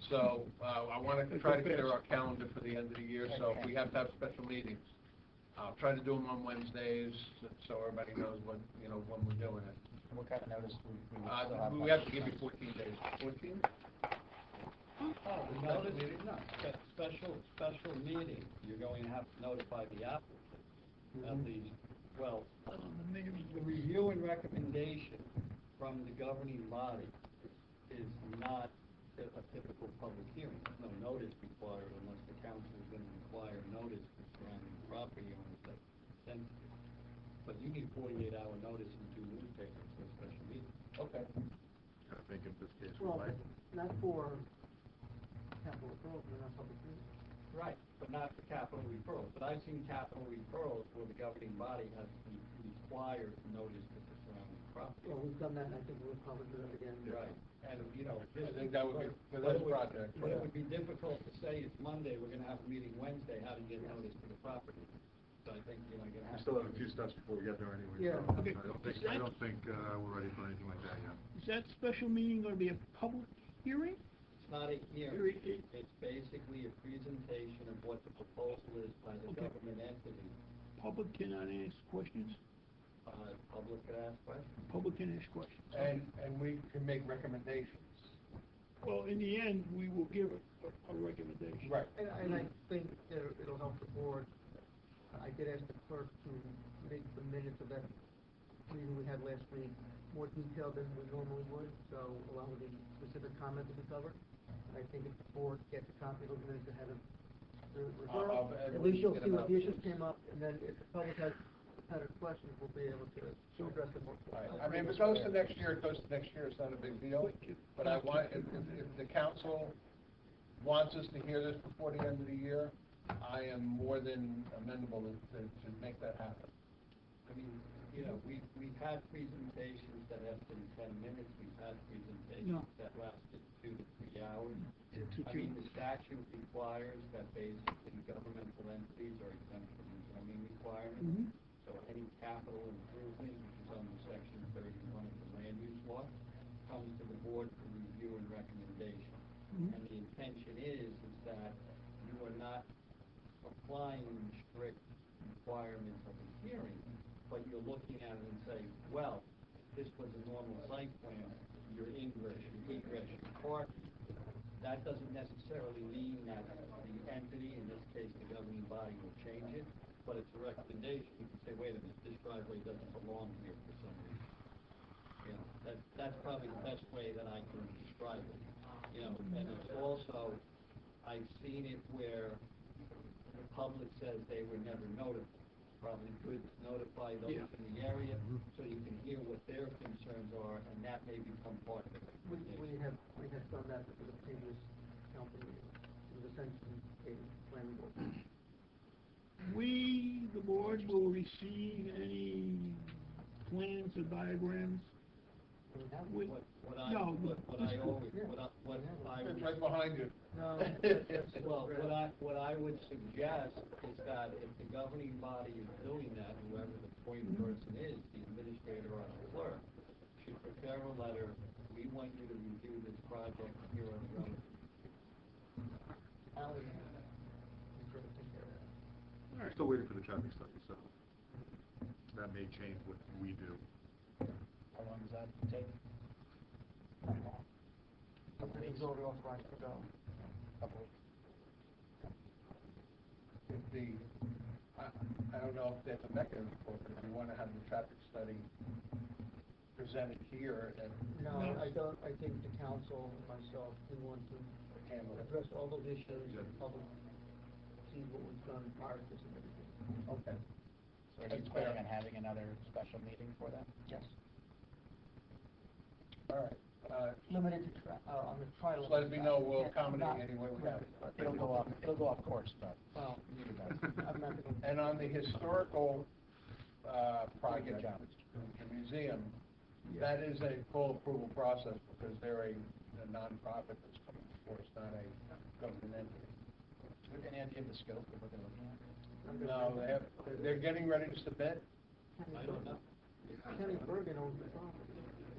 So I want to try to clear our calendar for the end of the year, so if we have to have special meetings, I'll try to do them on Wednesdays, so everybody knows when we're doing it. What kind of notice we still have? We have to give you 14 days. 14? Oh, the notice, no, special meeting, you're going to have to notify the applicant of the, well, the review and recommendation from the governing body is not a typical public hearing. There's no notice required unless the council is going to require notice for surrounding property owners that send it. But you need 48-hour notice in 2 newspapers for a special meeting. Okay. I think in this case, we Well, might. not for capital referrals, but not public hearings. Right, but not for capital referrals. But I've seen capital referrals where the governing body has to require notice to the surrounding property. Well, we've done that, and I think we'll probably do that again. Right, and, I think that would be, for but this it would- project. But it would be difficult to say it's Monday, we're gonna have a meeting Wednesday, how do you get notice to the property? So I think, you're gonna We have. still have a few steps before we get there anyway. Yeah. So Okay. I don't think we're ready for anything like that yet. Is that special meeting going to be a public hearing? It's not a hearing, it's basically a presentation of what the proposal is by the Okay. government entity. Public cannot ask questions? Public could ask questions. Public can ask questions. And we can make recommendations. Well, in the end, we will give a recommendation. Right. And I think that it'll help the board. I did ask the clerk to make the minutes of that meeting we had last week more detailed than we normally would, so along with the specific comments that we covered. I think if the board gets a copy of those minutes ahead of the referral, at least you'll see what the issues came up, and then if the public has repetitive questions, we'll be able to address them more. Right. I mean, if it goes to next year, it goes to next year, it's not a big deal. But I want, if the council wants us to hear this before the end of the year, I am more than amenable to make that happen. I mean, we've had presentations that have been 10 minutes, we've had presentations that lasted 2 to 3 hours. I mean, the statute requires that basically governmental entities are exempt from the zoning requirements. So any capital improvement, which is under section 31 of the land use law, comes to the board for review and recommendation. And the intention is that you are not applying strict requirements of the hearing, but you're looking at it and say, well, this was a normal site plan, your ingress, your egress, your parking, that doesn't necessarily mean that the entity, in this case, the governing body, will change it, but it's a recommendation. You can say, wait a minute, this driveway doesn't belong here for some reason. You know, that's probably the best way that I can describe it. You know, and it's also, I've seen it where the public says they were never notified. Probably good to notify those in the area, so you can hear what their concerns are, and that may become part of the recommendation. We have done that with the previous company, it was essentially a planning board. We, the board, will receive any plans or diagrams. We- What I no, always, what I It's would right behind you. No. Well, what I would suggest is that if the governing body is doing that, whoever the point person is, the administrator or the clerk, should prepare a letter, we want you to review this project, here are the relevant. Ally, is going to take care of that. We're still waiting for the traffic study, so that may change what we do. How long does that take? Something is already authorized to go. Couple weeks. If I don't know if there's a mechanism for it, but if you want to have the traffic study presented here and. No, I don't, I think the council and myself, we want to Handle it. address all those issues, and public see what was done prior to submitting. Okay. So are you That's planning fair. on having another special meeting for that? Yes. All right. Limited to, on the trial. Just let me know, we'll Not- accommodate any way we can. It'll go off course, but. Well, I'm not gonna. And on the historical, project, job. the museum, that is a full approval process because they're a nonprofit that's coming before, it's not a government entity. Any idea of the scope of what they're looking at? No, they're getting ready to submit. I don't know. Kenny Bergen owns the property.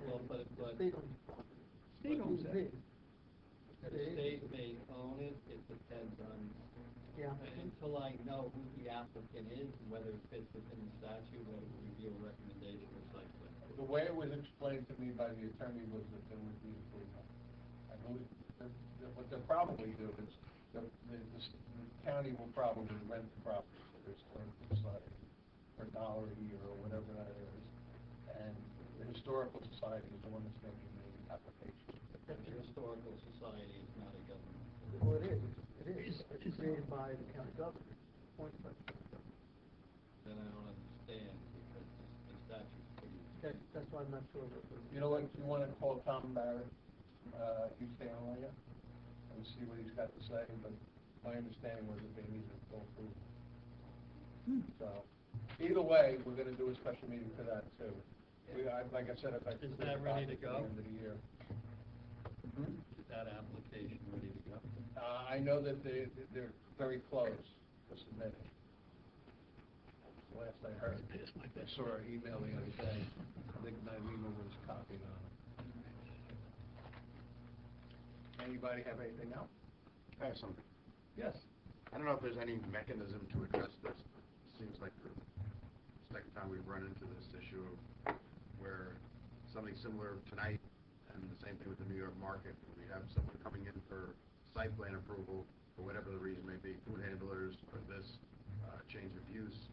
Well, but State owns the property. State owns that. the state may own it, it depends on, Yeah. until I know who the applicant is, and whether it fits within the statute, whether we review a recommendation or site plan. The way it was explained to me by the attorney was that there would be approval. I believe, what they'll probably do is, the county will probably rent the property to this society for $1 a year or whatever that is. And the historical society is the one that's making the application. The Historical Society is not a government. Well, it is. It's created by the county government, appointed by the county government. Then I don't understand, because the statute's pretty. That's why I'm not sure what the. You know what, you wanna call Tom Barrett, he's staying on you, and see what he's got to say, but my understanding was that they needed a full approval. So, either way, we're gonna do a special meeting for that too. Like I said, if I. Is that ready to go? At the end of the year. Is that application ready to go? I know that they're very close to submitting. Last I heard, I saw her email the other day, I think Naima was copied on it. Anybody have anything else? I have something. Yes. I don't know if there's any mechanism to address this. Seems like the second time we've run into this issue of where something similar tonight, and the same thing with the New York market, where we have someone coming in for site plan approval, for whatever the reason may be, food handlers, for this change of use,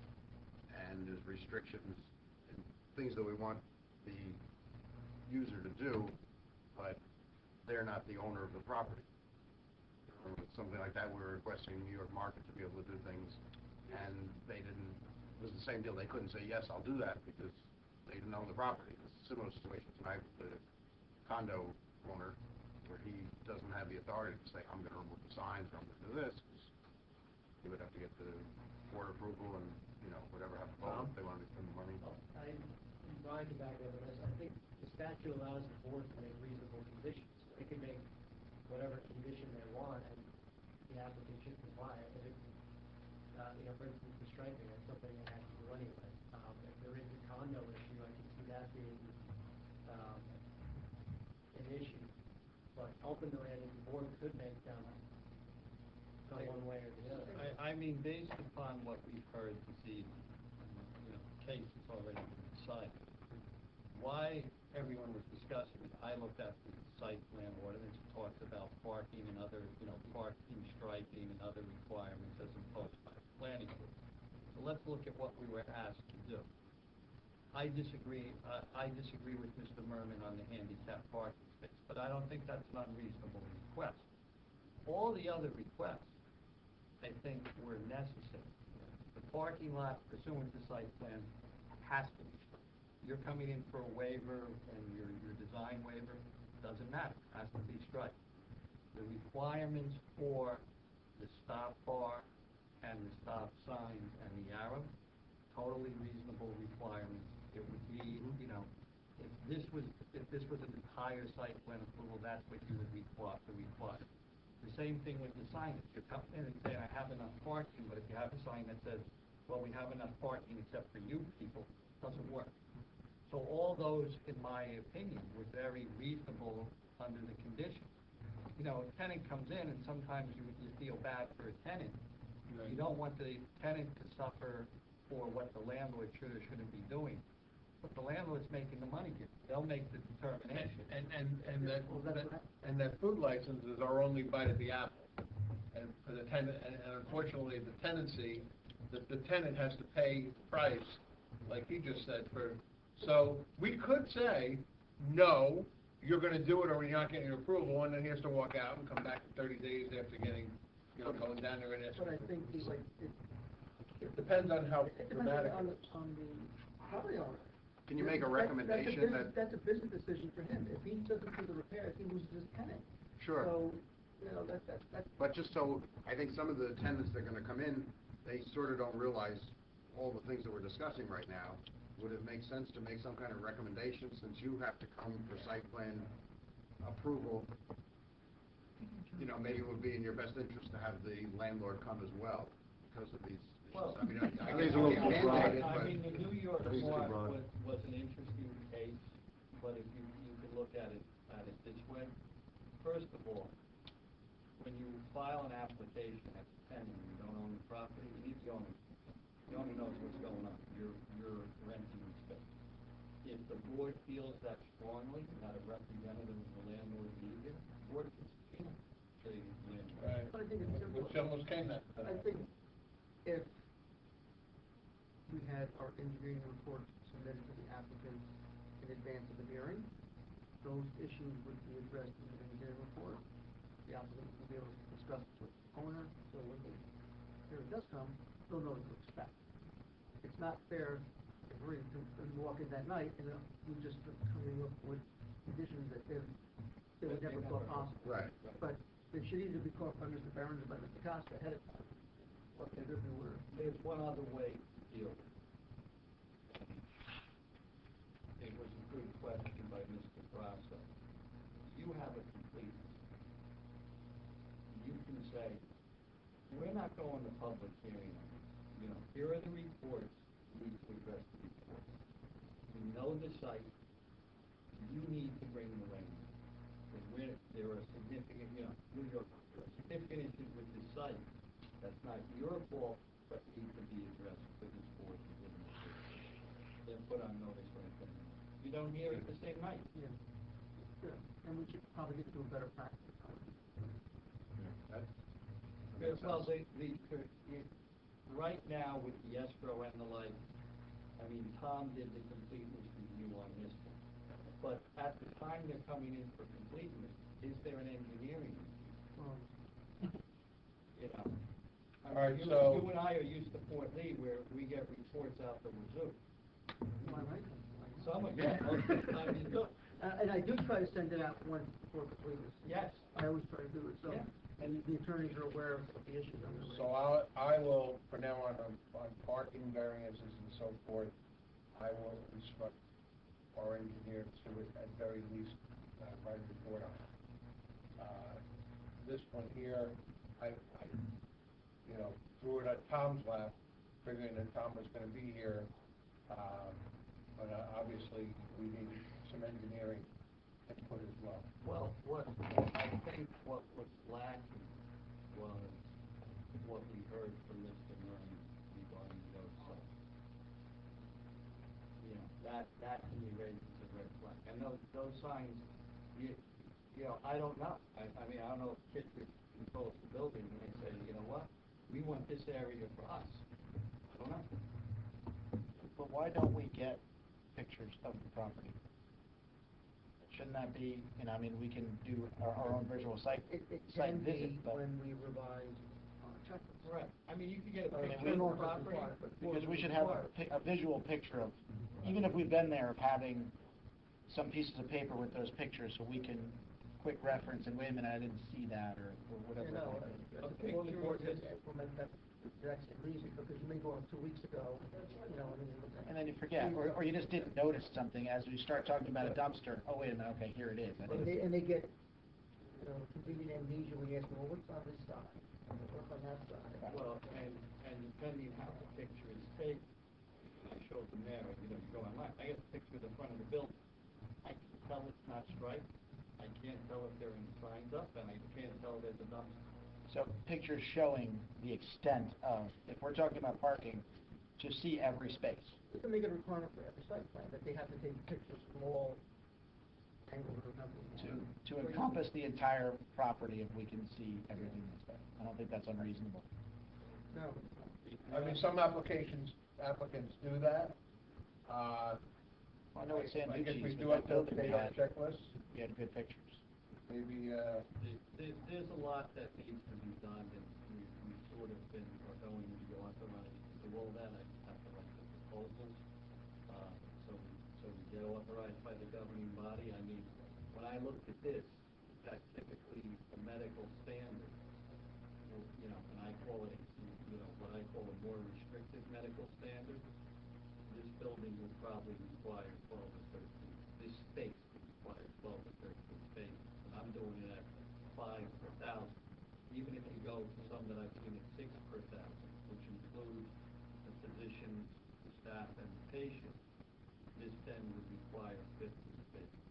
and there's restrictions and things that we want the user to do, but they're not the owner of the property. Something like that, we were requesting New York market to be able to do things, and they didn't, it was the same deal, they couldn't say, yes, I'll do that, because they didn't own the property. It's a similar situation tonight with the condo owner, where he doesn't have the authority to say, I'm gonna remove the signs, or I'm gonna do this, 'cause he would have to get the board approval and, you know, whatever have to vote, if they wanted to spend the money. Brian can back up on this, I think the statute allows the board to make reasonable conditions. They can make whatever condition they want, and the applicant should comply. If it, for instance, the striping, that's something they have to do anyway. If there is a condo issue, I can see that being, an issue. But ultimately, I think the board could make them go one way or the other. I mean, based upon what we've heard this evening, you know, the case has already been decided. Why everyone was discussing it, I looked at the site plan ordinance talks about parking and other, parking, striping and other requirements as imposed by the planning board. So let's look at what we were asked to do. I disagree with Mr. Merman on the handicap parking space, but I don't think that's an unreasonable request. All the other requests, I think, were necessary. The parking lot pursuant to site plan has to be striped. You're coming in for a waiver and your design waiver, doesn't matter, has to be striped. The requirements for the stop bar and the stop signs and the arrow, totally reasonable requirements. It would be, if this was an entire site plan approval, that's what you would require. The same thing with the signage. You come in and say, I have enough parking, but if you have a sign that says, well, we have enough parking except for you people, doesn't work. So all those, in my opinion, were very reasonable under the conditions. A tenant comes in and sometimes you feel bad for a tenant. Right. You don't want the tenant to suffer for what the landlord should or shouldn't be doing. But the landlord's making the money here. They'll make the determination. And that food licenses are only bite at the apple. And for the tenant, and unfortunately, the tenancy, the tenant has to pay price, like he just said, so we could say, no, you're gonna do it or you're not getting approval, and then he has to walk out and come back in 30 days after getting, going down there and asking. But I think It depends on how it depends dramatic on it the is. property owner. Can you make a recommendation That's a business decision for him. If he doesn't do the repairs, he loses his tenant. Sure. So, that's. But just so, I think some of the tenants that are gonna come in, they sort of don't realize all the things that we're discussing right now. Would it make sense to make some kind of recommendation, since you have to come for site plan approval? Maybe it would be in your best interest to have the landlord come as well, because of these issues. Well, I mean, I think it's a little too broad, I but mean, the New York I think it's too Mart broad. was an interesting case, but if you could look at it this way. First of all, when you file an application as a tenant and you don't own the property, you need the owner. The owner knows what's going on. You're renting the space. If the board feels that strongly, that a representative of the landlord be here, the board can subpoena the landlord. Right. But I think it's simple. Which almost came that. I think if we had our engineering report submitted to the applicant in advance of the hearing, those issues would be addressed in the engineering report. The applicant will be able to discuss it with the owner, so when the hearing does come, they'll know what to expect. It's not fair for him to walk in that night and we just coming up with conditions that they would never thought possible. Right. But they should either be caught by Mr. Barron or by Mr. Costa ahead of time. What they really were. There's one other way to deal with it. It was a good question by Mr. Grasso. You have a complete. You can say, we're not going to public hearing on this. Here are the reports, we need to address the reports. You know the site, you need to bring the rain. Because there are significant, New York, there are significant issues with this site. That's not your fault, but need to be addressed for this board to give them a Then put on notice when it comes. You don't hear it the same night. Yeah. Good. And we should probably get to a better practice. Well, right now with the escrow and the like, I mean, Tom did the completeness review on this one. But at the time they're coming in for completeness, is there an engineering review? All right, you and I are used to Fort Lee where we get reports out the wazoo. Am I right? Some of them, most of the time you do. And I do try to send it out once before completeness. Yes. I always try to do it, so. Yeah. And the attorneys are aware of the issues on the. So I will, for now on parking variances and so forth, I will instruct our engineer to, at very least, write a report on it. This one here, I threw it at Tom's lap, figuring that Tom was gonna be here, but obviously, we need some engineering input as well. Well, I think what was lacking was what we heard from Mr. Murray regarding those sites. That to me raises a red flag. And those signs, you know, I don't know. I mean, I don't know if Kittredge controls the building, and they say, you know what, we want this area for us. I don't know. But why don't we get pictures of the property? Shouldn't that be, you know, I mean, we can do our own visual site It site can visit, be but. when we revise checklists. Right. I mean, you could get a I mean, picture we of know the it's property. required, but Because we should have a visual picture of, even if we've been there, of having some pieces of paper with those pictures, so we can quick reference, and wait a minute, I didn't see that, or whatever. You know, A the only picture board of that this- implement that, that's reason, because you may go on 2 weeks ago, you know, I mean. And then you forget, or you just didn't notice something as we start talking about a dumpster, oh, wait a minute, okay, here it is. I didn't- And they get, you know, convenient amnesia when you ask them, well, what's on this side? What's on that side? Well, and depending how the picture is taken, I showed them there, you know, you go online, I get a picture of the front of the building. I can tell it's not striped, I can't tell if there are any signs up, and I can't tell there's a dumpster. So pictures showing the extent of, if we're talking about parking, to see every space. We can make it a requirement for every site plan, that they have to take pictures from all angles or something. To encompass the entire property, if we can see everything that's there. I don't think that's unreasonable. No. I mean, some applicants do that. I know at I guess we Sanducci's, do with have that to building, update our checklist, we had good pictures. maybe, There's a lot that needs to be done, and we sort of been, are going to be authorized to do all that. I just have to write the proposals, so we get authorized by the governing body. I mean, when I looked at this, that's typically a medical standard, you know, and I call it, you know, what I call a more restrictive medical standard. This building would probably require 12 or 13, this space would require 12 or 13 spaces, and I'm doing it at 5 per thousand. Even if you go to some that I've seen at 6 per thousand, which includes the physicians, the staff, and the patient, this then would require 50 spaces.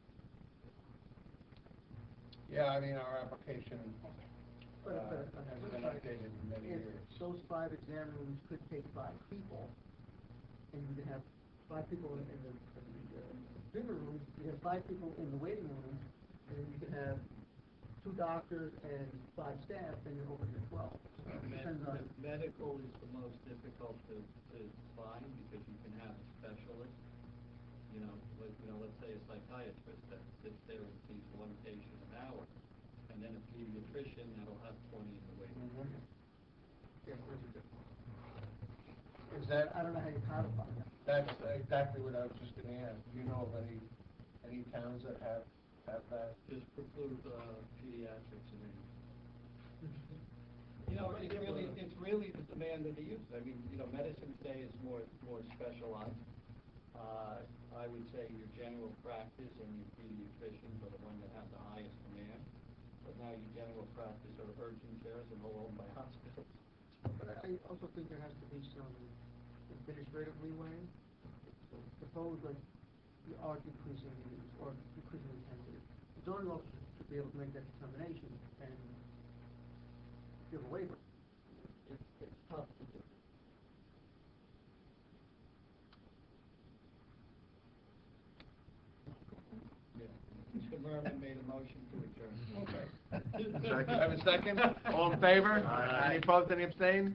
yeah, I mean, our application, But hasn't been updated in many if years. those 5 exam rooms could take 5 people, and you could have 5 people in the bigger room, you have 5 people in the waiting room, and then you could have 2 doctors and 5 staff, and you're over to 12. Depends on. Medical is the most difficult to find, because you can have a specialist, you know, let's say a psychiatrist that sits there and sees 1 patient an hour, and then a pediatrician that'll have 20 in the waiting room. Yeah, there's a difference. Is that, I don't know how you codify that. that's exactly what I was just gonna ask. Do you know of any towns that have that? Just preclude pediatrics and you know, it's really the demand of the use. I mean, you know, medicine today is more specialized. I would say your general practice and your pediatricians are the one that have the highest demand. But now your general practice or urgent cares are all owned by hospitals. But I also think there has to be some administrative leeway. Suppose like you are decreasing the use or decreasing the intensity. The zoning officer should be able to make that determination and give a waiver. It's tough to do. Mr. Merman made a motion to adjourn. Okay. Second. Have a second? All in favor? Aye. Any opposed, any abstained?